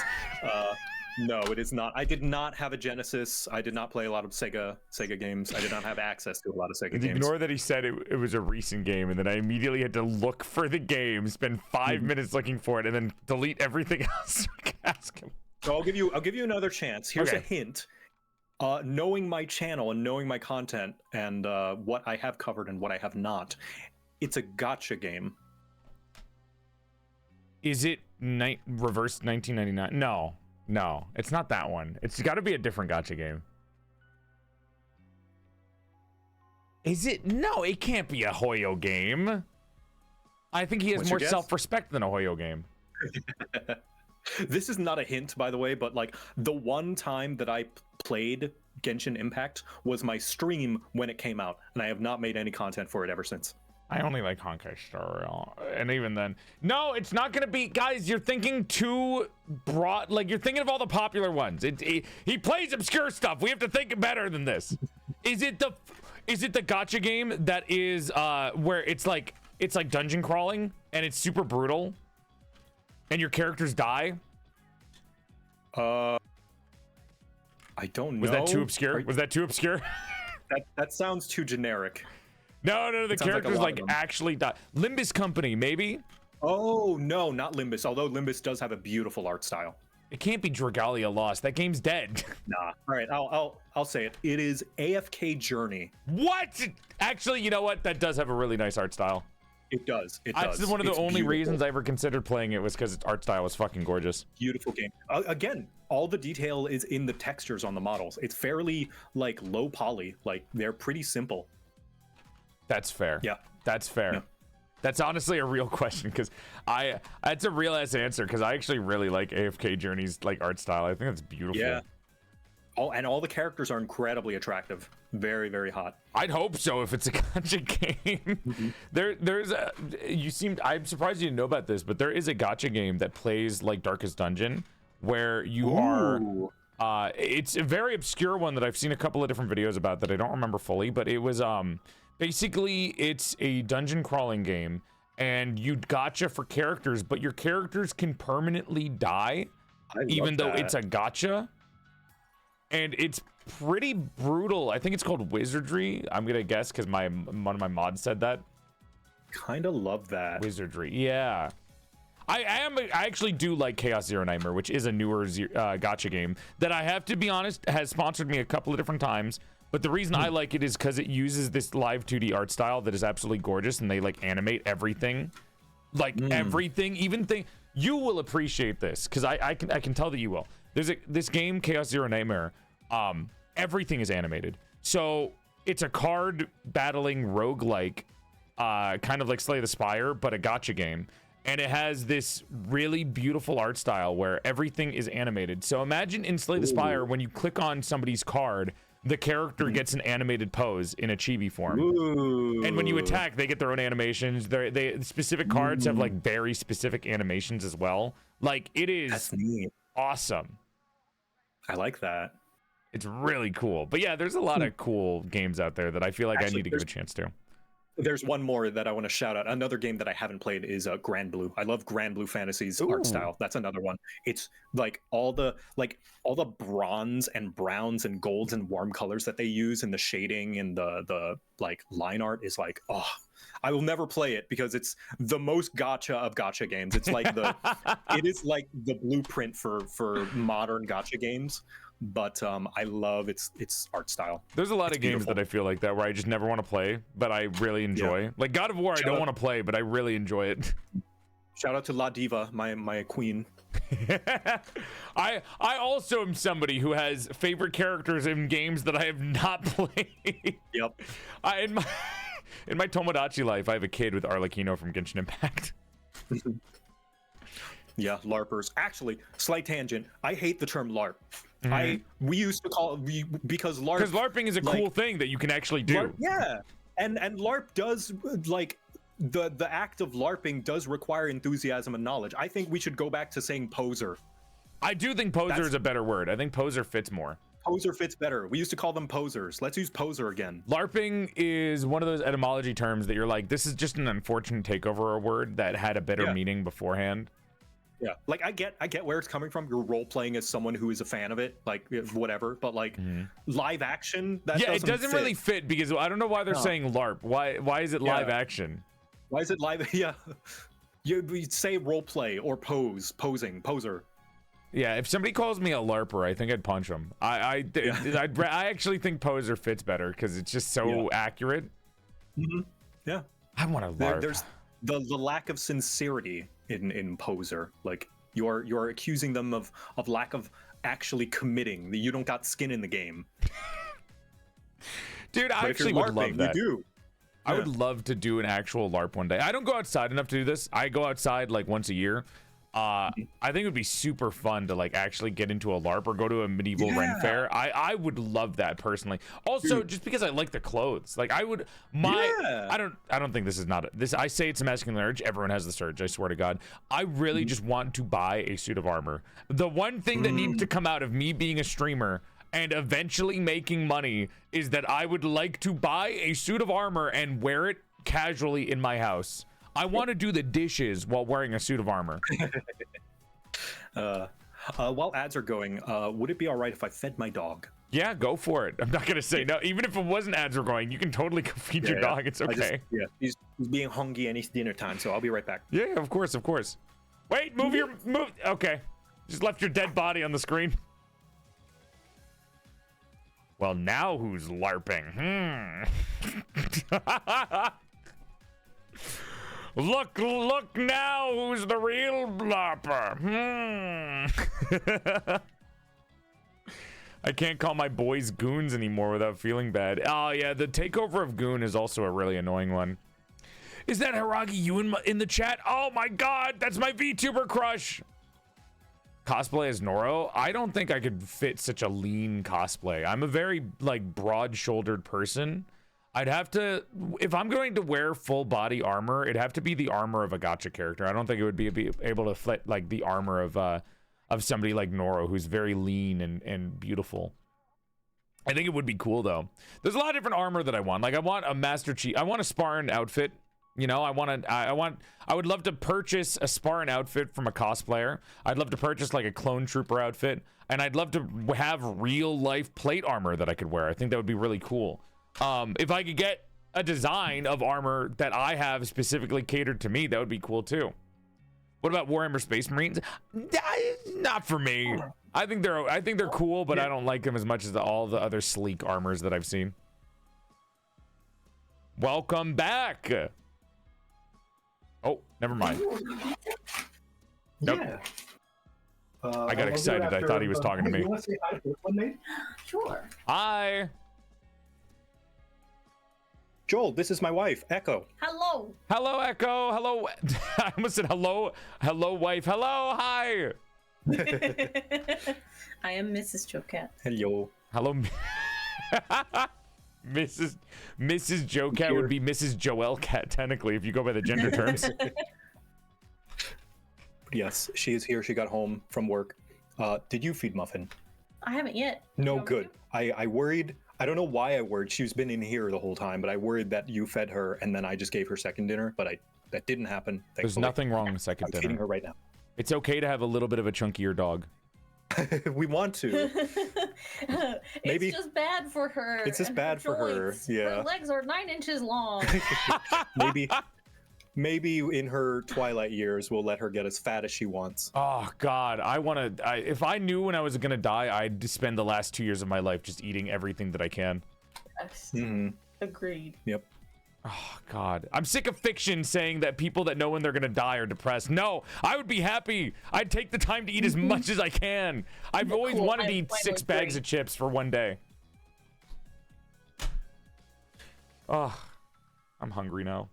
No, it is not. I did not have a Genesis. I did not play a lot of Sega games. I did not have access to a lot of Sega games. Ignore that he said it was a recent game, and then I immediately had to look for the game, spend 5 minutes looking for it, and then delete everything else so I can ask him. So I'll give you another chance. Here's Okay. a hint. Knowing my channel and knowing my content and what I have covered and what I have not, it's a gotcha game. Is it reverse 1999? No, it's not that one. It's got to be a different gotcha game. Is it? No, it can't be a Hoyo game. I think he has What's more your guess? self-respect than a Hoyo game. This is not a hint, by the way, but like the one time that I played Genshin Impact was my stream when it came out, and I have not made any content for it ever since. I only like Honkai Star Rail, and even then, no, it's not gonna be. Guys, you're thinking too broad. Like you're thinking of all the popular ones. He plays obscure stuff. We have to think better than this. Is it the gacha game that is where it's like dungeon crawling and it's super brutal, and your characters die? I don't know. Was that too obscure? Was that too obscure? That sounds too generic. No, the characters like actually die. Limbus Company, maybe? Oh, no, not Limbus. Although Limbus does have a beautiful art style. It can't be Dragalia Lost. That game's dead. Nah. All right, I'll say it. It is AFK Journey. What? Actually, you know what? That does have a really nice art style. It does. It does. That's one of the only reasons I ever considered playing it was because its art style was fucking gorgeous. Beautiful game. Again, all the detail is in the textures on the models. It's fairly like low poly. Like they're pretty simple. That's fair. Yeah. That's fair. Yeah. That's honestly a real question because it's a real ass answer because I actually really like AFK Journey's like art style. I think it's beautiful. Yeah. All the characters are incredibly attractive. Very, very hot. I'd hope so if it's a gacha game. Mm-hmm. I'm surprised you didn't know about this, but there is a gacha game that plays like Darkest Dungeon where you are it's a very obscure one that I've seen a couple of different videos about that I don't remember fully, but it was basically it's a dungeon crawling game and you gacha for characters, but your characters can permanently die even though it's a gacha. And it's pretty brutal. I think it's called Wizardry. I'm gonna guess because one of my mods said that. Kind of love that. Wizardry, yeah. I actually do like Chaos Zero Nightmare, which is a newer gacha game that I have to be honest has sponsored me a couple of different times. But the reason I like it is because it uses this live 2D art style that is absolutely gorgeous, and they like animate everything, like everything, even thing. You will appreciate this because I can tell that you will. There's this game Chaos Zero Nightmare. Everything is animated, so it's a card battling roguelike, kind of like Slay the Spire, but a gacha game. And it has this really beautiful art style where everything is animated. So imagine in Slay the Spire, when you click on somebody's card, the character gets an animated pose in a chibi form. And when you attack, they get their own animations. Specific cards have like very specific animations as well. Like it is awesome. I like that. It's really cool. But yeah, there's a lot of cool games out there that I feel like I need to give a chance to. There's one more that I want to shout out. Another game that I haven't played is Grand Blue. I love Grand Blue Fantasy's art style. That's another one. It's like all the bronze and browns and golds and warm colors that they use in the shading and the like line art is like, oh, I will never play it because it's the most gacha of gacha games. It's like it is like the blueprint for modern gacha games. But I love its art style. There's a lot of games that I feel like that where I just never want to play, but I really enjoy. Yeah. Like God of War, I don't want to play, but I really enjoy it. Shout out to La Diva, my queen. I also am somebody who has favorite characters in games that I have not played. Yep. In my Tomodachi life, I have a kid with Arlecchino from Genshin Impact. Yeah, LARPers. Actually, slight tangent. I hate the term LARP. We used to call it because LARPing is a cool thing that you can actually do. And LARP does like the act of LARPing does require enthusiasm and knowledge. I think we should go back to saying poser. I do think poser is a better word. I think poser fits more. Poser fits better. We used to call them posers. Let's use poser again. LARPing is one of those etymology terms that you're like, this is just an unfortunate takeover of a word that had a better meaning beforehand. Yeah, like I get where it's coming from. You're role playing as someone who is a fan of it, like whatever. But like live action, it doesn't really fit because I don't know why they're saying LARP. Why is it live action? Why is it live? Yeah, you say role play or poser. Yeah, if somebody calls me a LARPer, I think I'd punch them. I actually think poser fits better because it's just so accurate. Yeah, I want to LARP. There's the lack of sincerity in poser. Like you're accusing them of lack of actually committing. You don't got skin in the game. Dude, I actually would love that. You do. I would love to do an actual LARP one day. I don't go outside enough to do this. I go outside like once a year. I think it would be super fun to like actually get into a LARP or go to a medieval Ren fair. I would love that personally. Also, just because I like the clothes. Like I would I don't think this is not this. I say it's a masculine urge. Everyone has this urge. I swear to God. I really just want to buy a suit of armor. The one thing that needs to come out of me being a streamer and eventually making money is that I would like to buy a suit of armor and wear it casually in my house. I want to do the dishes while wearing a suit of armor. While ads are going, would it be all right if I fed my dog? Yeah, go for it. I'm not gonna say no. Even if it wasn't ads were going, you can totally go feed your dog. It's okay. He's being hungry and it's dinner time, so I'll be right back. Yeah, of course. Wait, move. Okay, just left your dead body on the screen. Well, now who's LARPing? Look now, who's the real LARPer? I can't call my boys goons anymore without feeling bad. Oh yeah, the takeover of goon is also a really annoying one. Is that Hiragi you in the chat? Oh my god, that's my VTuber crush. Cosplay as Noro? I don't think I could fit such a lean cosplay. I'm a very like broad-shouldered person. I'd have to, if I'm going to wear full body armor, it'd have to be the armor of a gacha character. I don't think it would be able to fit like the armor of somebody like Noro, who's very lean and beautiful. I think it would be cool though. There's a lot of different armor that I want. Like I want a Master Chief. I want a Spartan outfit. You know, I would love to purchase a Spartan outfit from a cosplayer. I'd love to purchase like a clone trooper outfit, and I'd love to have real life plate armor that I could wear. I think that would be really cool. If I could get a design of armor that I have specifically catered to me, that would be cool too. What about Warhammer Space Marines? Not for me. I think they're cool, but I don't like them as much as all the other sleek armors that I've seen. Welcome back. Oh, never mind. Nope. Yeah. I got excited. I thought he was talking to me. You want to say hi to PorcelainMaid? Sure. Hi. Joel, this is my wife, Echo. Hello. Hello, Echo. Hello. I almost said hello. Hello, wife. Hello. Hi. I am Mrs. JoCat. Hello. Hello. Mrs. JoCat would be Mrs. Joel Cat, technically, if you go by the gender terms. Yes, she is here. She got home from work. Did you feed Muffin? I haven't yet. No, good. I worried. I don't know why I worried. She's been in here the whole time, but I worried that you fed her and then I just gave her second dinner, but that didn't happen. Thankfully. There's nothing wrong with second I'm feeding dinner. her right now. It's okay to have a little bit of a chunkier dog. We want to. Maybe it's just bad for her. It's just bad for her. Yeah. Her legs are 9 inches long. Maybe in her twilight years we'll let her get as fat as she wants. Oh God, if I knew when I was gonna die, I'd spend the last 2 years of my life just eating everything that I can. Yes. Mm-hmm. Agreed. Yep. Oh God, I'm sick of fiction saying that people that know when they're gonna die are depressed. No, I would be happy. I'd take the time to eat as much as I can. I've always wanted to eat 6 bags of chips for one day. Oh, I'm hungry now.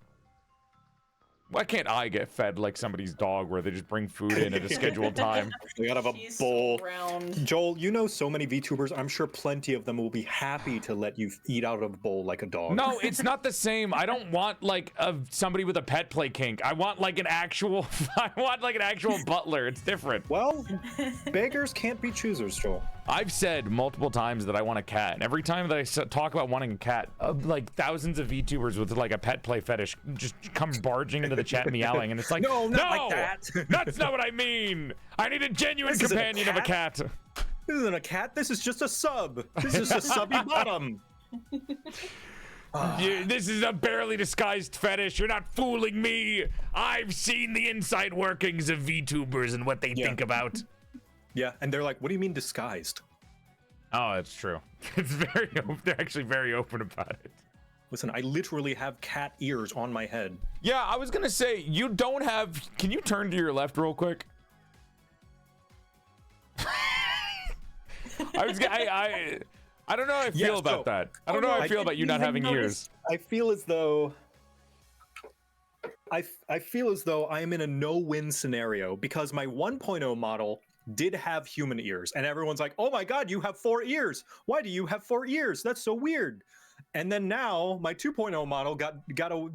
Why can't I get fed like somebody's dog where they just bring food in at a scheduled time? We gotta have a She's bowl. so round. Joel, you know so many VTubers. I'm sure plenty of them will be happy to let you eat out of a bowl like a dog. No, it's not the same. I don't want like somebody with a pet play kink. I want like an actual butler. It's different. Well, beggars can't be choosers, Joel. I've said multiple times that I want a cat, and every time that I talk about wanting a cat, like thousands of VTubers with like a pet play fetish just come barging into the chat meowing, and it's like, No, not like that. That's not what I mean. I need a genuine companion of a cat. This isn't a cat. This is just a sub. This is a subby bottom. This is a barely disguised fetish. You're not fooling me. I've seen the inside workings of VTubers and what they think about. Yeah, and they're like, what do you mean disguised? Oh, that's true. It's very they're actually very open about it. Listen, I literally have cat ears on my head. Yeah, I was gonna say, you don't have, can you turn to your left real quick? I don't know how I feel about that. I don't know how I feel about you not having ears. I feel as though I feel as though I am in a no-win scenario because my 1.0 model did have human ears, and everyone's like, "Oh my god, you have 4 ears! Why do you have 4 ears? That's so weird." And then now my 2.0 model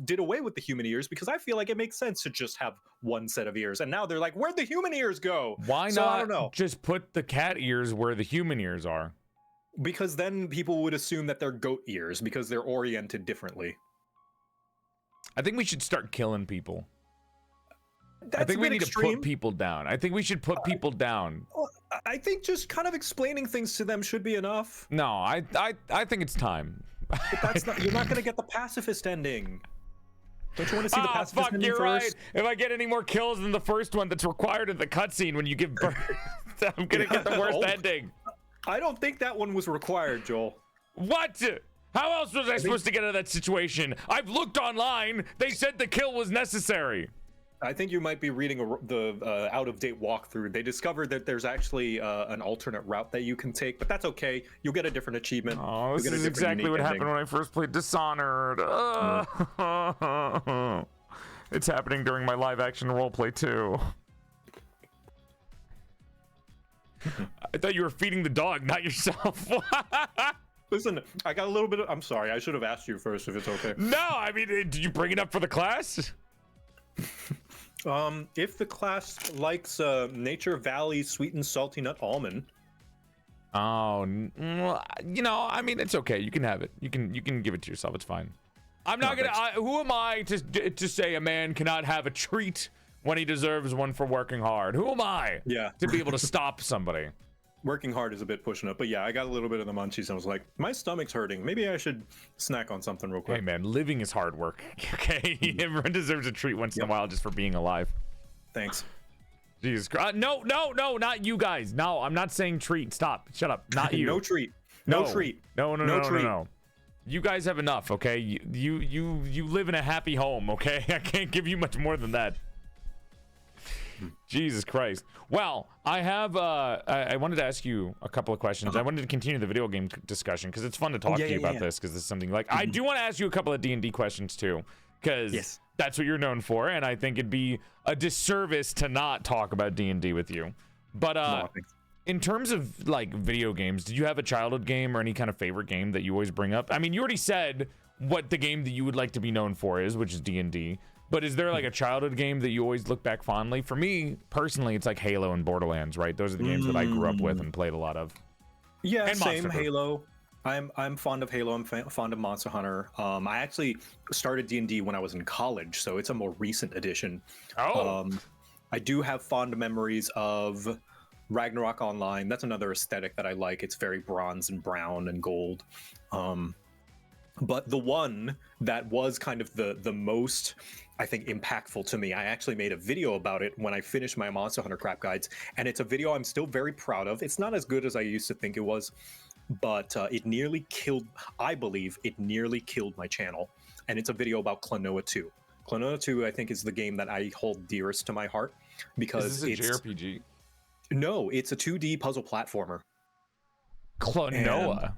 did away with the human ears because I feel like it makes sense to just have one set of ears. And now they're like, "Where'd the human ears go?" Why So I not don't know. just put the cat ears where the human ears are? Because then people would assume that they're goat ears because they're oriented differently. I think we should start killing people. That's I think a we bit need extreme. to put people down. I think we should put people down. Well, I think just kind of explaining things to them should be enough. No, I think it's time. But that's not. You're not going to get the pacifist ending. Don't you want to see the pacifist fuck, ending you're first? right. If I get any more kills than the first one that's required in the cutscene when you give birth, I'm gonna get the worst Oh. ending. I don't think that one was required, Joel. What? How else was I supposed to get out of that situation? I've looked online. They said the kill was necessary. I think you might be reading the out-of-date walkthrough. They discovered that there's actually an alternate route that you can take, but that's okay. You'll get a different achievement. Oh, You'll this get a is different exactly unique what ending. happened when I first played Dishonored. It's happening during my live-action roleplay too. I thought you were feeding the dog, not yourself. Listen, I got a little bit of... I'm sorry, I should have asked you first if it's okay. No, I mean, did you bring it up for the class? If the class likes Nature Valley Sweet and Salty Nut Almond. Oh, well, you know, I mean, it's okay. You can have it. You can give it to yourself. It's fine. I'm not No, gonna. Who am I to say a man cannot have a treat when he deserves one for working hard? Who am I? Yeah. To be able to stop somebody. Working hard is a bit pushing it, but yeah, I got a little bit of the munchies and I was like, my stomach's hurting. Maybe I should snack on something real quick. Hey man, living is hard work. Okay, everyone deserves a treat once in a while just for being alive. Thanks. Jesus Christ! No, not you guys. No, I'm not saying treat. Stop. Shut up. Not you. No treat. No treat. No treat. no. You guys have enough, okay? You live in a happy home, okay? I can't give you much more than that. Jesus Christ. Well, I have I wanted to ask you a couple of questions. I wanted to continue the video game discussion because it's fun to talk to you about this because this is something like I do want to ask you a couple of D&D questions too because that's what you're known for, and I think it'd be a disservice to not talk about D&D with you. But in terms of like video games, did you have a childhood game or any kind of favorite game that you always bring up? I mean, you already said what the game that you would like to be known for is, which is D&D. But is there like a childhood game that you always look back fondly? For me, personally, it's like Halo and Borderlands, right? Those are the games that I grew up with and played a lot of. Yeah, and same. Monster Halo. I'm fond of Halo. I'm fond of Monster Hunter. I actually started D&D when I was in college, so it's a more recent addition. Oh. I do have fond memories of Ragnarok Online. That's another aesthetic that I like. It's very bronze and brown and gold. But the one that was kind of the most, I think, impactful to me, I actually made a video about it when I finished my Monster Hunter crap guides, and it's a video I'm still very proud of. It's not as good as I used to think it was, but it nearly killed, I believe, it nearly killed my channel, and it's a video about Klonoa 2. Klonoa 2, I think, is the game that I hold dearest to my heart, because is this a JRPG? No, it's a 2D puzzle platformer. Klonoa.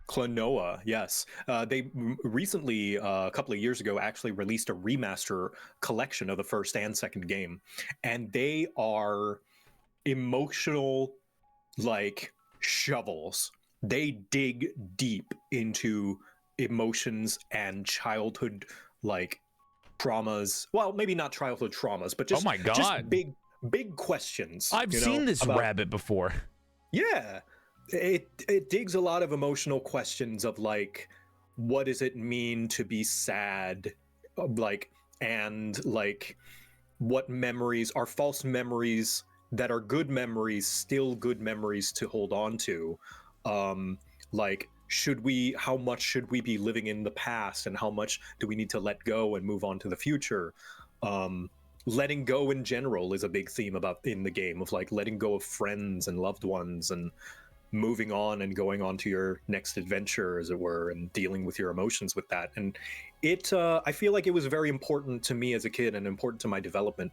Klonoa, yes. They recently, a couple of years ago, actually released a remaster collection of the first and second game. And they are emotional, like, shovels. They dig deep into emotions and childhood, like, traumas. Well, maybe not childhood traumas, but just, oh my God. just big questions. I've seen this rabbit before. Yeah. It digs a lot of emotional questions of like, what does it mean to be sad, like, and like, what memories are false memories that are good memories, still good memories to hold on to. Like, how much should we be living in the past, and how much do we need to let go and move on to the future? Letting go in general is a big theme in the game, of like letting go of friends and loved ones and moving on and going on to your next adventure, as it were, and dealing with your emotions with that. And I feel like it was very important to me as a kid and important to my development.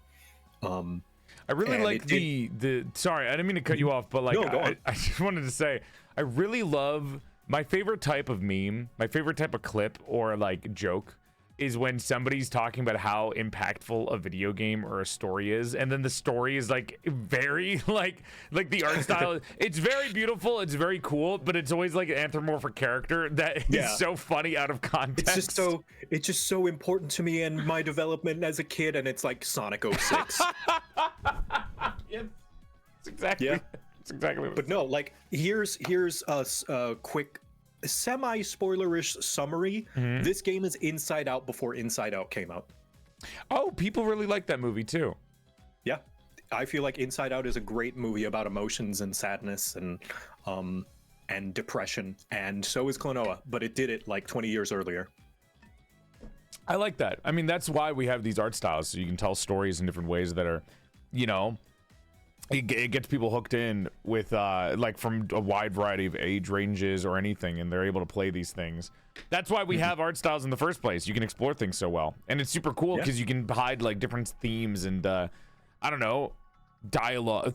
I really like the sorry, I didn't mean to cut you off, but like, No, go on. I just wanted to say, I really love my favorite type of meme, my favorite type of clip or like joke is when somebody's talking about how impactful a video game or a story is, and then the story is like very like the art style. It's very beautiful, it's very cool, but it's always like an anthropomorphic character that is so funny out of context. It's just so important to me and my development as a kid, and it's like Sonic 06. Yeah, it's exactly. Yeah. It's exactly. What But no, like here's a quick semi-spoilerish summary. This game is Inside Out before Inside Out came out. Oh, people really like that movie too. Yeah, I feel like Inside Out is a great movie about emotions and sadness and depression, and so is Klonoa, but it did it like 20 years earlier. I like that. I mean, that's why we have these art styles, so you can tell stories in different ways that are, you know, it gets people hooked in with like from a wide variety of age ranges or anything, and they're able to play these things. That's why we have art styles in the first place. You can explore things so well, and it's super cool because you can hide like different themes and I don't know, dialogue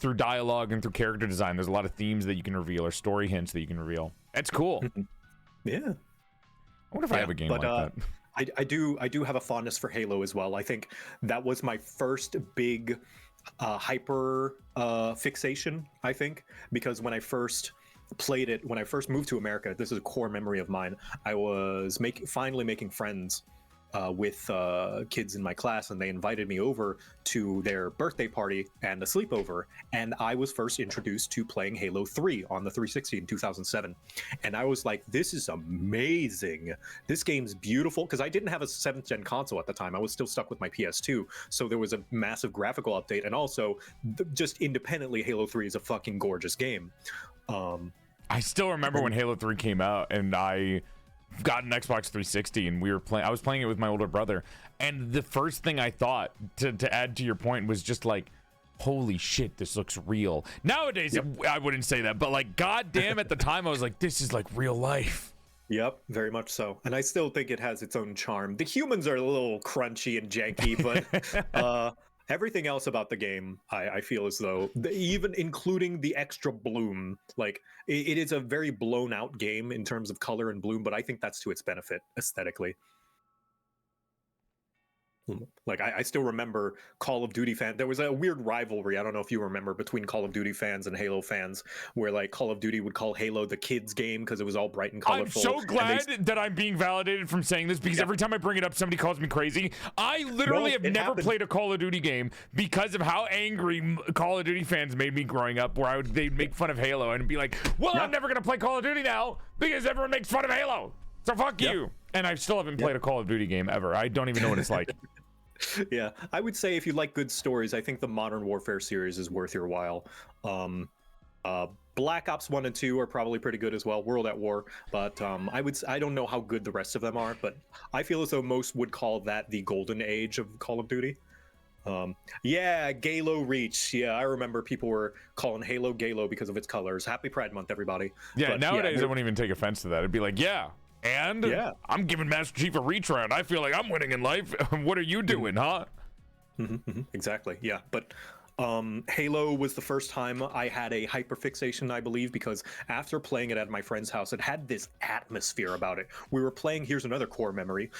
and through character design. There's a lot of themes that you can reveal or story hints that you can reveal. It's cool. Yeah. I wonder if I have a game like that. I do have a fondness for Halo as well. I think that was my first big hyper fixation, I think, because when I first played it, when I first moved to America, this is a core memory of mine. I was finally making friends with kids in my class, and they invited me over to their birthday party and a sleepover, and I was first introduced to playing Halo 3 on the 360 in 2007, and I was like, this is amazing, this game's beautiful, because I didn't have a 7th gen console at the time. I was still stuck with my PS2, so there was a massive graphical update, and also just independently, Halo 3 is a fucking gorgeous game. I still remember when Halo 3 came out, and I got an Xbox 360, and I was playing it with my older brother, and the first thing I thought, to add to your point, was just like, holy shit, this looks real. Nowadays, I wouldn't say that, but like, goddamn, at the time I was like, this is like real life. Yep, very much so. And I still think it has its own charm. The humans are a little crunchy and janky, but everything else about the game, I feel as though, even including the extra bloom, like it is a very blown out game in terms of color and bloom, but I think that's to its benefit aesthetically. Like I still remember Call of Duty fans. There was a weird rivalry, I don't know if you remember, between Call of Duty fans and Halo fans, where like Call of Duty would call Halo the kids game because it was all bright and colorful. I'm so glad that I'm being validated from saying this, because every time I bring it up, somebody calls me crazy. I literally have never played a Call of Duty game because of how angry Call of Duty fans made me growing up, where they'd make fun of Halo and be like, well, I'm never gonna play Call of Duty now because everyone makes fun of Halo, so fuck you. And I still haven't played a Call of Duty game ever. I don't even know what it's like. Yeah, I would say if you like good stories, I think the Modern Warfare series is worth your while. Black Ops 1 and 2 are probably pretty good as well. World at War, but I don't know how good the rest of them are, but I feel as though most would call that the golden age of Call of Duty. Yeah, Galo Reach. Yeah, I remember people were calling Halo Galo because of its colors. Happy Pride Month, everybody. Yeah, but, nowadays I wouldn't even take offense to that. It'd be like, and I'm giving Master Chief a reach round. I feel like I'm winning in life. What are you doing, huh? Exactly. Yeah, but Halo was the first time I had a hyperfixation, I believe, because after playing it at my friend's house, it had this atmosphere about it. We were playing, here's another core memory.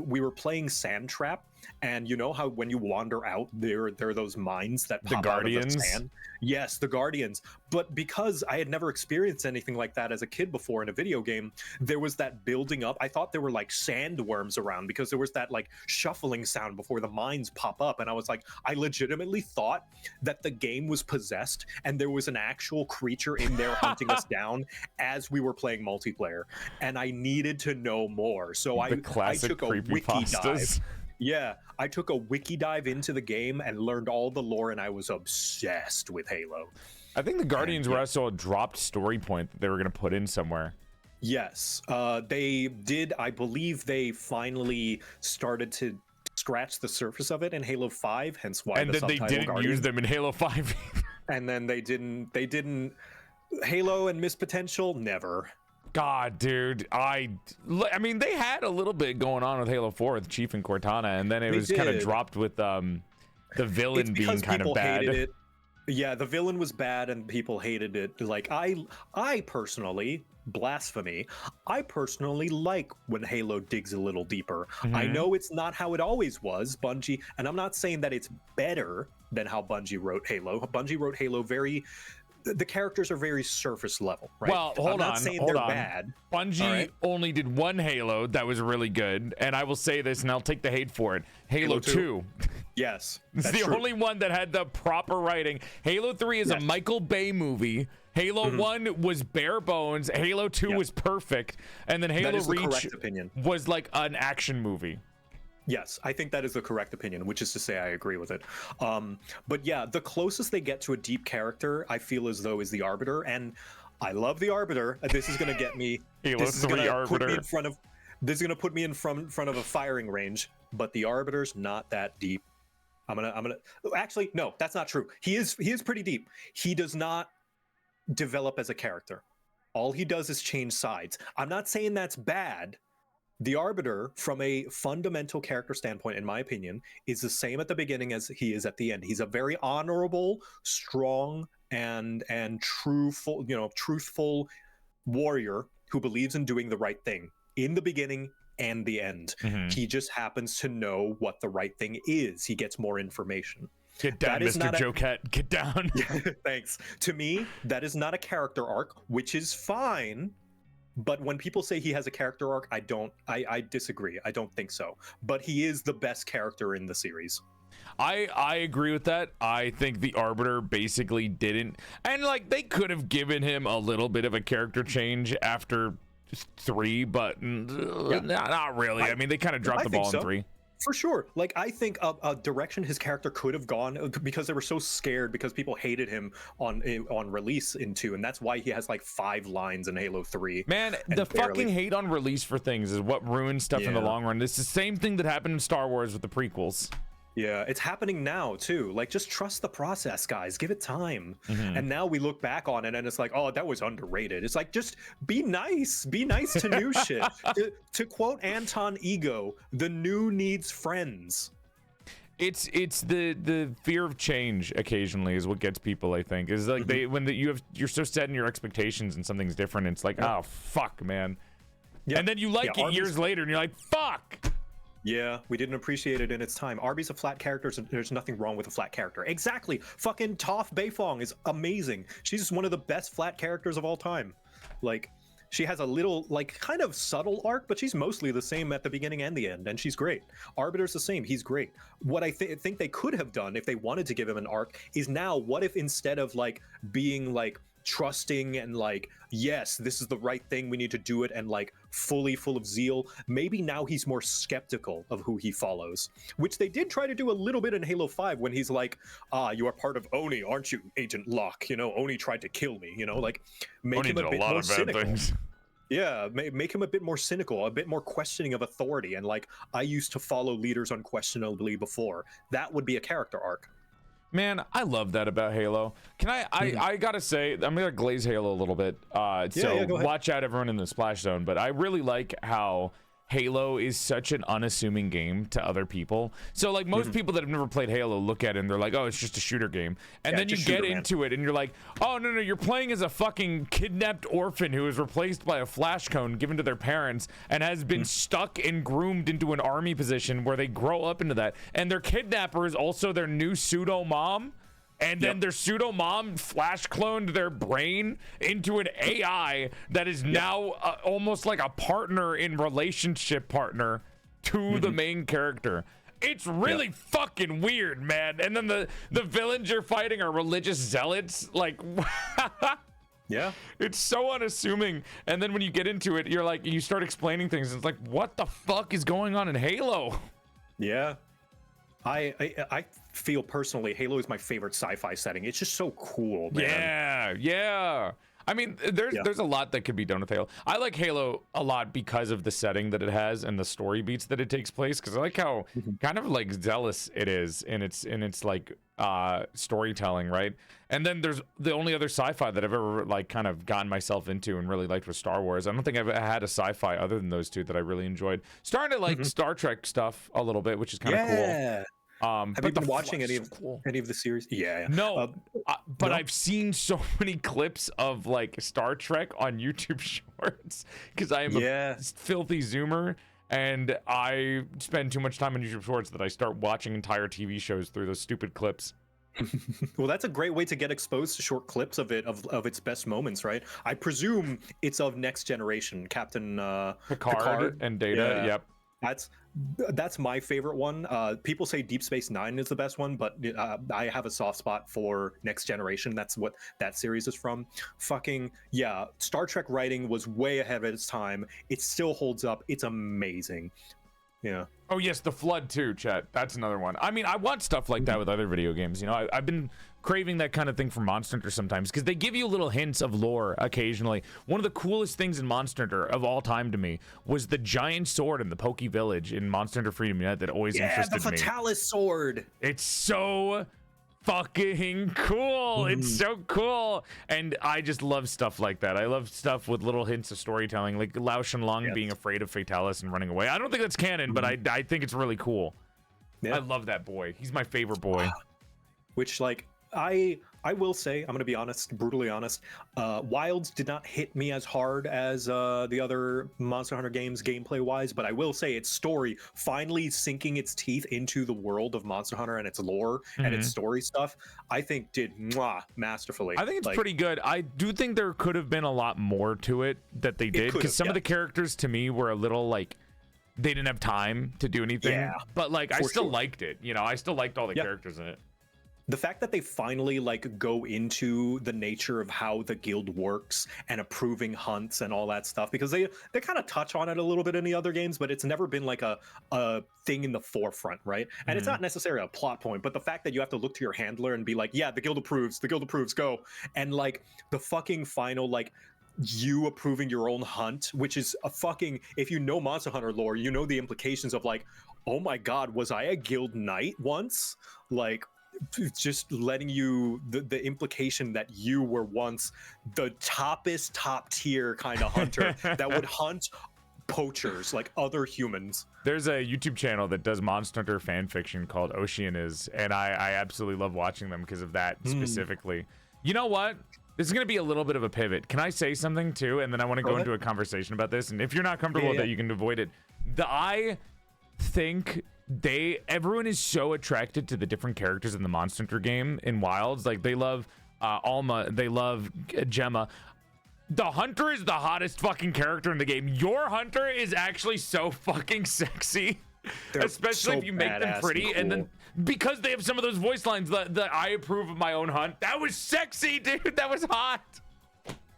We were playing Sand Trap, and you know how when you wander out, there are those mines that pop out of the sand? Yes, the Guardians. But because I had never experienced anything like that as a kid before in a video game, there was that building up. I thought there were like sandworms around because there was that like shuffling sound before the mines pop up. And I was like, I legitimately thought that the game was possessed and there was an actual creature in there hunting us down as we were playing multiplayer. And I needed to know more. So I took a wiki dive. Yeah, I took a wiki dive into the game and learned all the lore, and I was obsessed with Halo. I think the Guardians were also a dropped story point that they were going to put in somewhere. Yes, they did. I believe they finally started to scratch the surface of it in Halo 5, hence why. And then they didn't use them in Halo 5. And then they didn't. Halo and Miss Potential, never. God, dude, I mean, they had a little bit going on with Halo 4 with Chief and Cortana, and then it was kind of dropped with the villain being kind of bad. Yeah, the villain was bad, and people hated it. Like I personally blasphemy. I personally like when Halo digs a little deeper. I Mhm. know it's not how it always was, Bungie, and I'm not saying that it's better than how Bungie wrote Halo. Bungie wrote Halo the characters are very surface level, right? Well, I'm not saying they're bad. Bungie all right? only did one Halo that was really good, and I will say this, and I'll take the hate for it. Halo 2. Yes, It's that's the true. only one that had the proper writing. Halo 3 is a Yes. Michael Bay movie. Halo 1 was bare bones. Halo 2 Yep. was perfect. And then Halo That is the Reach correct opinion. was like an action movie. Yes, I think that is the correct opinion, which is to say I agree with it. But yeah, the closest they get to a deep character, I feel as though is the Arbiter, and I love the Arbiter. This is gonna get me. Halo This is 3 gonna put me Arbiter. in front of. This is gonna put me in front of a firing range. But the Arbiter's not that deep. I'm gonna. Actually, no, that's not true. He is pretty deep. He does not develop as a character. All he does is change sides. I'm not saying that's bad. The Arbiter, from a fundamental character standpoint, in my opinion, is the same at the beginning as he is at the end. He's a very honorable, strong, and truthful warrior who believes in doing the right thing in the beginning and the end. Mhm. He just happens to know what the right thing is. He gets more information. Get down, That is Mr. not a- JoCat. Get down. Thanks. To me, that is not a character arc, which is fine. But when people say he has a character arc, I disagree. I don't think so. But he is the best character in the series. I agree with that. I think the Arbiter basically didn't, and like they could have given him a little bit of a character change after 3, but not really. I mean, they kind of dropped I the think ball so. in 3. For sure. Like, I think a direction his character could have gone, because they were so scared because people hated him on release in 2, and that's why he has like 5 lines in Halo 3. Man, and the barely- fucking hate on release for things is what ruins stuff in the Yeah. long run. It's the same thing that happened in Star Wars with the prequels. Yeah, it's happening now too. Like, just trust the process, guys. Give it time. Mhm. And now we look back on it and it's like, oh, that was underrated. It's like, just be nice. Be nice to new shit. To quote Anton Ego, the new needs friends. It's the fear of change occasionally is what gets people, I think. Is like you're so set in your expectations and something's different, it's like, oh fuck, man. Yeah. And then you like Yeah, it years later and you're like, fuck. Yeah, we didn't appreciate it in its time. Arby's a flat character, so there's nothing wrong with a flat character. Exactly. Fucking Toph Beifong is amazing. She's one of the best flat characters of all time. Like, she has a little, like, kind of subtle arc, but she's mostly the same at the beginning and the end, and she's great. Arbiter's the same. He's great. What I think they could have done if they wanted to give him an arc is now, what if instead of, like, being, like, trusting and like, yes, this is the right thing, we need to do it, and like fully full of zeal, maybe now he's more skeptical of who he follows, which they did try to do a little bit in Halo 5 when he's like, you are part of Oni, aren't you, Agent Locke? You know, Oni tried to kill me, you know, like, make Oni him did a a bit lot more of bad cynical. things. Yeah, make him a bit more cynical, a bit more questioning of authority, and like, I used to follow leaders unquestionably before. That would be a character arc. Man, I love that about Halo. Can I gotta say, I'm gonna glaze Halo a little bit. So yeah, go ahead. watch out, everyone in the splash zone. But I really like how Halo is such an unassuming game to other people. So like most people that have never played Halo look at it and they're like, oh, it's just a shooter game. And Yeah, then you just get shooter, man. into it and you're like, oh, no, you're playing as a fucking kidnapped orphan who is replaced by a flash cone given to their parents and has been stuck and groomed into an army position where they grow up into that. And their kidnapper is also their new pseudo mom. And then their pseudo mom flash cloned their brain into an AI that is now almost like a partner in relationship partner to the main character. It's really fucking weird, man. And then the villains you're fighting are religious zealots. Like, Yeah. it's so unassuming. And then when you get into it, you're like, you start explaining things. It's like, what the fuck is going on in Halo? Yeah. I feel personally Halo is my favorite sci-fi setting. It's just so cool, man. Yeah. I mean, there's a lot that could be done with Halo. I like Halo a lot because of the setting that it has and the story beats that it takes place. Because I like how kind of like zealous it is in its like storytelling, right? And then there's the only other sci-fi that I've ever like kind of gotten myself into and really liked was Star Wars. I don't think I've had a sci-fi other than those two that I really enjoyed. Starting to like Star Trek stuff a little bit, which is kind of cool. Have you but the been watching Flush any is of so cool. any of the series? Yeah. No, but no? I've seen so many clips of like Star Trek on YouTube Shorts because I am Yeah. a filthy Zoomer, and I spend too much time on YouTube Shorts that I start watching entire TV shows through those stupid clips. Well, that's a great way to get exposed to short clips of it, of its best moments, right? I presume it's of Next Generation, Captain Picard and Data. Yeah. Yep. That's my favorite one. People say Deep Space Nine is the best one, but I have a soft spot for Next Generation. That's what that series is from. Fucking yeah, Star Trek writing was way ahead of its time. It still holds up. It's amazing. Yeah. Oh yes, the Flood too, Chet. That's another one. I mean, I want stuff like that with other video games. You know, I've been craving that kind of thing from Monster Hunter sometimes because they give you little hints of lore occasionally. One of the coolest things in Monster Hunter of all time to me was the giant sword in the Poke Village in Monster Hunter Freedom Unite that always interested the me. Fatalis sword. It's so fucking cool. It's so cool. And I just love stuff like that. I love stuff with little hints of storytelling, like Lao Shenlong being afraid of Fatalis and running away. I don't think that's canon, but I think it's really cool. Yeah. I love that boy. He's my favorite boy. Which, like, I will say, I'm gonna be honest, brutally honest, Wilds did not hit me as hard as the other Monster Hunter games gameplay wise, but I will say its story finally sinking its teeth into the world of Monster Hunter and its lore and its story stuff, I think did masterfully. I think it's like, pretty good. I do think there could have been a lot more to it that they did, because some of the characters to me were a little like they didn't have time to do anything. Yeah, but like I still liked it. You know, I still liked all the characters in it. The fact that they finally like go into the nature of how the guild works and approving hunts and all that stuff, because they kind of touch on it a little bit in the other games, but it's never been like a thing in the forefront, right? And it's not necessarily a plot point, but the fact that you have to look to your handler and be like, yeah, the guild approves, go. And like the fucking final, like, you approving your own hunt, which is a fucking, if you know Monster Hunter lore, you know the implications of like, oh my god, was I a guild knight once? Like, just letting you the implication that you were once the top tier kind of hunter that would hunt poachers like other humans. There's a YouTube channel that does Monster Hunter fan fiction called Ocean Is, and I absolutely love watching them because of that specifically. You know what? This is going to be a little bit of a pivot. Can I say something too? And then I want to go into a conversation about this. And if you're not comfortable with that, you can avoid it. I think everyone is so attracted to the different characters in the Monster Hunter game in Wilds. Like they love Alma, they love Gemma. The hunter is the hottest fucking character in the game. Your hunter is actually so fucking sexy. They're especially so if you make them pretty, cool. and then because they have some of those voice lines that I approve of my own hunt. That was sexy, dude. That was hot.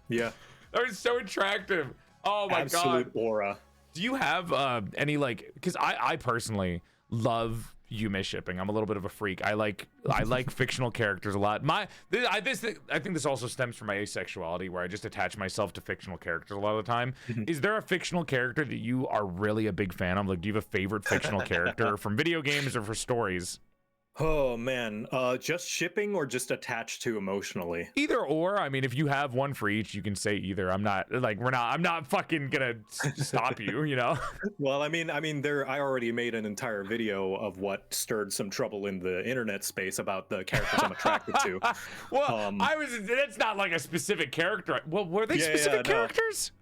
Yeah, that was so attractive. Oh my absolute god. aura. Do you have any, like, because I personally love Yume shipping. I'm a little bit of a freak. I like fictional characters a lot. I think this also stems from my asexuality, where I just attach myself to fictional characters a lot of the time. Is there a fictional character that you are really a big fan of? Like, do you have a favorite fictional character from video games or for stories? Oh man, just shipping or just attached to emotionally? Either or. I mean, if you have one for each, you can say either. I'm not fucking gonna stop you, you know? Well, I mean, I already made an entire video of what stirred some trouble in the internet space about the characters I'm attracted to. Well, that's not like a specific character. Well, were they specific characters? No.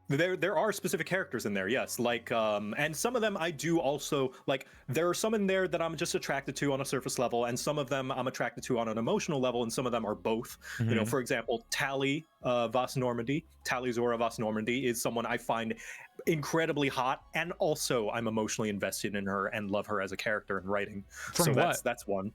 There are specific characters in there, yes. Like, and some of them I do also like. There are some in there that I'm just attracted to on a surface level, and some of them I'm attracted to on an emotional level, and some of them are both. You know, for example, Tali Vas Normandy, Tali Zora Vas Normandy is someone I find incredibly hot, and also I'm emotionally invested in her and love her as a character and writing. That's one.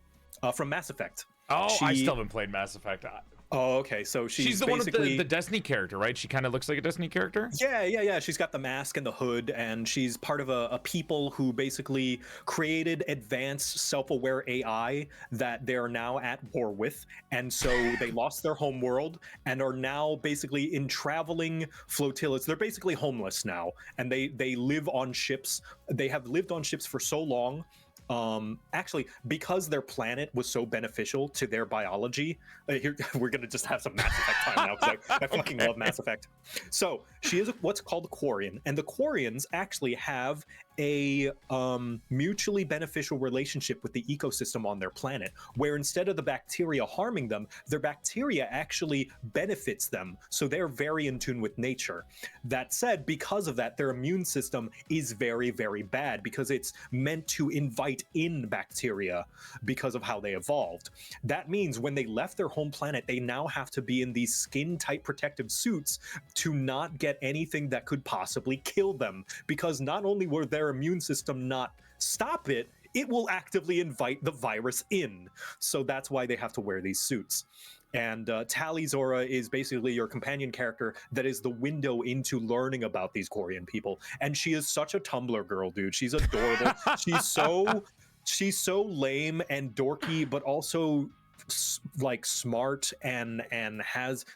From Mass Effect. Oh, I still haven't played Mass Effect. Oh, okay. So she's the one with the Destiny character, right? She kind of looks like a Destiny character. Yeah. She's got the mask and the hood, and she's part of a people who basically created advanced self-aware AI that they are now at war with, and so they lost their home world and are now basically in traveling flotillas. They're basically homeless now, and they live on ships. They have lived on ships for so long. Actually, because their planet was so beneficial to their biology, here we're gonna just have some Mass Effect time now, because I fucking love Mass Effect. So she is what's called a Quarian, and the Quarians actually have a mutually beneficial relationship with the ecosystem on their planet, where instead of the bacteria harming them, their bacteria actually benefits them. So they're very in tune with nature. That said, because of that, their immune system is very, very bad because it's meant to invite in bacteria because of how they evolved. That means when they left their home planet, they now have to be in these skin-tight protective suits to not get anything that could possibly kill them, because not only will their immune system not stop it, it will actively invite the virus in. So that's why they have to wear these suits. And Tali Zora is basically your companion character that is the window into learning about these Quarian people. And she is such a Tumblr girl, dude. She's adorable. She's so lame and dorky, but also like smart, and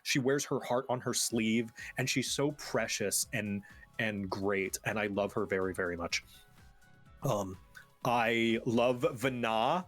she wears her heart on her sleeve, and she's so precious and great, and I love her very, very much. I love Vana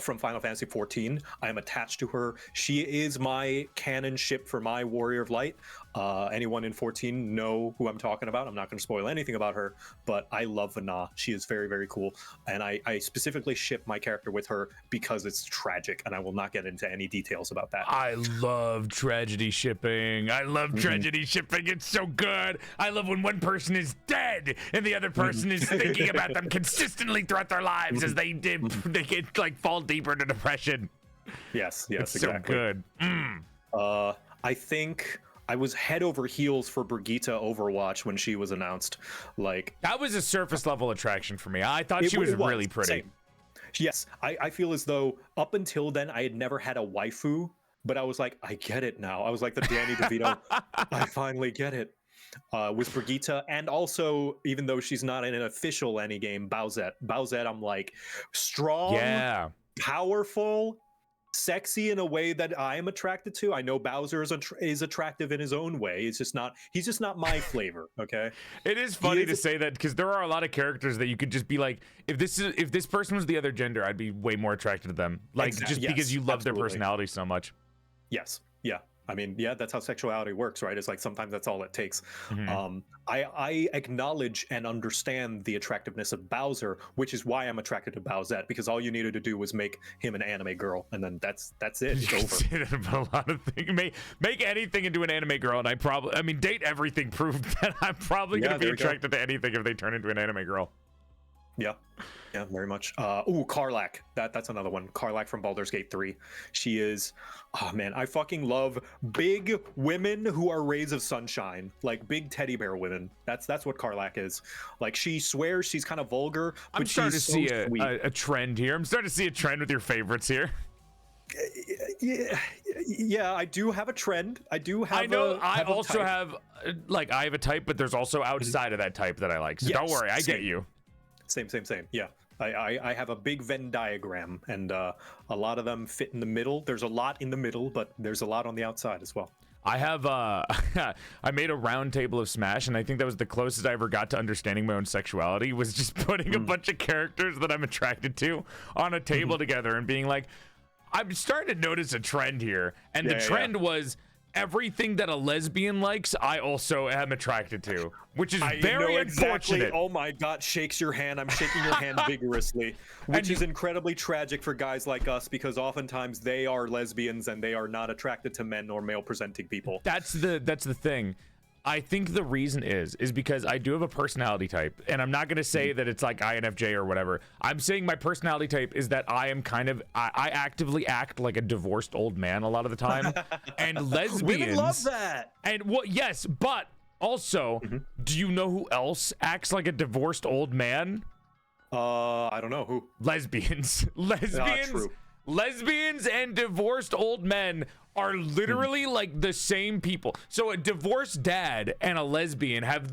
from Final Fantasy XIV. I am attached to her. She is my canon ship for my Warrior of Light. Anyone in 14 know who I'm talking about. I'm not going to spoil anything about her, but I love Vana. She is very, very cool. And I specifically ship my character with her because it's tragic, and I will not get into any details about that. I love tragedy shipping. I love tragedy shipping. It's so good. I love when one person is dead and the other person is thinking about them consistently throughout their lives as they get like fall deeper into depression. Yes, It's exactly. so good. I think I was head over heels for Brigitte Overwatch when she was announced. Like, That was a surface level attraction for me. I thought she was really pretty. Same. Yes, I feel as though up until then I had never had a waifu, but I was like, I get it now. I was like the Danny DeVito. I finally get it. With Brigitte, and also, even though she's not in an official any game, Bowsette, I'm like, strong, Yeah. powerful, sexy in a way that I am attracted to. I know Bowser is attractive in his own way. He's just not my flavor. Okay. It is funny to say that because there are a lot of characters that you could just be like, if this person was the other gender, I'd be way more attracted to them. Like just because you love their personality so much. Yes. Yeah. I mean, yeah, that's how sexuality works, right? It's like sometimes that's all it takes. I acknowledge and understand the attractiveness of Bowser, which is why I'm attracted to Bowsette, because all you needed to do was make him an anime girl, and then that's it. It's over. Say that about a lot of things. Make anything into an anime girl, and date everything proved that I'm probably gonna be attracted to anything if they turn into an anime girl. Yeah, very much. Karlach. That's another one. Karlach from Baldur's Gate 3. She is, oh man, I fucking love big women who are rays of sunshine, like big teddy bear women. That's what Karlach is. Like, she swears she's kind of vulgar, but I'm starting she's to see so sweet. a trend here. I'm starting to see a trend with your favorites here. Yeah, I do have a trend. I also have I have a type, but there's also outside of that type that I like. So don't worry, I get you. Same. Yeah. I have a big Venn diagram, and a lot of them fit in the middle. There's a lot in the middle, but there's a lot on the outside as well. I have I made a round table of Smash, and I think that was the closest I ever got to understanding my own sexuality, was just putting a bunch of characters that I'm attracted to on a table together and being like, I'm starting to notice a trend here. And the trend was everything that a lesbian likes, I also am attracted to, which is very unfortunate. Oh my God, shakes your hand. I'm shaking your hand vigorously, which is incredibly tragic for guys like us, because oftentimes they are lesbians and they are not attracted to men or male presenting people. That's the thing. I think the reason is because I do have a personality type, and I'm not going to say that it's like INFJ or whatever. I'm saying my personality type is that I am I actively act like a divorced old man a lot of the time, and lesbians. Women love that. And yes, but also, do you know who else acts like a divorced old man? I don't know who. Lesbians. True. Lesbians and divorced old men are literally like the same people. So a divorced dad and a lesbian have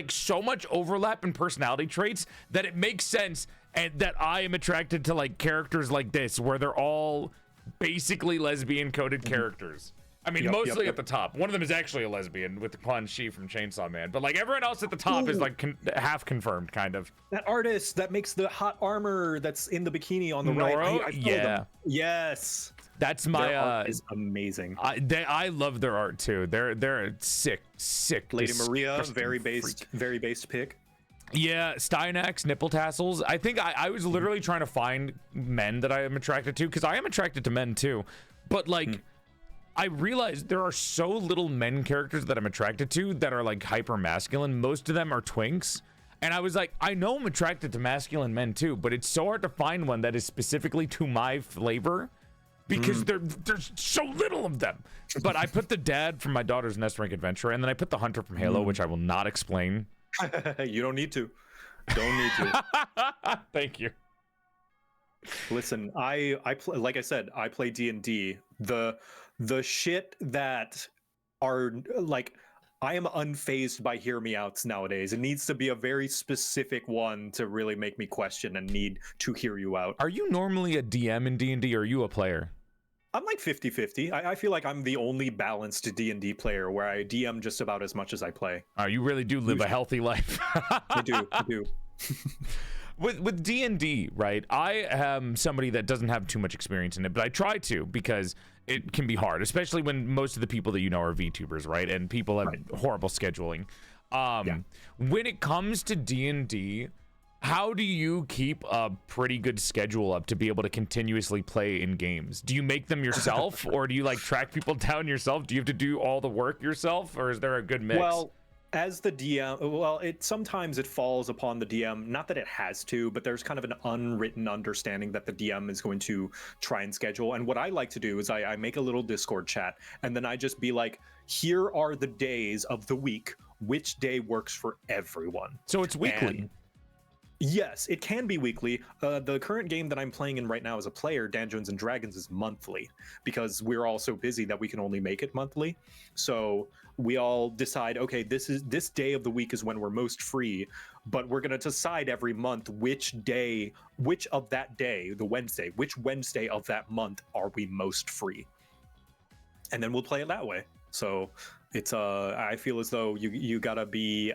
so much overlap in personality traits that it makes sense, and that I am attracted to like characters like this, where they're all basically lesbian coded characters. I mean, mostly at the top. One of them is actually a lesbian with Quan Chi from Chainsaw Man, but like everyone else at the top is like half confirmed, kind of. That artist that makes the hot armor that's in the bikini on the Noro? right. Yeah. Yes. That's my their art is amazing. I love their art too. They're a sick Lady Maria, very based pick. Yeah, Steinax, nipple tassels. I think I was literally trying to find men that I am attracted to, because I am attracted to men too. But like, I realized there are so little men characters that I'm attracted to that are like hyper masculine. Most of them are twinks. And I was like, I know I'm attracted to masculine men too, but it's so hard to find one that is specifically to my flavor, because there's so little of them. But I put the dad from my daughter's Nest Rank Adventure, and then I put the hunter from Halo, which I will not explain. You don't need to. Don't need to. Thank you. Listen, like I said, I play D&D. The shit that are like, I am unfazed by hear me outs nowadays. It needs to be a very specific one to really make me question and need to hear you out. Are you normally a DM in D&D, or are you a player? I'm like 50-50. I feel like I'm the only balanced D&D player where I DM just about as much as I play. You really do live a healthy life. I do. With D&D, right? I am somebody that doesn't have too much experience in it, but I try to, because it can be hard, especially when most of the people that you know are VTubers, right? And people have horrible scheduling. When it comes to D&D, how do you keep a pretty good schedule up to be able to continuously play in games? Do you make them yourself, or do you like track people down yourself? Do you have to do all the work yourself, or is there a good mix? Well, as the DM, sometimes it falls upon the DM, not that it has to, but there's kind of an unwritten understanding that the DM is going to try and schedule. And what I like to do is I make a little Discord chat, and then I just be like, here are the days of the week, which day works for everyone. So it's weekly. And yes, it can be weekly. The current game that I'm playing in right now as a player, Dungeons and Dragons, is monthly, because we're all so busy that we can only make it monthly. So we all decide, okay, this day of the week is when we're most free, but we're going to decide every month which of that day, which Wednesday of that month are we most free, and then we'll play it that way. So it's I feel as though you gotta be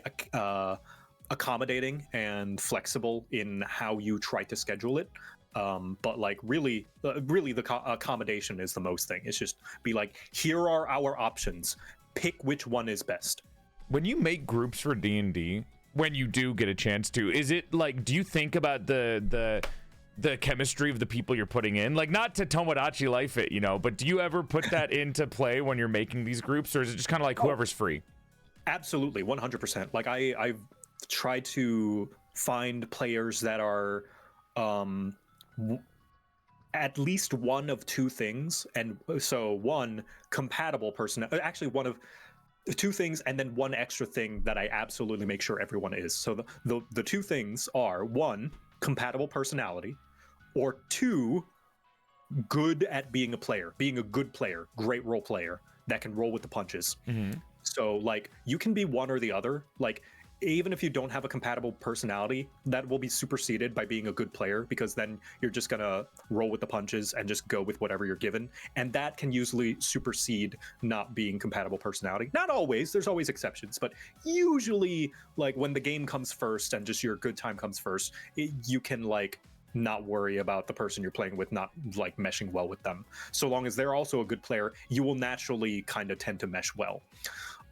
accommodating and flexible in how you try to schedule it. But like really the accommodation is the most thing. It's just be like, here are our options, pick which one is best. When you make groups for D&D, when you do get a chance to, is it like, do you think about the chemistry of the people you're putting in? Like, not to Tomodachi Life it, but do you ever put that into play when you're making these groups, or is it just kind of like whoever's free? Absolutely, 100%. Like I've tried to find players that are at least one of two things, and so one compatible person, actually one of two things, and then one extra thing that I absolutely make sure everyone is. So the two things are, one, compatible personality, or two, good at being a player, being a good player, great role player that can roll with the punches. So like, you can be one or the other. Like, even if you don't have a compatible personality, that will be superseded by being a good player, because then you're just gonna roll with the punches and just go with whatever you're given, and that can usually supersede not being compatible personality. Not always, there's always exceptions, but usually, like, when the game comes first and just your good time comes first, you can like not worry about the person you're playing with not like meshing well with them. So long as they're also a good player, you will naturally kind of tend to mesh well.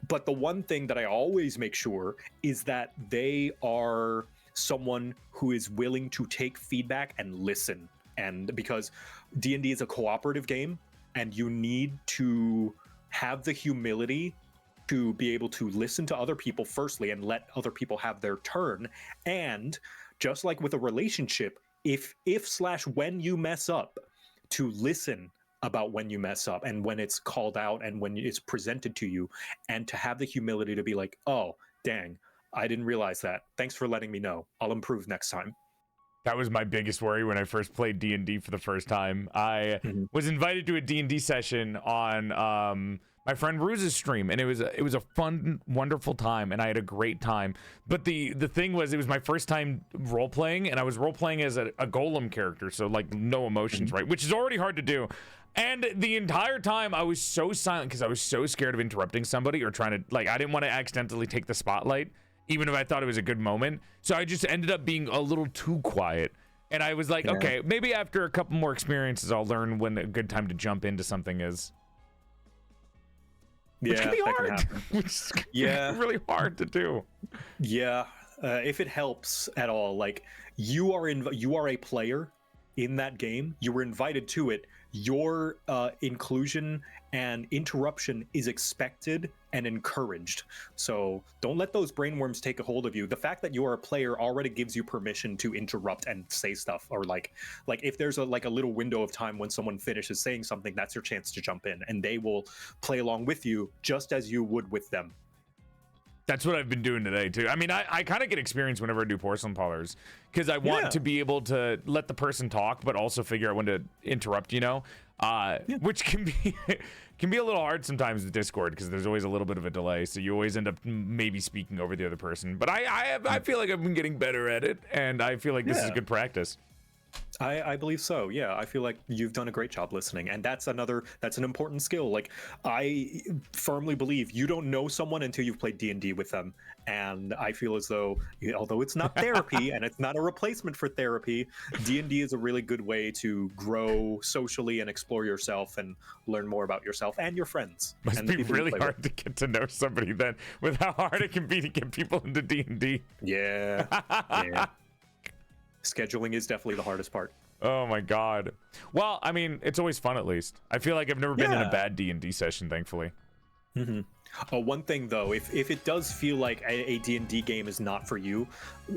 But the one thing that I always make sure is that they are someone who is willing to take feedback and listen. And because D&D is a cooperative game, and you need to have the humility to be able to listen to other people firstly and let other people have their turn. And just like with a relationship, if/when you mess up, to listen about when you mess up and when it's called out and when it's presented to you, and to have the humility to be like, oh, dang, I didn't realize that. Thanks for letting me know. I'll improve next time. That was my biggest worry when I first played D&D for the first time. I was invited to a D&D session on my friend Ruse's stream, and it was a fun, wonderful time, and I had a great time. But the thing was, it was my first time role playing, and I was role playing as a golem character, so like no emotions, right? Which is already hard to do. And the entire time I was so silent because I was so scared of interrupting somebody or trying to, like, I didn't want to accidentally take the spotlight, even if I thought it was a good moment. So I just ended up being a little too quiet. And I was like, okay, maybe after a couple more experiences, I'll learn when a good time to jump into something is. Which can be hard. Which is really hard to do. Yeah. if it helps at all, like you are a player in that game. You were invited to it. Your inclusion and interruption is expected and encouraged. So don't let those brainworms take a hold of you. The fact that you are a player already gives you permission to interrupt and say stuff, or like if there's a little window of time when someone finishes saying something, that's your chance to jump in, and they will play along with you just as you would with them. That's what I've been doing today too. I mean, I kind of get experience whenever I do porcelain parlors, because I want to be able to let the person talk, but also figure out when to interrupt. Which can be a little hard sometimes with Discord, because there's always a little bit of a delay, so you always end up maybe speaking over the other person. But I feel like I've been getting better at it, and I feel like this is good practice. I believe so. Yeah, I feel like you've done a great job listening, and that's an important skill. Like, I firmly believe you don't know someone until you've played D&D with them, and I feel as though, although it's not therapy and it's not a replacement for therapy, D&D is a really good way to grow socially and explore yourself and learn more about yourself and your friends. Must be really hard to get to know somebody then, with how hard it can be to get people into D&D. Yeah. Yeah. Scheduling is definitely the hardest part. Oh my god. Well, I mean, it's always fun at least. I feel like I've never been in a bad D&D session, thankfully. One thing though, if it does feel like a D&D game is not for you,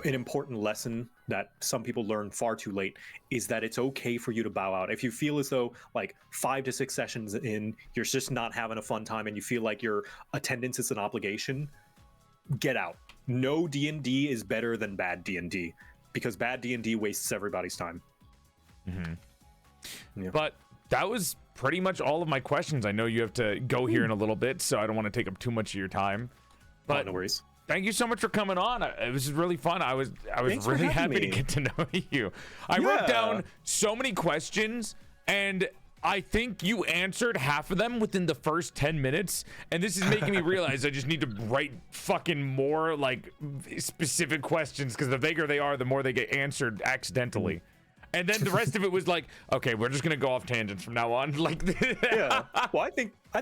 an important lesson that some people learn far too late is that it's okay for you to bow out. If you feel as though like 5 to 6 sessions in, you're just not having a fun time and you feel like your attendance is an obligation, get out. No D&D is better than bad D&D. Because bad D&D wastes everybody's time. Yeah. But that was pretty much all of my questions. I know you have to go here in a little bit, so I don't want to take up too much of your time. But no worries. Thank you so much for coming on. It was really fun. I was really happy to get to know you. I wrote down so many questions, and I think you answered half of them within the first 10 minutes, and this is making me realize I just need to write fucking more like specific questions, because the vaguer they are, the more they get answered accidentally. And then the rest of it was like, okay, we're just gonna go off tangents from now on. Like, yeah. Well, I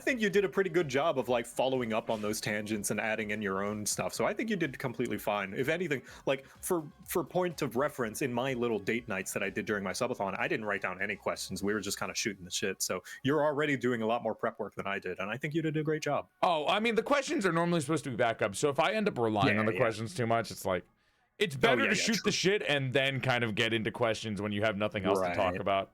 think you did a pretty good job of like following up on those tangents and adding in your own stuff. So I think you did completely fine. If anything, like for point of reference, in my little date nights that I did during my subathon, I didn't write down any questions. We were just kind of shooting the shit. So you're already doing a lot more prep work than I did, and I think you did a great job. Oh, I mean, the questions are normally supposed to be backup. So if I end up relying on the questions too much, it's like, it's better to shoot the shit and then kind of get into questions when you have nothing else to talk about.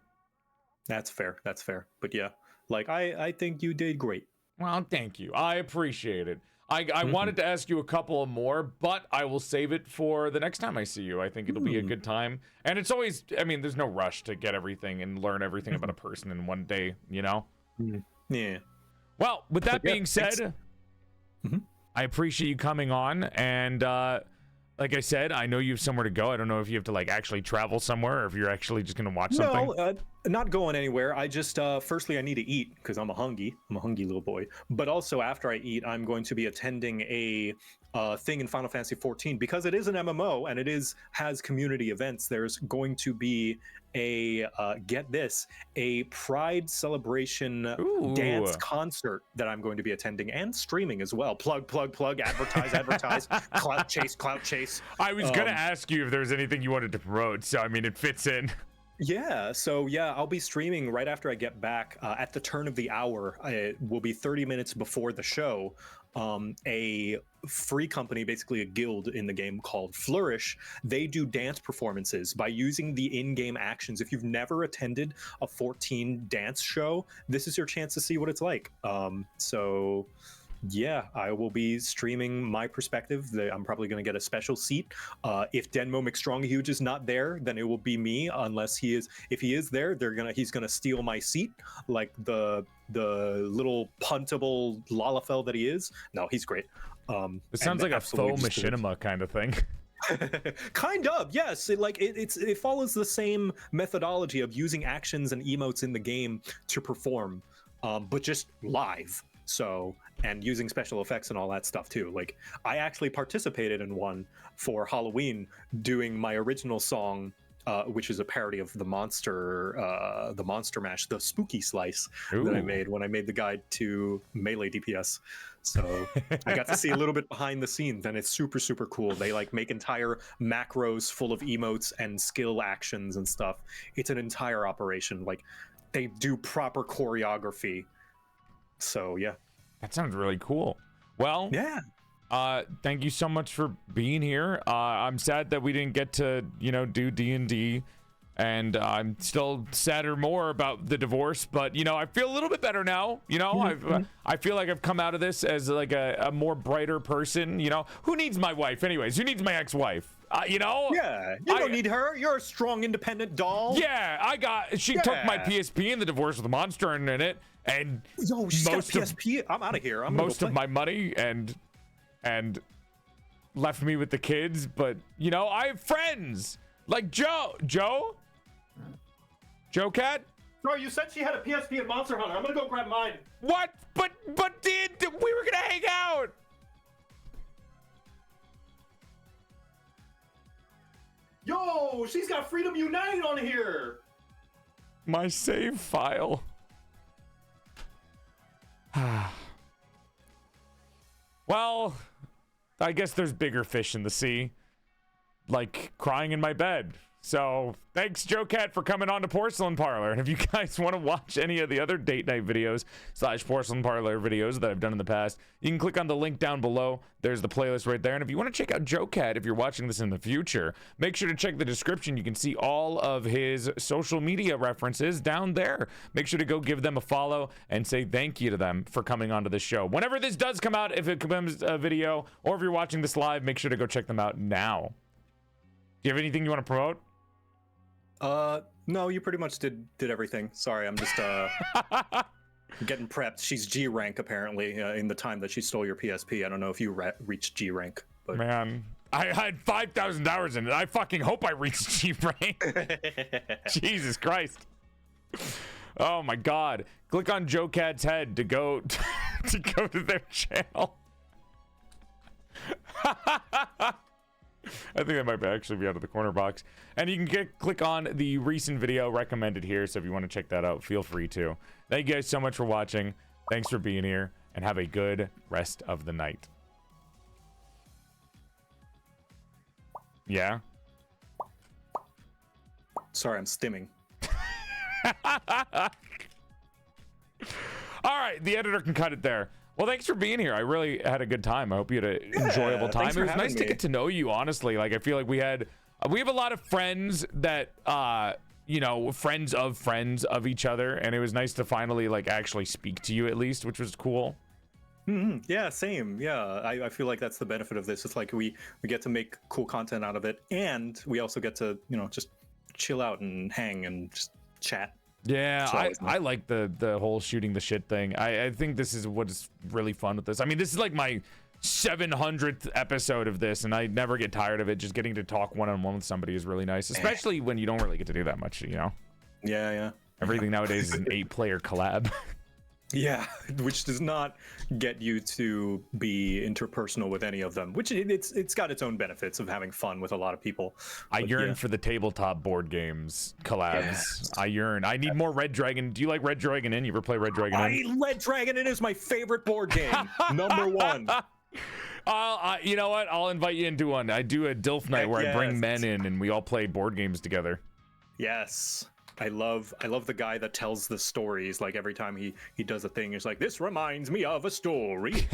That's fair. That's fair. But yeah, like I think you did great. Well, thank you. I appreciate it. I wanted to ask you a couple of more, but I will save it for the next time I see you. I think it'll be a good time. And it's always, I mean, there's no rush to get everything and learn everything about a person in one day, you know? Yeah. Well, with that being said, I appreciate you coming on, and like I said, I know you have somewhere to go. I don't know if you have to like actually travel somewhere, or if you're actually just gonna watch something. No, not going anywhere. I just firstly I need to eat because I'm a hungry little boy. But also after I eat, I'm going to be attending a thing in Final Fantasy 14 because it is an MMO and it has community events. There's going to be a get this, a Pride celebration dance concert that I'm going to be attending and streaming as well. Plug, advertise, clout chase. I was gonna ask you if there's anything you wanted to promote, so I mean it fits in. Yeah, so yeah, I'll be streaming right after I get back at the turn of the hour. It will be 30 minutes before the show. A free company, basically a guild in the game called Flourish, they do dance performances by using the in-game actions. If you've never attended a 14 dance show, this is your chance to see what it's like. So yeah, I will be streaming my perspective. I'm probably going to get a special seat. If Denmo McStronghuge is not there, then it will be me. Unless he is, if he is there, he's gonna steal my seat, like the little puntable Lalafell that he is. No, he's great. It sounds like a faux machinima kind of thing. Kind of, yes. It follows the same methodology of using actions and emotes in the game to perform, but just live. So, and using special effects and all that stuff too. Like, I actually participated in one for Halloween, doing my original song which is a parody of the Monster Mash, the Spooky Slice that I Ooh. made when I made the guide to Melee DPS. So I got to see a little bit behind the scenes, and it's super, super cool. They like make entire macros full of emotes and skill actions and stuff. It's an entire operation. Like they do proper choreography. So yeah. That sounds really cool. Well, Yeah. thank you so much for being here. I'm sad that we didn't get to, do D&D, and I'm still sadder more about the divorce, but, I feel a little bit better now. I feel like I've come out of this as like a more brighter person. Who needs my wife anyways? Who needs my ex-wife? Yeah, you don't need her. You're a strong, independent doll. Yeah, she took my PSP in the divorce with a monster in it, and Yo, she's got a PSP. I'm out of here. I'm most of my money and left me with the kids. But I have friends like JoCat. No, you said she had a PSP at Monster Hunter. I'm gonna go grab mine. What? But we were gonna hang out. Yo, she's got Freedom Unite on here. My save file. Well, I guess there's bigger fish in the sea, like crying in my bed. So thanks, JoCat, for coming on to Porcelain Parlor. And if you guys want to watch any of the other date night videos / Porcelain Parlor videos that I've done in the past, you can click on the link down below. There's the playlist right there. And if you want to check out JoCat, if you're watching this in the future, make sure to check the description. You can see all of his social media references down there. Make sure to go give them a follow and say thank you to them for coming onto the show. Whenever this does come out, if it becomes a video, or if you're watching this live, make sure to go check them out now. Do you have anything you want to promote? No, you pretty much did everything. Sorry, I'm just getting prepped. She's G rank apparently in the time that she stole your PSP. I don't know if you reached G rank, but man, I had 5,000 hours in it. I fucking hope I reached G rank. Jesus Christ. Oh my God. Click on JoCat's head to go to their channel. I think that might actually be out of the corner box. And you can click on the recent video recommended here. So if you want to check that out, feel free to. Thank you guys so much for watching. Thanks for being here, and have a good rest of the night. Yeah? Sorry, I'm stimming. All right, the editor can cut it there. Well, thanks for being here. I really had a good time. I hope you had an enjoyable time. It was nice to get to know you, honestly. Like, I feel like we have a lot of friends that, friends of each other, and it was nice to finally, like, actually speak to you at least, which was cool. Mm-hmm. Yeah, same. Yeah, I feel like that's the benefit of this. It's like we get to make cool content out of it, and we also get to, just chill out and hang and just chat. Yeah, I like the whole shooting the shit thing. I think this is what is really fun with this. I mean, this is like my 700th episode of this, and I never get tired of it. Just getting to talk one-on-one with somebody is really nice, especially when you don't really get to do that much, Yeah. Everything nowadays is an 8-player collab. Yeah, which does not get you to be interpersonal with any of them, which it's got its own benefits of having fun with a lot of people. I yearn for the tabletop board games collabs. Yes. I yearn. I need more Red Dragon. Do you like Red Dragon Inn? You ever play Red Dragon Inn? Red Dragon Inn is my favorite board game. Number one. You know what? I'll invite you into one. I do a DILF night where I bring men in and we all play board games together. Yes. I love the guy that tells the stories. Like every time he does a thing, he's like, "This reminds me of a story."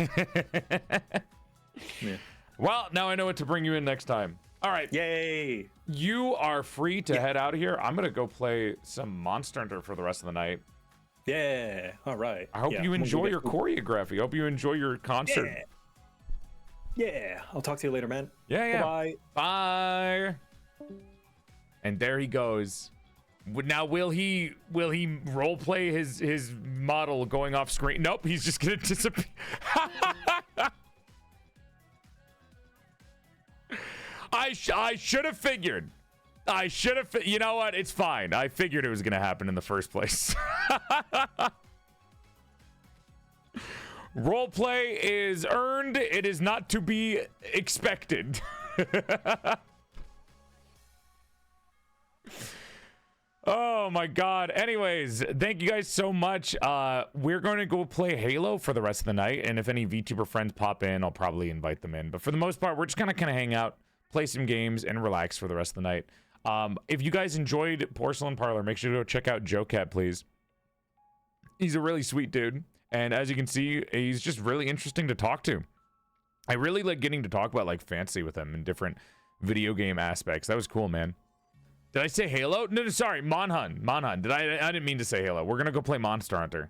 Yeah. Well, now I know what to bring you in next time. All right. Yay. You are free to head out of here. I'm gonna go play some Monster Hunter for the rest of the night. Yeah. All right. I hope you enjoy your choreography. I hope you enjoy your concert. Yeah. I'll talk to you later, man. Yeah. Bye. Bye. And there he goes. Now, will he role play his model going off screen? Nope, he's just gonna disappear. I should have figured. You know what? It's fine. I figured it was gonna happen in the first place. Role play is earned. It is not to be expected. Oh my god. Anyways, thank you guys so much. We're going to go play Halo for the rest of the night, and if any VTuber friends pop in, I'll probably invite them in. But for the most part, we're just gonna kind of hang out, play some games, and relax for the rest of the night. If you guys enjoyed Porcelain Parlor, make sure to go check out JoCat, please. He's a really sweet dude, and as you can see, he's just really interesting to talk to. I really like getting to talk about like fantasy with him and different video game aspects. That was cool, man. Did I say Halo? No, sorry, Monhun. Monhun. I didn't mean to say Halo. We're gonna go play Monster Hunter.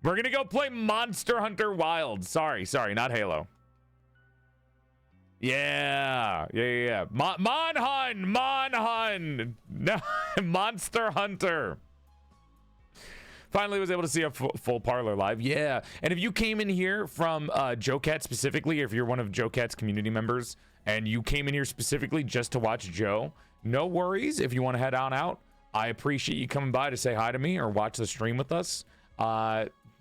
We're gonna go play Monster Hunter Wild. Sorry, not Halo. Yeah. Monhun. No, Monster Hunter. Finally was able to see a full parlor live. Yeah. And if you came in here from JoCat specifically, if you're one of JoCat's community members and you came in here specifically just to watch Joe, no worries. If you want to head on out, I appreciate you coming by to say hi to me or watch the stream with us.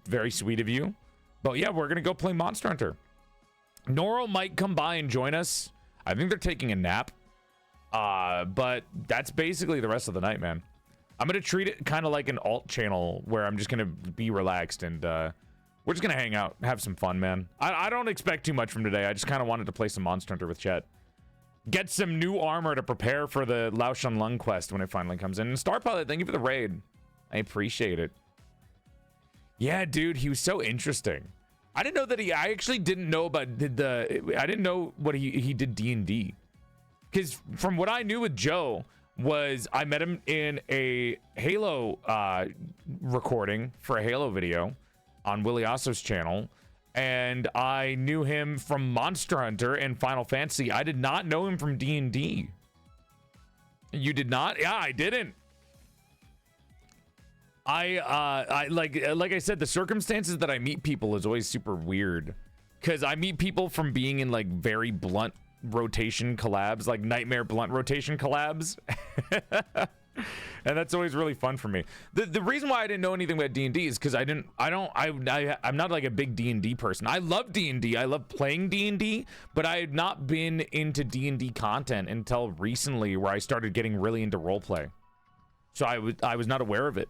Very sweet of you. But yeah, we're going to go play Monster Hunter. Noro might come by and join us. I think they're taking a nap. But that's basically the rest of the night, man. I'm going to treat it kind of like an alt channel where I'm just going to be relaxed and we're just going to hang out, have some fun, man. I don't expect too much from today. I just kind of wanted to play some Monster Hunter with chat. Get some new armor to prepare for the Lao Shan Lung quest when it finally comes in. And Star Pilot, thank you for the raid. I appreciate it. Yeah, dude, he was so interesting. I didn't know that I actually didn't know about I didn't know what he did D&D. Because from what I knew with Joe was I met him in a Halo recording for a Halo video on Willie Osso's channel. And I knew him from Monster Hunter and Final Fantasy. I did not know him from D&D. You did not? Yeah, I didn't. I like I said, the circumstances that I meet people is always super weird. Because I meet people from being in like very blunt rotation collabs, like Nightmare blunt rotation collabs. And that's always really fun for me. The reason why I didn't know anything about D&D is because I'm not like a big D&D person. I love D&D. I love playing D&D, but I had not been into D&D content until recently, where I started getting really into roleplay. So I was not aware of it.